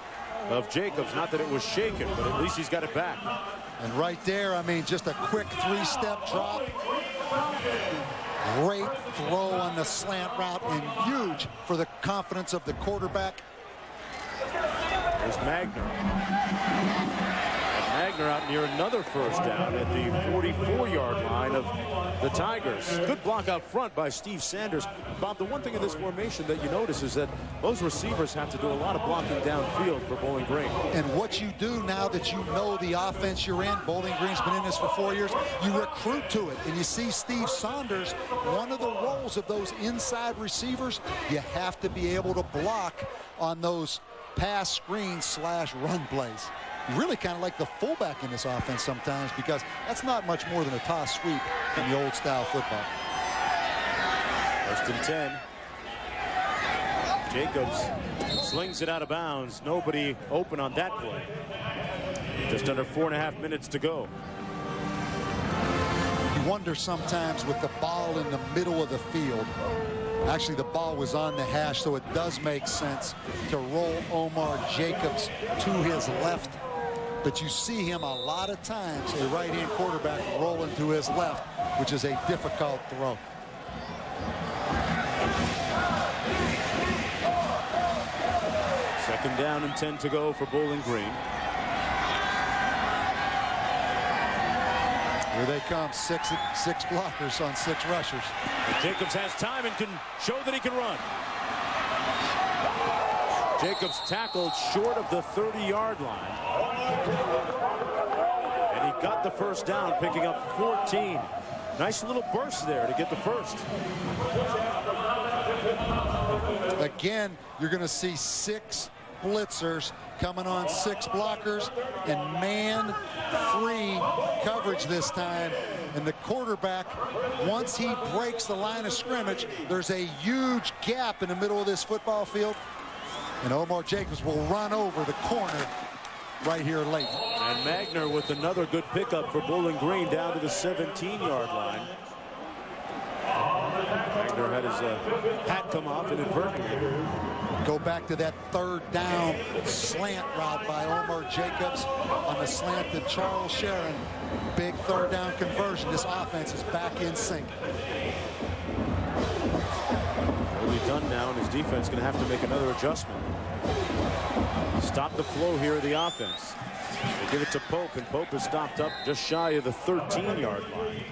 of Jacobs. Not that it was shaken, but at least he's got it back. And right there, I mean, just a quick 3-step drop. Great throw on the slant route, and huge for the confidence of the quarterback. There's Magner. Magner out near another 1st down at the 44-yard line of the Tigers. Good block out front by Steve Sanders. Bob, the one thing in this formation that you notice is that those receivers have to do a lot of blocking downfield for Bowling Green. And what you do now that you know the offense you're in, Bowling Green's been in this for 4 years, you recruit to it. And you see Steve Saunders, one of the roles of those inside receivers, you have to be able to block on those pass screens / run plays. You really kind of like the fullback in this offense sometimes because that's not much more than a toss sweep in the old style football. 1st and 10. Jacobs slings it out of bounds. Nobody open on that play. Just under 4.5 minutes to go. You wonder sometimes with the ball in the middle of the field. Actually, the ball was on the hash, so it does make sense to roll Omar Jacobs to his left. But you see him a lot of times, a right-hand quarterback rolling to his left, which is a difficult throw. Second down and 10 to go for Bowling Green. Here they come, six blockers on 6 rushers. And Jacobs has time and can show that he can run. Jacobs tackled short of the 30-yard line. And he got the first down, picking up 14. Nice little burst there to get the first. Again, you're going to see 6 blitzers coming on 6 blockers and man-free coverage this time. And the quarterback, once he breaks the line of scrimmage, there's a huge gap in the middle of this football field. And Omar Jacobs will run over the corner right here late. And Magner with another good pickup for Bowling Green down to the 17-yard line. Magner had his hat come off inadvertently. Go back to that 3rd down slant route by Omar Jacobs on the slant to Charles Sharon. Big 3rd down conversion. This offense is back in sync. Early done now, and his defense going to have to make another adjustment. Stop the flow here of the offense. They give it to Pope, and Pope is stopped up just shy of the 13-yard line.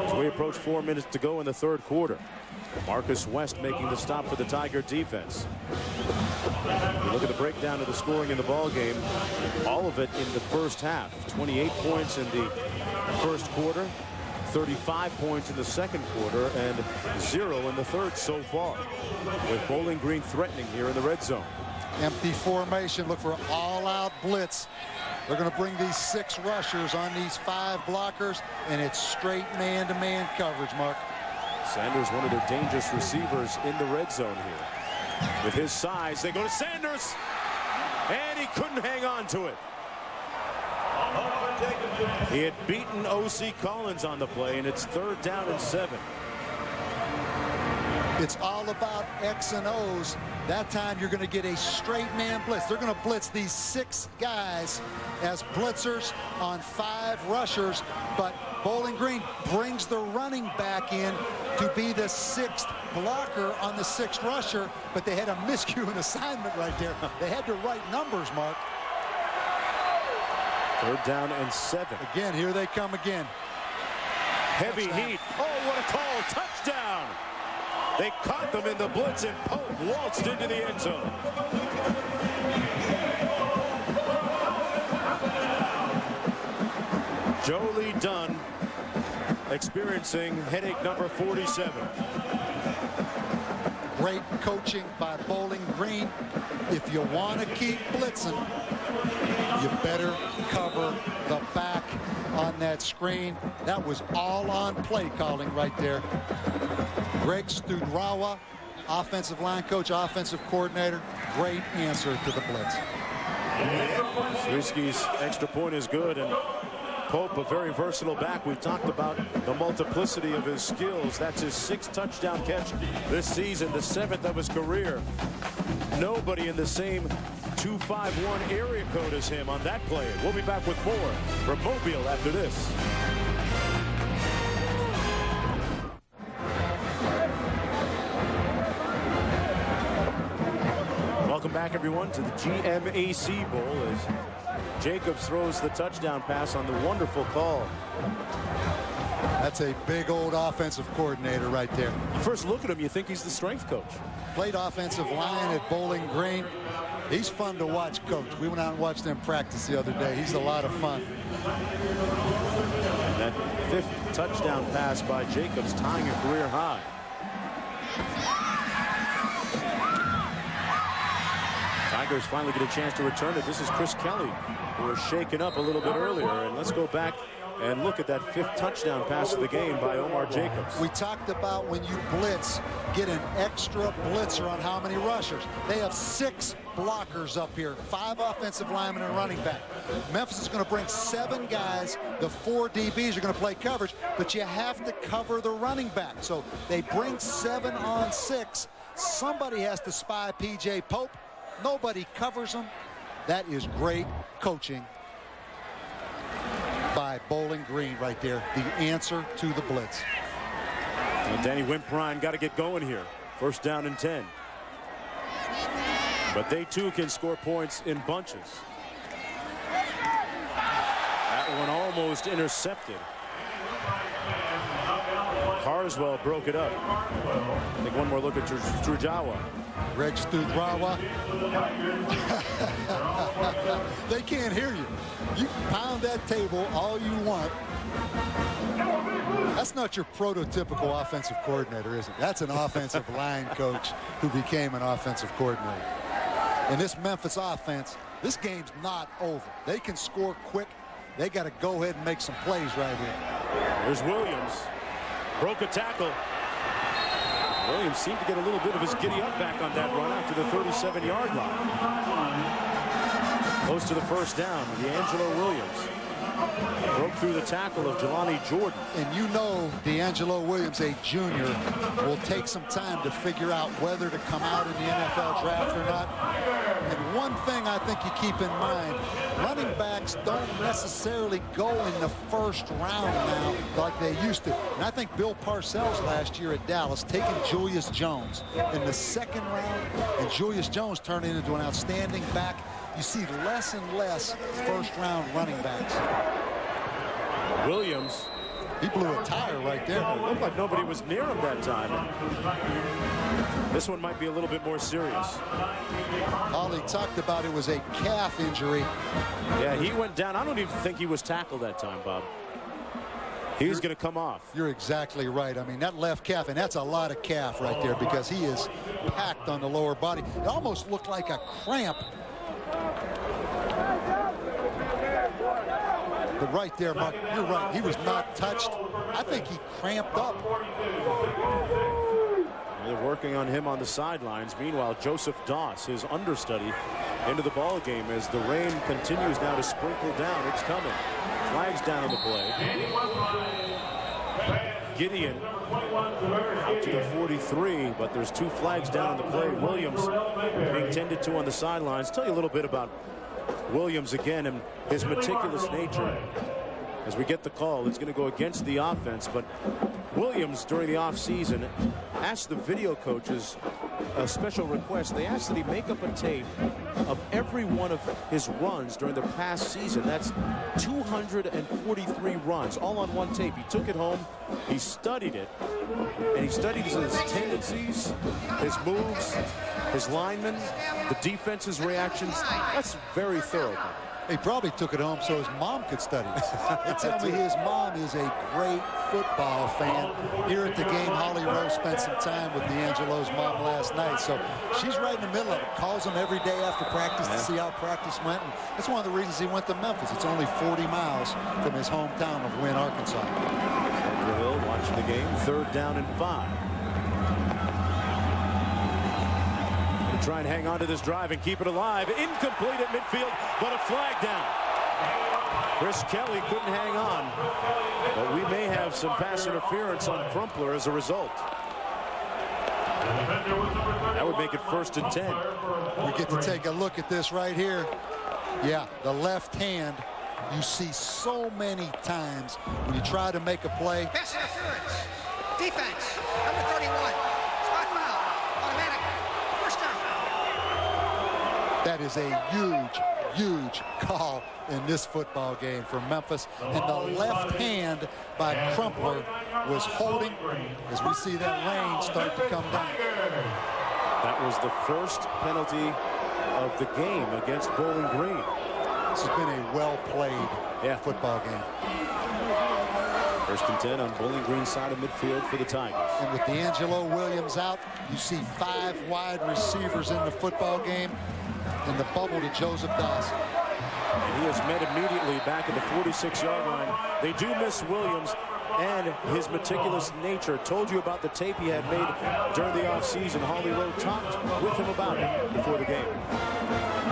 As we approach 4 minutes to go in the 3rd quarter. Marcus West making the stop for the Tiger defense. You look at the breakdown of the scoring in the ball game. All of it in the first half. 28 points in the first quarter, 35 points in the second quarter, and 0 in the third so far. With Bowling Green threatening here in the red zone. Empty formation. Look for all-out blitz. They're going to bring these 6 rushers on these 5 blockers, and it's straight man-to-man coverage, Mark. Sanders, one of their dangerous receivers in the red zone here. With his size, they go to Sanders, and he couldn't hang on to it. He had beaten O.C. Collins on the play, and it's 3rd down and 7. It's all about X and O's. That time you're going to get a straight man blitz. They're going to blitz these 6 guys as blitzers on 5 rushers, but Bowling Green brings the running back in to be the 6th blocker on the 6th rusher, but they had a miscue in assignment right there. They had the right numbers, Mark. 3rd down and 7. Again, here they come again. Heavy heat. Oh, what a call. Touchdown. They caught them in the blitz, and Pope waltzed into the end zone. Jolie Dunn experiencing headache number 47. Great coaching by Bowling Green. If you want to keep blitzing, you better cover the back on that screen. That was all on play calling right there. Greg Studrawa, offensive line coach, offensive coordinator. Great answer to the blitz. Swirsky's extra point is good, and Pope, a very versatile back. We've talked about the multiplicity of his skills. That's his 6th touchdown catch this season, the 7th of his career. Nobody in the same 251 area code as him on that play. We'll be back with more from Mobile after this. Welcome back, everyone, to the GMAC Bowl as Jacobs throws the touchdown pass on the wonderful call. That's a big old offensive coordinator right there. First look at him, you think he's the strength coach. Played offensive line at Bowling Green. He's fun to watch, coach. We went out and watched him practice the other day. He's a lot of fun. And that 5th touchdown pass by Jacobs, tying a career high. Tigers finally get a chance to return it. This is Chris Kelly, who was shaken up a little bit earlier. And let's go back And look at that 5th touchdown pass of the game by Omar Jacobs. We talked about when you blitz, get an extra blitzer on how many rushers. They have 6 blockers up here, 5 offensive linemen and running back. Memphis is going to bring 7 guys. The 4 DBs are going to play coverage, but you have to cover the running back. So they bring 7 on 6. Somebody has to spy P.J. Pope. Nobody covers him. That is great coaching by Bowling Green right there. The answer to the blitz. And Danny Wimprine got to get going here. 1st down and 10. But they too can score points in bunches. That one almost intercepted. Carswell broke it up. I think one more look at Trujawa. Reg Studrawa. They can't hear you. You can pound that table all you want. That's not your prototypical offensive coordinator, is it? That's an offensive line coach who became an offensive coordinator. And this Memphis offense, this game's not over. They can score quick. They got to go ahead and make some plays right here. There's Williams. Broke a tackle. Williams seemed to get a little bit of his giddy up back on that run after the 37-yard line. Close to the 1st down. D'Angelo Williams broke through the tackle of Jelani Jordan. And you know D'Angelo Williams, a junior, will take some time to figure out whether to come out in the NFL draft or not. And one thing I think you keep in mind, running backs don't necessarily go in the 1st round now like they used to. And I think Bill Parcells last year at Dallas taking Julius Jones in the 2nd round, and Julius Jones turning into an outstanding back. You see less and less 1st round running backs. Williams. He blew a tire right there. It looked like nobody was near him that time. This one might be a little bit more serious. Holly talked about it was a calf injury. Yeah, he went down. I don't even think he was tackled that time, Bob. He was going to come off. You're exactly right. I mean, that left calf, and that's a lot of calf right there because he is packed on the lower body. It almost looked like a cramp. But right there, Mark, you're right. He was not touched. I think he cramped up. They're working on him on the sidelines. Meanwhile, Joseph Doss, his understudy, into the ball game as the rain continues now to sprinkle down. It's coming. Flags down on the play. Gideon out to the 43, but there's 2 flags down on the play. Williams being tended to on the sidelines. Tell you a little bit about Williams again and his meticulous nature. As we get the call, it's going to go against the offense, but Williams during the offseason asked the video coaches a special request. They asked that he make up a tape of every one of his runs during the past season. That's 243 runs, all on one tape. He took it home, he studied it, and he studied his tendencies, his moves, his linemen, the defense's reactions. That's very thorough. He probably took it home so his mom could study it. They tell me his mom is a great football fan. Here at the game, Holly Rose spent some time with D'Angelo's mom last night, so she's right in the middle of it. Calls him every day after practice to see how practice went. And that's one of the reasons he went to Memphis. It's only 40 miles from his hometown of Wynn, Arkansas. Sandra Hill watching the game. 3rd down and 5. Try and hang on to this drive and keep it alive. Incomplete at midfield, but a flag down. Chris Kelly couldn't hang on, but we may have some pass interference on Crumpler as a result. That would make it 1st and 10. We get to take a look at this right here. Yeah, the left hand you see so many times when you try to make a play. Pass interference. Defense. Number 31. Spot foul. Automatic. 1st down. That is a huge, huge call in this football game for Memphis. And the left hand by Crumpler was holding as we see that rain start to come down. That was the 1st penalty of the game against Bowling Green. This has been a well-played football game. 1st and 10 on Bowling Green's side of midfield for the Tigers. And with D'Angelo Williams out, you see 5 wide receivers in the football game. And the bubble to Joseph Doss. And he is met immediately back at the 46-yard line. They do miss Williams and his meticulous nature. Told you about the tape he had made during the offseason. Holly Rowe talked with him about it before the game.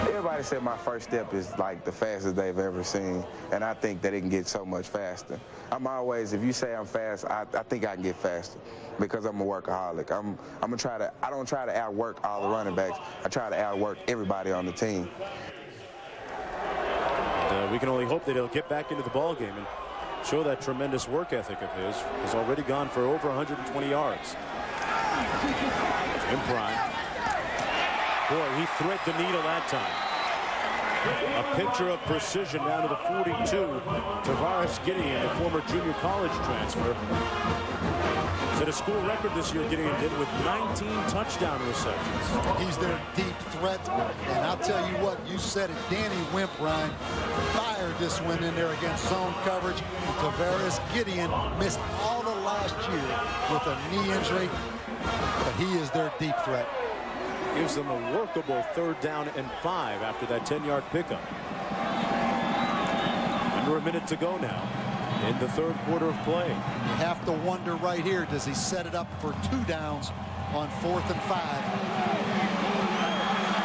Everybody said my first step is like the fastest they've ever seen, and I think that it can get so much faster. I'm always, if you say I'm fast, I think I can get faster because I'm a workaholic. I don't try to outwork all the running backs. I try to outwork everybody on the team. We can only hope that he'll get back into the ball game and show that tremendous work ethic of his. He's already gone for over 120 yards. Jim Prime. Boy, he threaded the needle that time. A picture of precision down to the 42. Tavares Gideon, a former junior college transfer. Set a school record this year, Gideon did, with 19 touchdown receptions. He's their deep threat. And I'll tell you what, you said it, Danny Wimprine fired this one in there against zone coverage. And Tavares Gideon missed all of last year with a knee injury, but he is their deep threat. Gives them a workable 3rd down and 5 after that 10-yard pickup. Under a minute to go now in the 3rd quarter of play. You have to wonder right here, does he set it up for 2 downs on 4th and 5?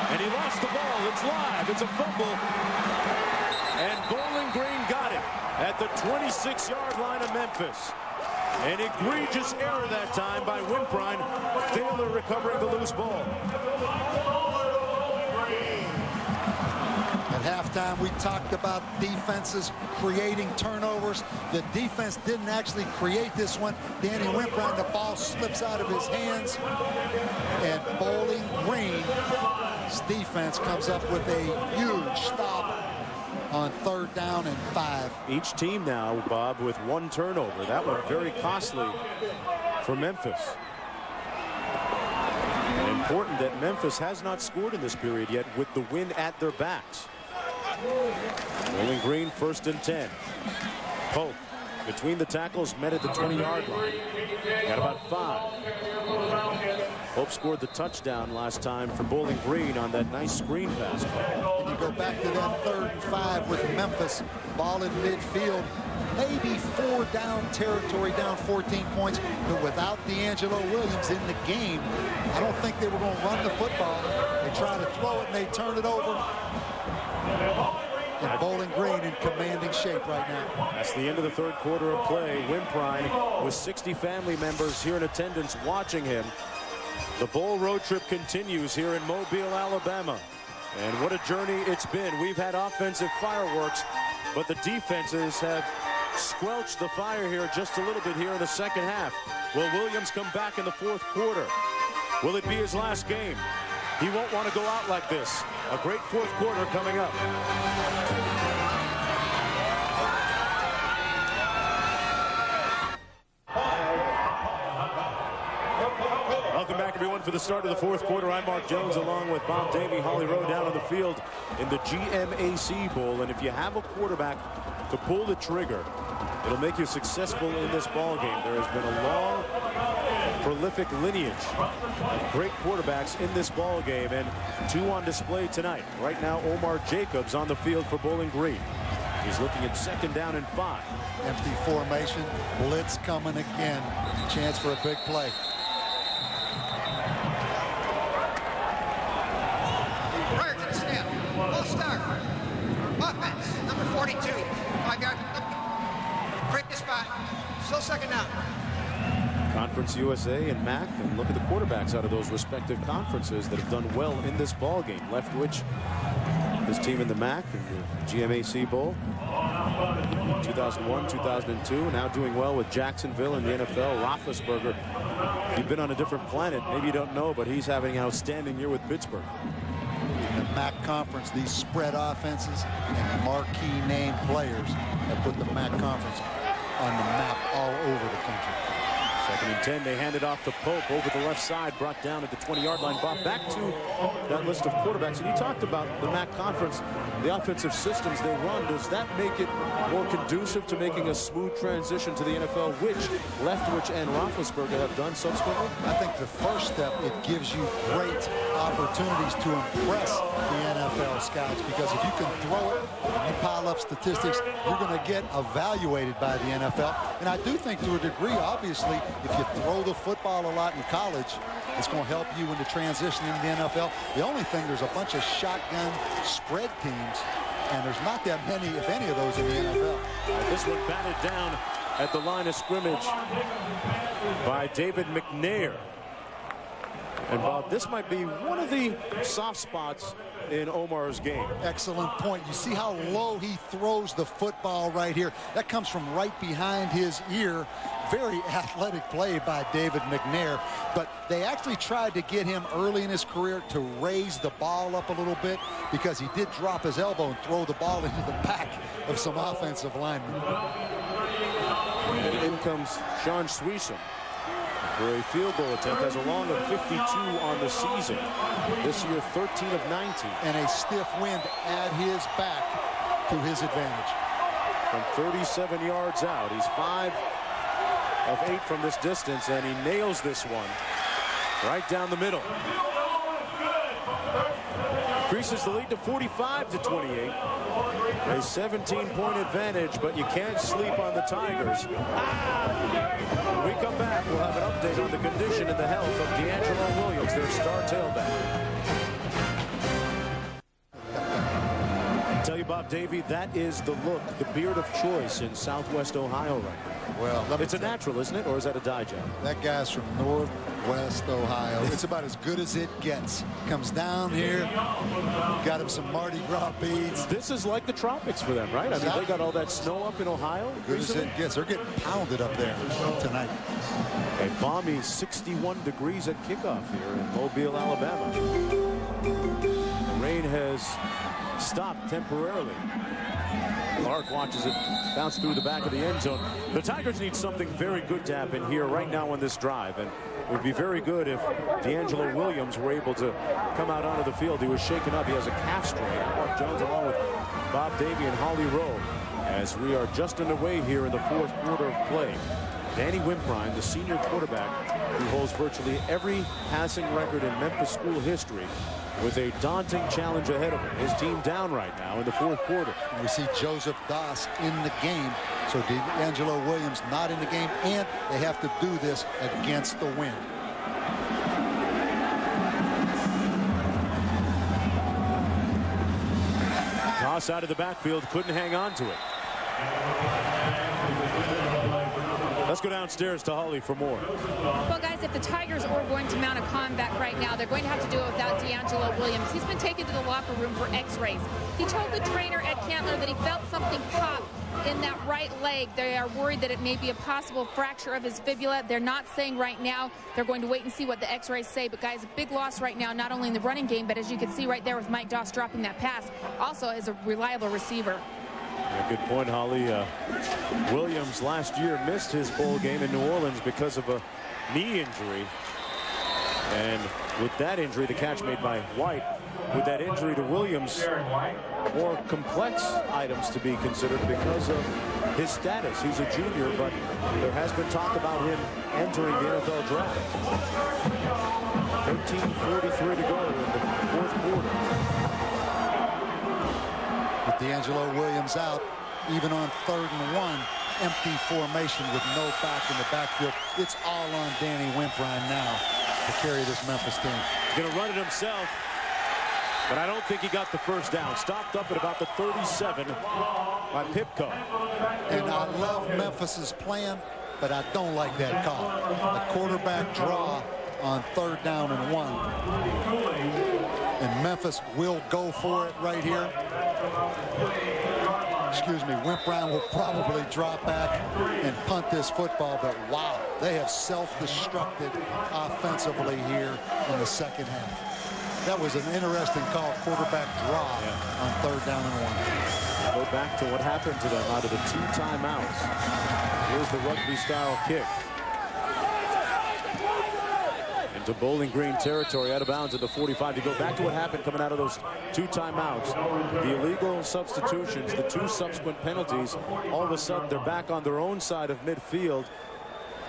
And he lost the ball. It's live. It's a fumble. And Bowling Green got it at the 26-yard line of Memphis. An egregious error that time by Wimprine. Taylor recovering the loose ball. At halftime, we talked about defenses creating turnovers. The defense didn't actually create this one. Danny Wimprine, the ball slips out of his hands. And Bowling Green's defense comes up with a huge stop on 3rd down and 5. Each team now, Bob, with 1 turnover. That one very costly for Memphis. And important that Memphis has not scored in this period yet with the win at their backs. Bowling Green 1st and 10. Pope between the tackles, met at the 20-yard line. Got about 5. Pope scored the touchdown last time for Bowling Green on that nice screen pass. And you go back to that 3rd and 5 with Memphis, ball in midfield, maybe 4 down territory, down 14 points, but without D'Angelo Williams in the game, I don't think they were going to run the football. They try to throw it and they turn it over. And Bowling Green in commanding shape right now. That's the end of the 3rd quarter of play. Wimprine with 60 family members here in attendance watching him. The bowl road trip continues here in Mobile, Alabama. And what a journey it's been. We've had offensive fireworks, but the defenses have squelched the fire here just a little bit here in the 2nd half. Will Williams come back in the 4th quarter? Will it be his last game? He won't want to go out like this. A great 4th quarter coming up. Welcome back, everyone, for the start of the 4th quarter. I'm Mark Jones, along with Bob Davey, Holly Rowe down on the field in the GMAC Bowl. And if you have a quarterback to pull the trigger, it'll make you successful in this ball game. There has been a long, prolific lineage of great quarterbacks in this ball game, and 2 on display tonight. Right now, Omar Jacobs on the field for Bowling Green. He's looking at 2nd down and 5. Empty formation, blitz coming again. Chance for a big play. Prior to the snap, ball start. Offense, number 42, 5-yard. Break the spot. Still 2nd down. Conference USA and MAC, and look at the quarterbacks out of those respective conferences that have done well in this ball game. Leftwich, his team in the MAC and the GMAC Bowl, 2001, 2002, now doing well with Jacksonville in the NFL. Roethlisberger, if you've been on a different planet, maybe you don't know, but he's having an outstanding year with Pittsburgh. In the MAC conference, these spread offenses and marquee name players have put the MAC conference on the map all over the country. 2nd and 10, they hand it off to Pope over the left side, brought down at the 20-yard line. Bob, back to that list of quarterbacks, and you talked about the MAC conference, the offensive systems they run. Does that make it more conducive to making a smooth transition to the NFL, which Leftwich and Roethlisberger have done subsequently? I think the first step, it gives you great opportunities to impress the NFL scouts, because if you can throw it, you pile up statistics, you're going to get evaluated by the NFL. And I do think to a degree, obviously, if you throw the football a lot in college, it's going to help you in the transition into the NFL. The only thing, there's a bunch of shotgun spread teams, and there's not that many, if any, of those in the NFL. This one batted down at the line of scrimmage by David McNair. And Bob, this might be one of the soft spots in Omar's game. Excellent point. You see how low he throws the football right here. That comes from right behind his ear. Very athletic play by David McNair. But they actually tried to get him early in his career to raise the ball up a little bit, because he did drop his elbow and throw the ball into the back of some offensive linemen. And in comes Sean Sweesham for a field goal attempt. Has a long of 52 on the season. This year, 13 of 19. And a stiff wind at his back to his advantage. From 37 yards out, he's 5 of 8 from this distance, and he nails this one right down the middle. Increases the lead to 45-28. A 17-point advantage, but you can't sleep on the Tigers. When we come back, we'll have an update on the condition and the health of D'Angelo Williams, their star tailback. I tell you, Bob Davey, that is the look, the beard of choice in Southwest Ohio right now. Well, it's a natural, isn't it, or is that a dye job? That guy's from Northwest Ohio. It's about as good as it gets. Comes down here, got him some Mardi Gras beads. This is like the tropics for them, right? I mean, they got all that snow up in Ohio. Good as it gets. They're getting pounded up there tonight. A balmy 61 degrees at kickoff here in Mobile, Alabama. The rain has stopped temporarily. Clark watches it bounce through the back of the end zone. The Tigers need something very good to happen here right now on this drive, and it would be very good if D'Angelo Williams were able to come out onto the field. He was shaken up. He has a calf strain. Mark Jones along with Bob Davey and Holly Rowe as we are just underway here in the fourth quarter of play. Danny Wimprine, the senior quarterback who holds virtually every passing record in Memphis school history, with a daunting challenge ahead of him. His team down right now in the fourth quarter. We see Joseph Doss in the game, so D'Angelo Williams not in the game, and they have to do this against the wind. Toss out of the backfield, couldn't hang on to it. Let's go downstairs to Holly for more. Well, guys, if the Tigers are going to mount a comeback right now, they're going to have to do it without D'Angelo Williams. He's been taken to the locker room for x-rays. He told the trainer, Ed Cantler, that he felt something pop in that right leg. They are worried that it may be a possible fracture of his fibula. They're not saying right now. They're going to wait and see what the x-rays say. But, guys, a big loss right now, not only in the running game, but as you can see right there with Mike Doss dropping that pass, also as a reliable receiver. Yeah, good point, Holly. Williams last year missed his bowl game in New Orleans because of a knee injury. And with that injury, the catch made by White, with that injury to Williams, more complex items to be considered because of his status. He's a junior, but there has been talk about him entering the NFL draft. 13:43 to go in the fourth quarter. With D'Angelo Williams out, even on 3rd and 1, empty formation with no back in the backfield. It's all on Danny Wimprine now to carry this Memphis team. He's going to run it himself, but I don't think he got the first down. Stopped up at about the 37 by Pipko. And I love Memphis's plan, but I don't like that call. A quarterback draw on 3rd down and 1. And Memphis will go for it right here. Excuse me, Wimprine will probably drop back and punt this football, but wow, they have self-destructed offensively here in the second half. That was an interesting call, quarterback draw on 3rd down and 1. Go back to what happened to them out of the 2 timeouts. Here's the rugby-style kick. To Bowling Green territory, out of bounds at the 45. To go back to what happened coming out of those 2 timeouts, the illegal substitutions, the 2 subsequent penalties, all of a sudden they're back on their own side of midfield,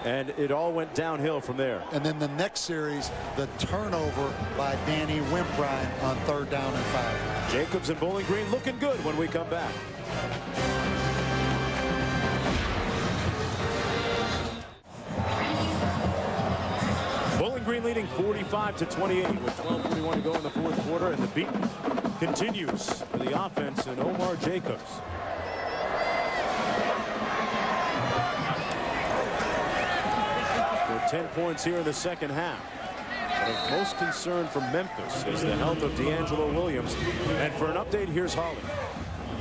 And it all went downhill from there. And then the next series, the turnover by Danny Wimprine on 3rd down and 5. Jacobs and Bowling Green looking good when we come back. Bowling Green leading 45-28 with 12:41 to go in the 4th quarter, and the beat continues for the offense and Omar Jacobs. For 10 points here in the 2nd half. But of most concern for Memphis is the health of D'Angelo Williams. And for an update, here's Holly.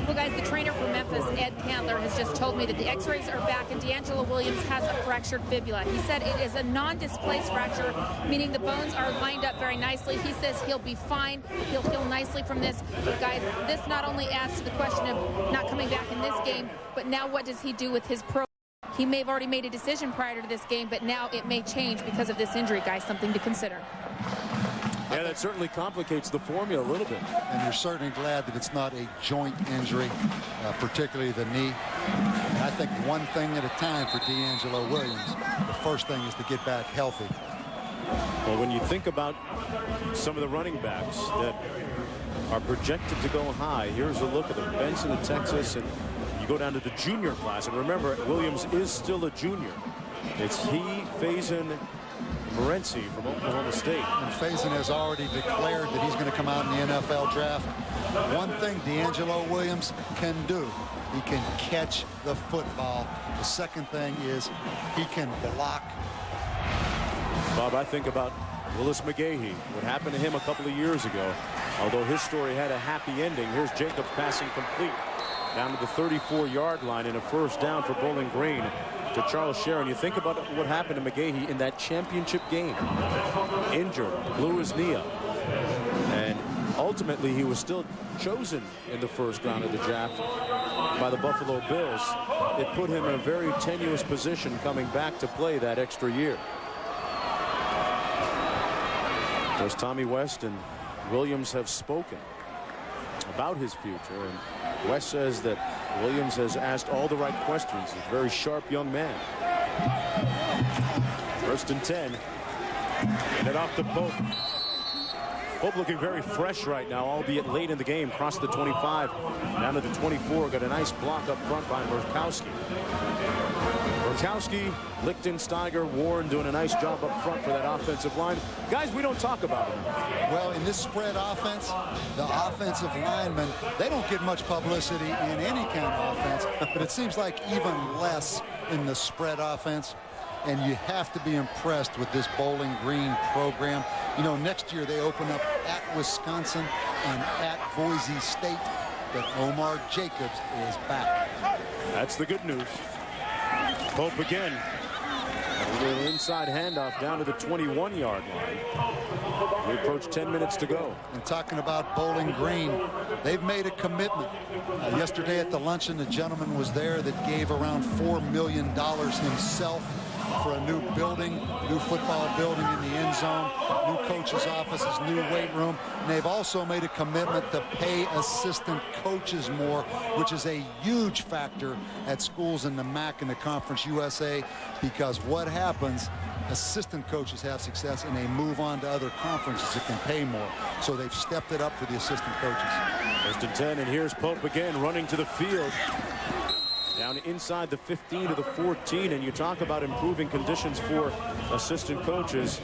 Well, guys, the trainer for Memphis, Ed Candler, has just told me that the x-rays are back and D'Angelo Williams has a fractured fibula. He said it is a non-displaced fracture, meaning the bones are lined up very nicely. He says he'll be fine. He'll heal nicely from this. But, guys, this not only adds to the question of not coming back in this game, but now what does he do with his pro? He may have already made a decision prior to this game, but now it may change because of this injury, guys. Something to consider. Yeah, that certainly complicates the formula a little bit. And you're certainly glad that it's not a joint injury, particularly the knee. And I think one thing at a time for D'Angelo Williams. The first thing is to get back healthy. Well, when you think about some of the running backs that are projected to go high, here's a look at them. Benson of Texas, and you go down to the junior class. And remember, Williams is still a junior. It's he, Faison, Morency from Oklahoma State. And Faison has already declared that he's going to come out in the NFL draft. One thing D'Angelo Williams can do, he can catch the football. The second thing is he can block. Bob, I think about Willis McGahee. What happened to him a couple of years ago. Although his story had a happy ending. Here's Jacobs passing complete down to the 34-yard line in a 1st down for Bowling Green to Charles Sharon. You think about what happened to McGahee in that championship game. Injured, blew his knee up. And ultimately he was still chosen in the 1st round of the draft by the Buffalo Bills. It put him in a very tenuous position coming back to play that extra year. There's Tommy West and Williams have spoken about his future, and West says that Williams has asked all the right questions. He's a very sharp young man. 1st and 10. And it off to Pope. Pope looking very fresh right now, albeit late in the game. Crossed the 25, down to the 24. Got a nice block up front by Murkowski. Murkowski, Lichtensteiger, Warren doing a nice job up front for that offensive line. Guys, we don't talk about it. Well, in this spread offense, the offensive linemen, they don't get much publicity in any kind of offense, but it seems like even less in the spread offense. And you have to be impressed with this Bowling Green program. You know, next year they open up at Wisconsin and at Boise State, but Omar Jacobs is back. That's the good news. Pope again. A little inside handoff down to the 21-yard line. We approach 10 minutes to go. And talking about Bowling Green, they've made a commitment. Yesterday at the luncheon, the gentleman was there that gave around $4 million himself for a new building, new football building in the end zone, new coach's offices, new weight room. And they've also made a commitment to pay assistant coaches more, which is a huge factor at schools in the MAC and the Conference USA, because what happens, assistant coaches have success and they move on to other conferences that can pay more. So they've stepped it up for the assistant coaches. 1st and 10, and here's Pope again running to the field. Down inside the 15 to the 14, and you talk about improving conditions for assistant coaches.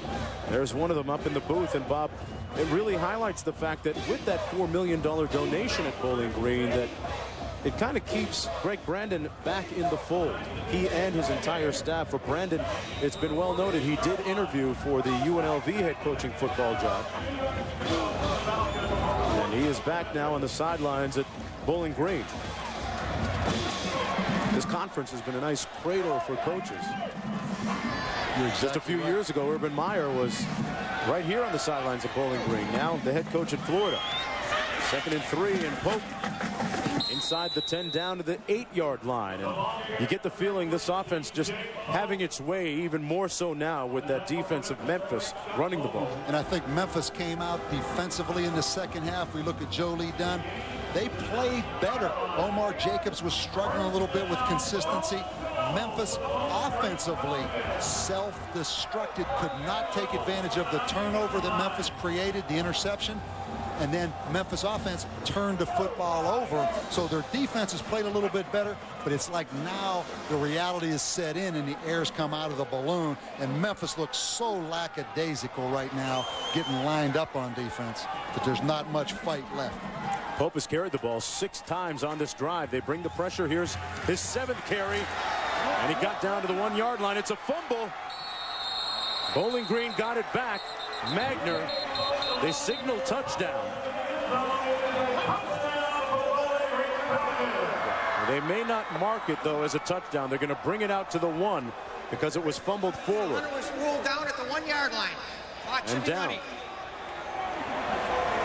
There's one of them up in the booth, and Bob, it really highlights the fact that with that $4 million donation at Bowling Green, that it kind of keeps Greg Brandon back in the fold. He and his entire staff. For Brandon, it's been well noted he did interview for the UNLV head coaching football job. And he is back now on the sidelines at Bowling Green. This conference has been a nice cradle for coaches. Just a few years ago, Urban Meyer was right here on the sidelines of Bowling Green. Now the head coach at Florida. 2nd and 3, and Pope inside the 10 down to the 8-yard line. And you get the feeling this offense just having its way even more so now with that defense of Memphis running the ball. And I think Memphis came out defensively in the 2nd half. We look at Joe Lee Dunn. They played better. Omar Jacobs was struggling a little bit with consistency. Memphis offensively self-destructed, could not take advantage of the turnover that Memphis created, the interception. And then Memphis offense turned the football over. So their defense has played a little bit better, but it's like now the reality is set in and the air's come out of the balloon. And Memphis looks so lackadaisical right now, getting lined up on defense, that there's not much fight left. Pope has carried the ball 6 times on this drive. They bring the pressure. Here's his 7th carry. And he got down to the 1-yard line. It's a fumble. Bowling Green got it back. Magner, they signal touchdown. They may not mark it, though, as a touchdown. They're going to bring it out to the 1 because it was fumbled forward. It was ruled down at the 1-yard line. Watch And down.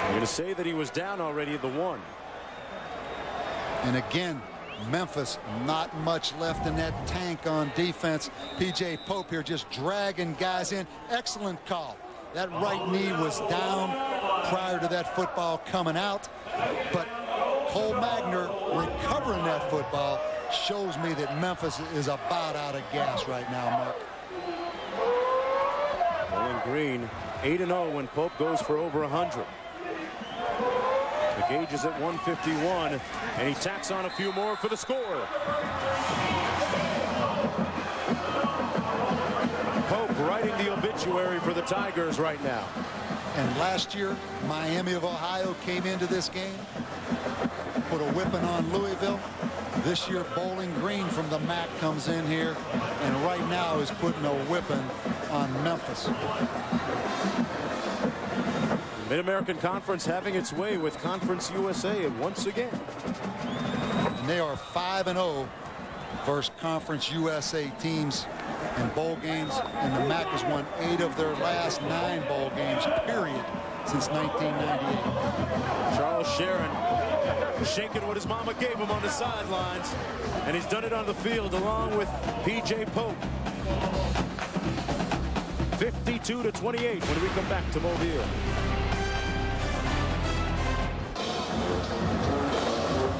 I'm going to say that he was down already at the 1. And again, Memphis, not much left in that tank on defense. P.J. Pope here just dragging guys in. Excellent call. That right knee was down prior to that football coming out. But Cole Magner recovering that football shows me that Memphis is about out of gas right now, Mark. Bowling Green 8-0 when Pope goes for over 100. The gauge is at 151, and he tacks on a few more for the score. Pope writing the obituary for the Tigers right now. And last year, Miami of Ohio came into this game, put a whipping on Louisville. This year, Bowling Green from the MAC comes in here, and right now is putting a whipping on Memphis. Mid-American Conference having its way with Conference USA once again. And they are 5-0 versus Conference USA teams in bowl games, and the MAC has won 8 of their last 9 bowl games, period, since 1998. Charles Sharon shaking what his mama gave him on the sidelines, and he's done it on the field along with P.J. Pope. 52-28 when we come back to Mobile.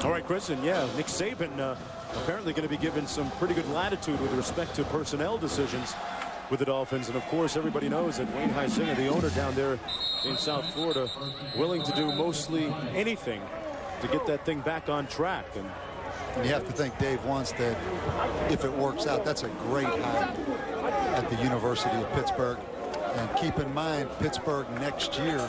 All right, Chris, and yeah, Nick Saban apparently going to be given some pretty good latitude with respect to personnel decisions with the Dolphins. And of course, everybody knows that Wayne Huizenga, the owner down there in South Florida, willing to do mostly anything to get that thing back on track. And you have to think Dave Wanstead, if it works out, that's a great hire at the University of Pittsburgh. And keep in mind, Pittsburgh next year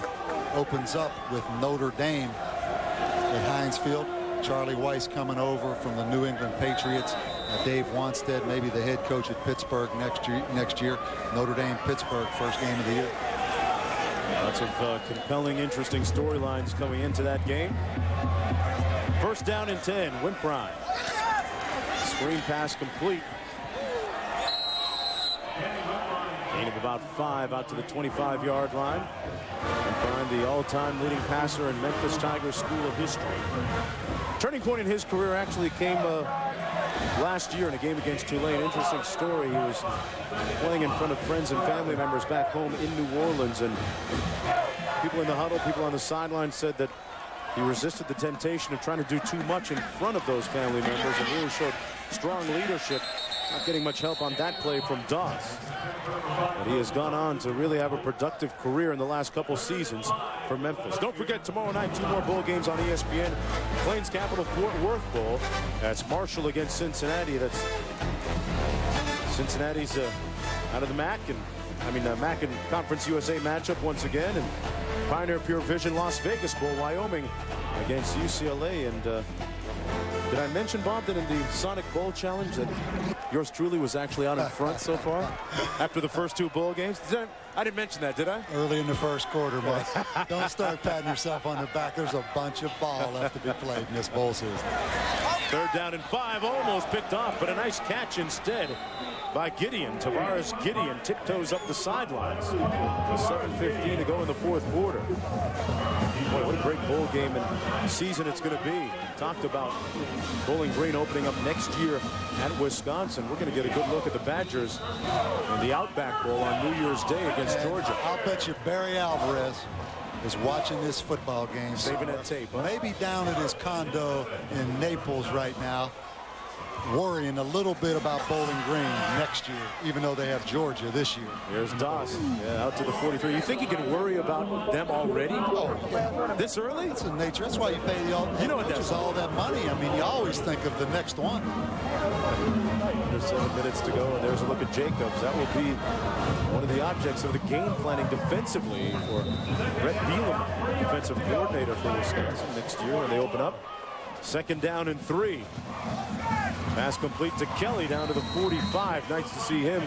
opens up with Notre Dame at Heinz Field. Charlie Weiss coming over from the New England Patriots. Dave Wanstead, maybe the head coach at Pittsburgh next year. Notre Dame, Pittsburgh, first game of the year. Lots of compelling, interesting storylines coming into that game. First down and 10, Wimprine. Screen pass complete. Gain of about 5 out to the 25-yard line. Wimprine, the all-time leading passer in Memphis Tigers School of History. Turning point in his career actually came last year in a game against Tulane. Interesting story. He was playing in front of friends and family members back home in New Orleans, and people in the huddle, people on the sideline said that he resisted the temptation of trying to do too much in front of those family members and really showed strong leadership. Not getting much help on that play from Doss. But he has gone on to really have a productive career in the last couple seasons for Memphis. Don't forget, tomorrow night, 2 more bowl games on ESPN. Plains Capital Fort Worth Bowl. That's Marshall against Cincinnati. That's Cincinnati's out of the MAC, and MAC and Conference USA matchup once again. And Pioneer Pure Vision Las Vegas Bowl, Wyoming against UCLA. And did I mention, Bob, that in the Sonic Bowl Challenge that yours truly was actually out in front so far after the first 2 bowl games? I didn't mention that, did I? Early in the first quarter, Mike. Don't start patting yourself on the back. There's a bunch of ball left to be played in this bowl season. 3rd down and 5, almost picked off, but a nice catch instead by Gideon. Tavares Gideon tiptoes up the sidelines. 7:15 to go in the 4th quarter. Boy, what a great bowl game and season it's going to be. Talked about Bowling Green opening up next year at Wisconsin. We're going to get a good look at the Badgers in the Outback Bowl on New Year's Day against Georgia. I'll bet you Barry Alvarez is watching this football game. Saving that tape, huh? Maybe down at his condo in Naples right now. worrying a little bit about Bowling Green next year, even though they have Georgia this year. Here's Doss, out to the 43. You think you can worry about them already? Oh, yeah. This early? That's the nature. That's why you pay the all that money. I mean, you always think of the next one. There's 7 minutes to go, and there's a look at Jacobs. That will be one of the objects of the game planning defensively for Brett Bielema, defensive coordinator for Wisconsin next year when they open up. 2nd down and 3. Pass complete to Kelly down to the 45. Nice to see him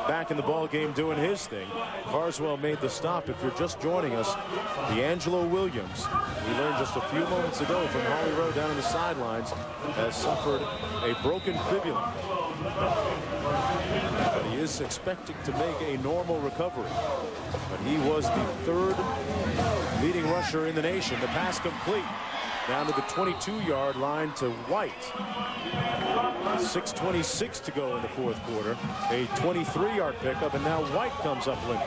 back in the ball game doing his thing. Carswell made the stop. If you're just joining us, D'Angelo Williams, we learned just a few moments ago from Holly Rowe down on the sidelines, has suffered a broken fibula. But he is expected to make a normal recovery. But he was the 3rd leading rusher in the nation. The pass complete down to the 22-yard line to White. 6:26 to go in the 4th quarter. A 23-yard pickup, and now White comes up limping.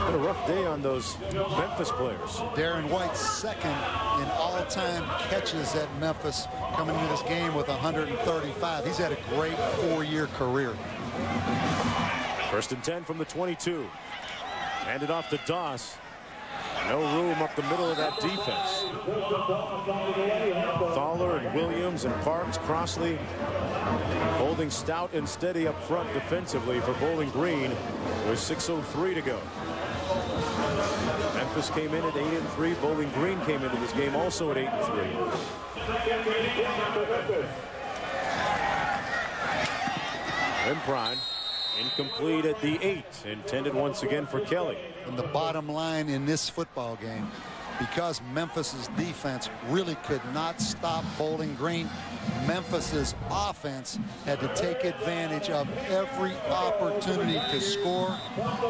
Been a rough day on those Memphis players. Darren White's 2nd in all-time catches at Memphis, coming into this game with 135. He's had a great 4-year career. 1st and 10 from the 22. Handed off to Doss. No room up the middle of that defense. Thaler and Williams and Parks, Crossley holding stout and steady up front defensively for Bowling Green with 6:03 to go. Memphis came in at 8-3. Bowling Green came into this game also at 8-3. Wimprine incomplete at the 8, intended once again for Kelly. And the bottom line in this football game, because Memphis's defense really could not stop Bowling Green, Memphis's offense had to take advantage of every opportunity to score.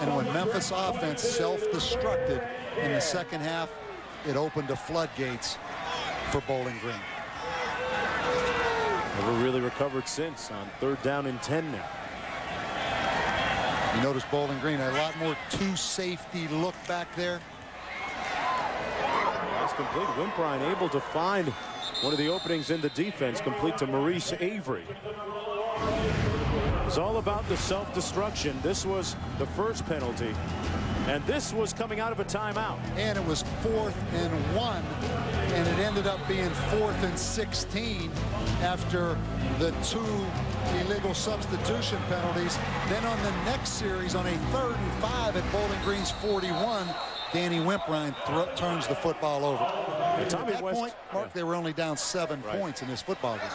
And when Memphis offense self-destructed in the 2nd half, it opened the floodgates for Bowling Green. Never really recovered since on 3rd down and 10 now. You notice Bowling Green a lot more 2-safety look back there. That's complete. Wimprine able to find one of the openings in the defense, complete to Maurice Avery. It's all about the self-destruction. This was the first penalty, and this was coming out of a timeout. And it was 4th and 1, and it ended up being 4th and 16 after the 2 illegal substitution penalties. Then on the next series, on a 3rd and 5 at Bowling Green's 41, Danny Wimprine turns the football over. At that point, Mark, they were only down 7 points in this football game.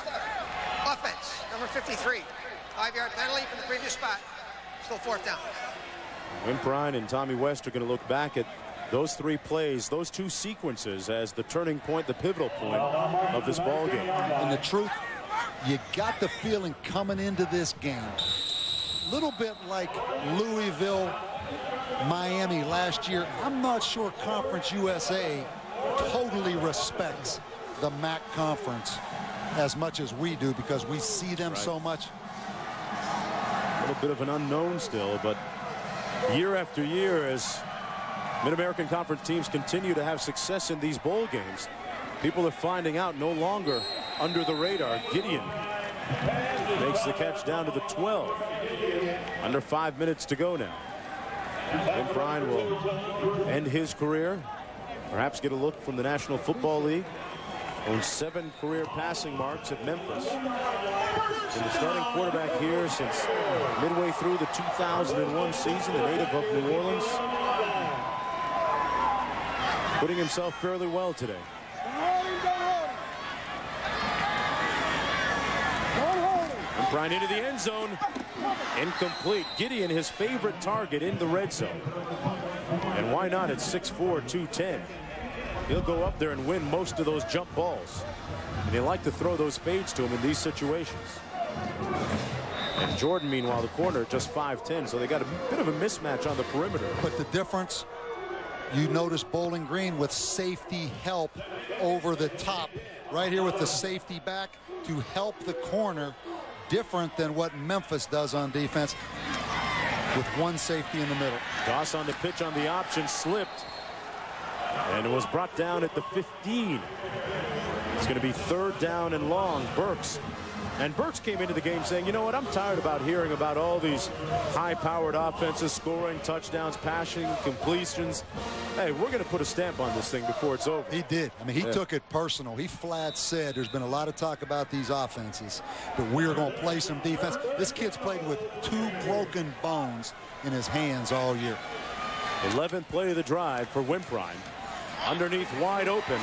Offense, number 53. 5-yard penalty from the previous spot. Still 4th down. Wimprine and Tommy West are going to look back at those 3 plays, those 2 sequences, as the turning point, the pivotal point of this ball game. And the truth, you got the feeling coming into this game, a little bit like Louisville, Miami last year. I'm not sure Conference USA totally respects the MAC conference as much as we do, because we see them so much. A little bit of an unknown still, but year after year, as Mid-American Conference teams continue to have success in these bowl games, people are finding out no longer under the radar. Gideon makes the catch down to the 12. Under 5 minutes to go now. Wimprine will end his career, perhaps get a look from the National Football League. Owns 7 career passing marks at Memphis. Been the starting quarterback here since midway through the 2001 season, the native of New Orleans. Putting himself fairly well today. Wimprine into the end zone. Incomplete. Gideon, his favorite target in the red zone. And why not at 6'4", 210? He'll go up there and win most of those jump balls. And they like to throw those fades to him in these situations. And Jordan, meanwhile, the corner, just 5'10", so they got a bit of a mismatch on the perimeter. But the difference, you notice Bowling Green with safety help over the top. Right here with the safety back to help the corner. Different than what Memphis does on defense with 1 safety in the middle. Doss on the pitch on the option, slipped. And it was brought down at the 15. It's going to be 3rd down and long. Burks. And Burks came into the game saying, you know what, I'm tired about hearing about all these high-powered offenses, scoring touchdowns, passing, completions. Hey, we're going to put a stamp on this thing before it's over. He did. I mean, he took it personal. He flat said there's been a lot of talk about these offenses, but we're going to play some defense. This kid's played with 2 broken bones in his hands all year. 11th play of the drive for Wimprine. Underneath, wide open.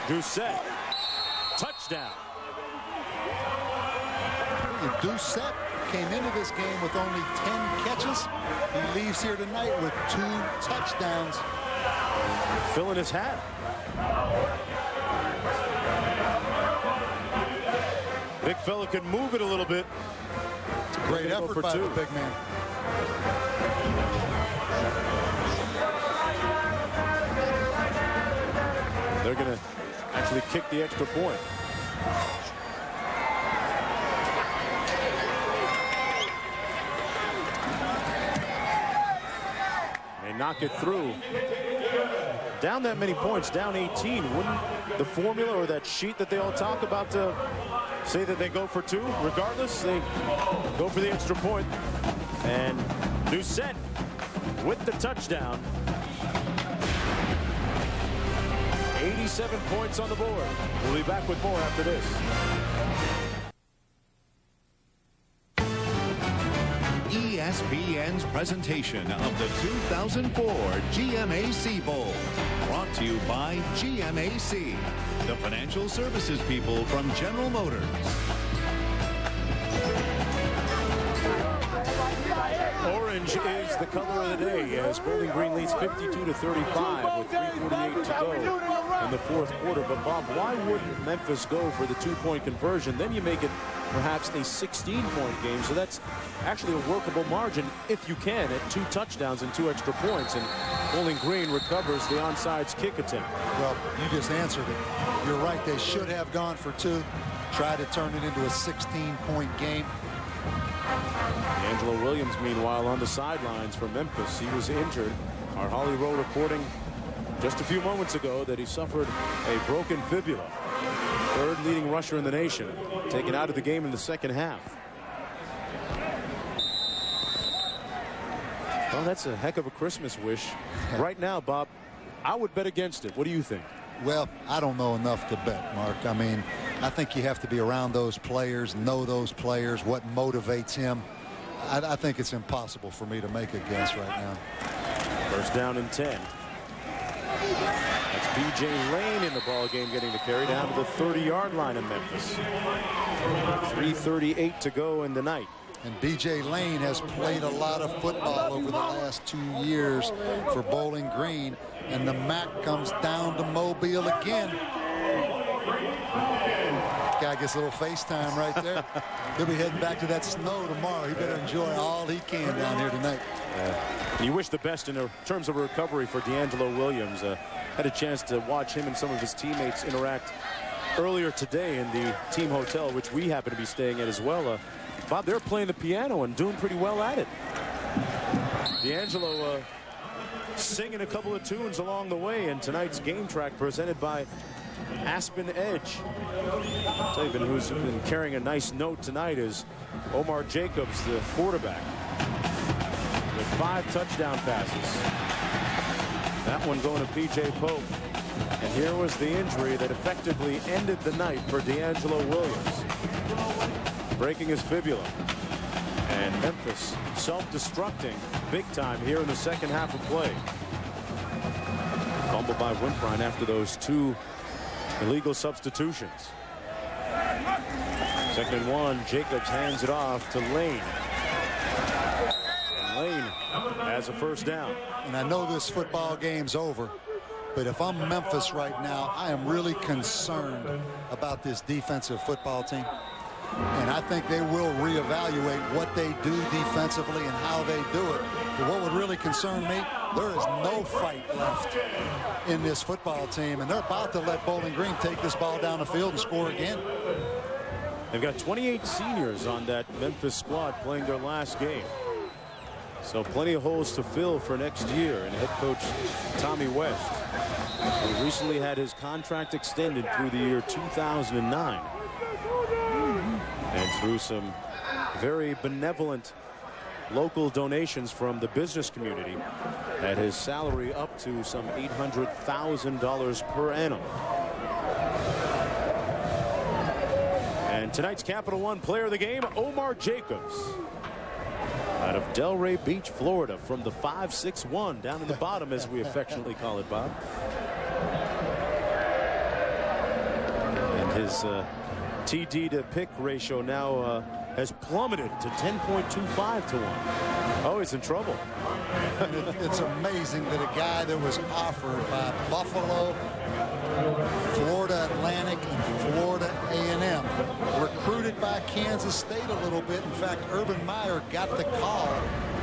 Doucette. Touchdown. Doucette came into this game with only 10 catches. He leaves here tonight with 2 touchdowns. Filling his hat. Big fella could move it a little bit. Great effort by the big man. They're going to actually kick the extra point. They knock it through. Down that many points, down 18. Wouldn't the formula or that sheet that they all talk about to say that they go for 2? Regardless, they go for the extra point. And Doucette with the touchdown. 87 points on the board. We'll be back with more after this. ESPN's presentation of the 2004 GMAC Bowl. Brought to you by GMAC, the financial services people from General Motors. Orange is the color of the day as Bowling Green leads 52-35 with 3:48 to go in the 4th quarter. But Bob, why wouldn't Memphis go for the 2-point conversion? Then you make it perhaps a 16-point game. So that's actually a workable margin if you can at 2 touchdowns and 2 extra points. And Bowling Green recovers the onside kick attempt. Well, you just answered it. You're right. They should have gone for 2. Try to turn it into a 16-point game. D'Angelo Williams, meanwhile, on the sidelines for Memphis. He was injured. Our Holly Rowe reporting just a few moments ago that he suffered a broken fibula. 3rd leading rusher in the nation, taken out of the game in the 2nd half. Well, that's a heck of a Christmas wish. Right now, Bob, I would bet against it. What do you think? Well, I don't know enough to bet, Mark. I mean, I think you have to be around those players, know those players, what motivates him. I think it's impossible for me to make a guess right now. 1st down and 10. That's B.J. Lane in the ball game getting the carry down to the 30-yard line of Memphis. 3:38 to go in the night. And B.J. Lane has played a lot of football over the last 2 years for Bowling Green. And the MAC comes down to Mobile again. Guy gets a little FaceTime right there. He'll be heading back to that snow tomorrow. He better enjoy all he can down here tonight. You wish the best in terms of a recovery for D'Angelo Williams. Had a chance to watch him and some of his teammates interact earlier today in the team hotel, which we happen to be staying at as well. Bob, they're playing the piano and doing pretty well at it. D'Angelo singing a couple of tunes along the way, and tonight's game track presented by Aspen Edge. Taven, who's been carrying a nice note tonight, is Omar Jacobs, the quarterback, with 5 touchdown passes. That one going to P.J. Pope. And here was the injury that effectively ended the night for D'Angelo Williams, breaking his fibula. And Memphis self-destructing big time here in the 2nd half of play. Fumbled by Wimprine after those 2 illegal substitutions. 2nd and 1. Jacobs hands it off to Lane. And Lane has a 1st down. And I know this football game's over, but if I'm Memphis right now, I am really concerned about this defensive football team. And I think they will reevaluate what they do defensively and how they do it. But what would really concern me, there is no fight left in this football team, and they're about to let Bowling Green take this ball down the field and score again. They've got 28 seniors on that Memphis squad playing their last game. So plenty of holes to fill for next year. And head coach Tommy West, who recently had his contract extended through the year 2009. And through some very benevolent local donations from the business community, had his salary up to some $800,000 per annum. And tonight's Capital One player of the game, Omar Jacobs, out of Delray Beach, Florida, from the 5'6" down in the bottom, as we affectionately call it, Bob. And his TD to pick ratio now has plummeted to 10.25 to 1. Oh, he's in trouble. And it's amazing that a guy that was offered by Buffalo, Florida Atlantic, and Florida A&M, recruited by Kansas State a little bit. In fact, Urban Meyer got the call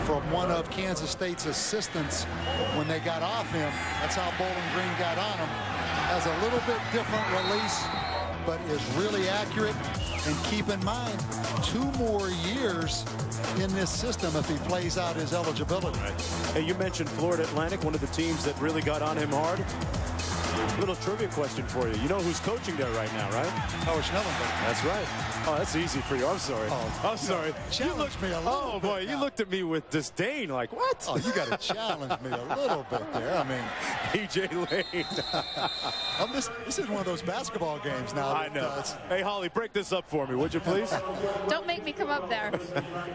from one of Kansas State's assistants when they got off him. That's how Bowling Green got on him. Has a little bit different release, but is really accurate. And keep in mind, 2 more years in this system if he plays out his eligibility. Right. Hey, you mentioned Florida Atlantic, one of the teams that really got on him hard. Little trivia question for you. You know who's coaching there right now, right? Coach Schnellenberg. That's right. Oh, that's easy for you. I'm sorry. Oh, I'm sorry. Challenge me a little Oh, boy, bit you now. looked at me with disdain like, what? Oh, you got to challenge me a little bit there. I mean, PJ Lane. This is one of those basketball games now. I know. Hey, Holly, break this up for me, would you please? Don't make me come up there.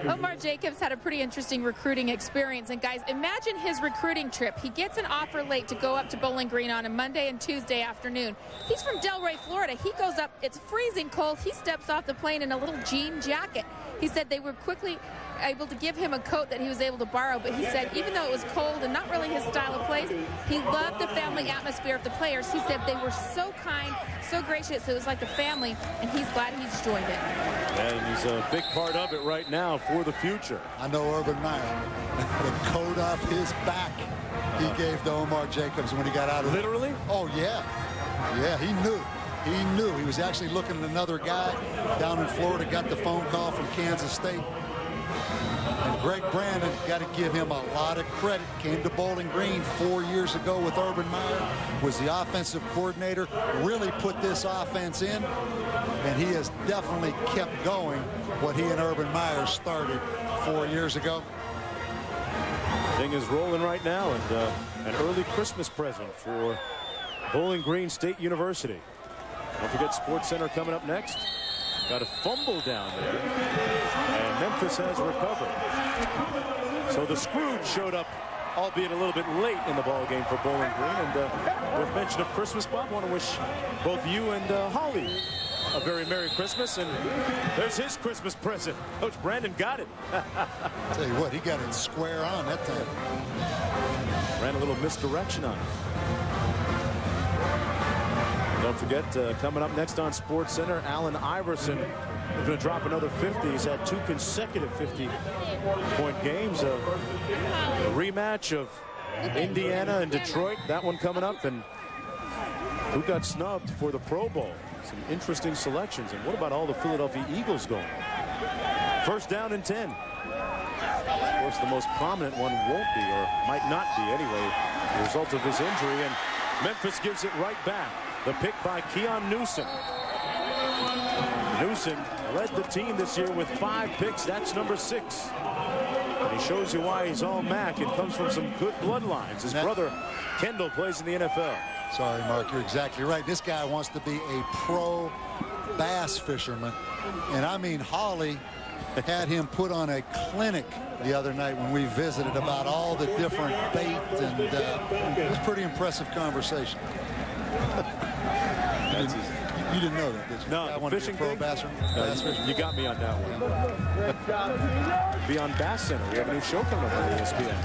Omar Jacobs had a pretty interesting recruiting experience. And, guys, imagine his recruiting trip. He gets an offer late to go up to Bowling Green on a Monday and Tuesday afternoon. He's from Delray, Florida. He goes up. It's freezing cold. He steps off the plane in a little jean jacket. He said they were quickly able to give him a coat that he was able to borrow, but he said even though it was cold and not really his style of place, he loved the family atmosphere of the players. He said they were so kind, so gracious. It was like a family, and he's glad he's joined it. And he's a big part of it right now for the future. I know Urban Meyer, the coat off his back he gave to Omar Jacobs when he got out of Literally? Oh, yeah. Yeah, he knew. He knew. He was actually looking at another guy down in Florida, got the phone call from Kansas State. And Greg Brandon, got to give him a lot of credit. Came to Bowling Green 4 years ago with Urban Meyer, was the offensive coordinator, really put this offense in, and he has definitely kept going what he and Urban Meyer started 4 years ago. Thing is rolling right now, and an early Christmas present for Bowling Green State University. Don't forget Sports Center coming up next. Got a fumble down there, and Memphis has recovered. So the Scrooge showed up, albeit a little bit late in the ball game for Bowling Green. And with mention of Christmas, Bob, I want to wish both you and Holly a very Merry Christmas. And there's his Christmas present. Coach Brandon got it. Tell you what, he got it square on that time. Ran a little misdirection on it. Don't forget, coming up next on Sports Center, Allen Iverson is going to drop another 50. He's had 2 consecutive 50-point games. A rematch of Indiana and Detroit. That one coming up. And who got snubbed for the Pro Bowl? Some interesting selections. And what about all the Philadelphia Eagles going? First down and 10. Of course, the most prominent one won't be, or might not be anyway, the result of his injury. And Memphis gives it right back. The pick by Keon Newsom. Newsom led the team this year with 5 picks. That's number 6. And he shows you why he's all MAC and comes from some good bloodlines. His brother, Kendall, plays in the NFL. Sorry, Mark, you're exactly right. This guy wants to be a pro bass fisherman. And I mean, Holly had him put on a clinic the other night when we visited about all the different bait, and it was a pretty impressive conversation. You didn't know that, did you? No, the fishing thing? Bass fisherman. You got me on that one. Be on Bass Center. We have a new show coming up on ESPN.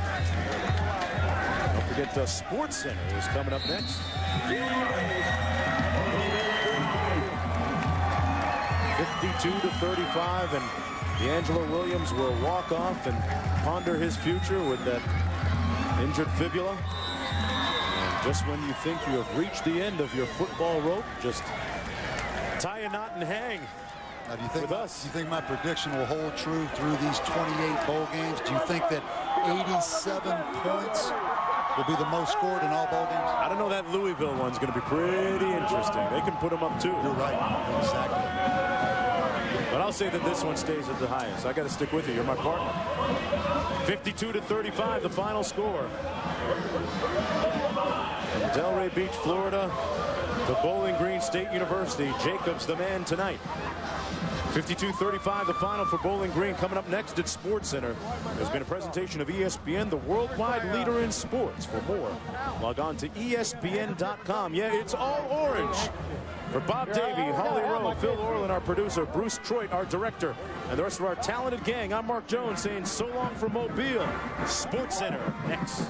Don't forget Sports Center is coming up next. 52-35, and D'Angelo Williams will walk off and ponder his future with that injured fibula. Just when you think you have reached the end of your football rope, just tie a knot and hang. Now, do you think with us. Do you think my prediction will hold true through these 28 bowl games? Do you think that 87 points will be the most scored in all ball games. I don't know, that Louisville one's going to be pretty interesting. They can put them up too. You're right. Exactly. But I'll say that this one stays at the highest. I got to stick with you. You're my partner. 52-35, the final score. From Delray Beach, Florida, to Bowling Green State University. Jacobs, the man tonight. 52-35, the final for Bowling Green. Coming up next at SportsCenter has been a presentation of ESPN, the worldwide leader in sports. For more, log on to ESPN.com. Yeah, it's all orange. For Bob Davey, Holly Rowe, Phil Orland, our producer, Bruce Troit, our director, and the rest of our talented gang, I'm Mark Jones saying so long from Mobile. SportsCenter next.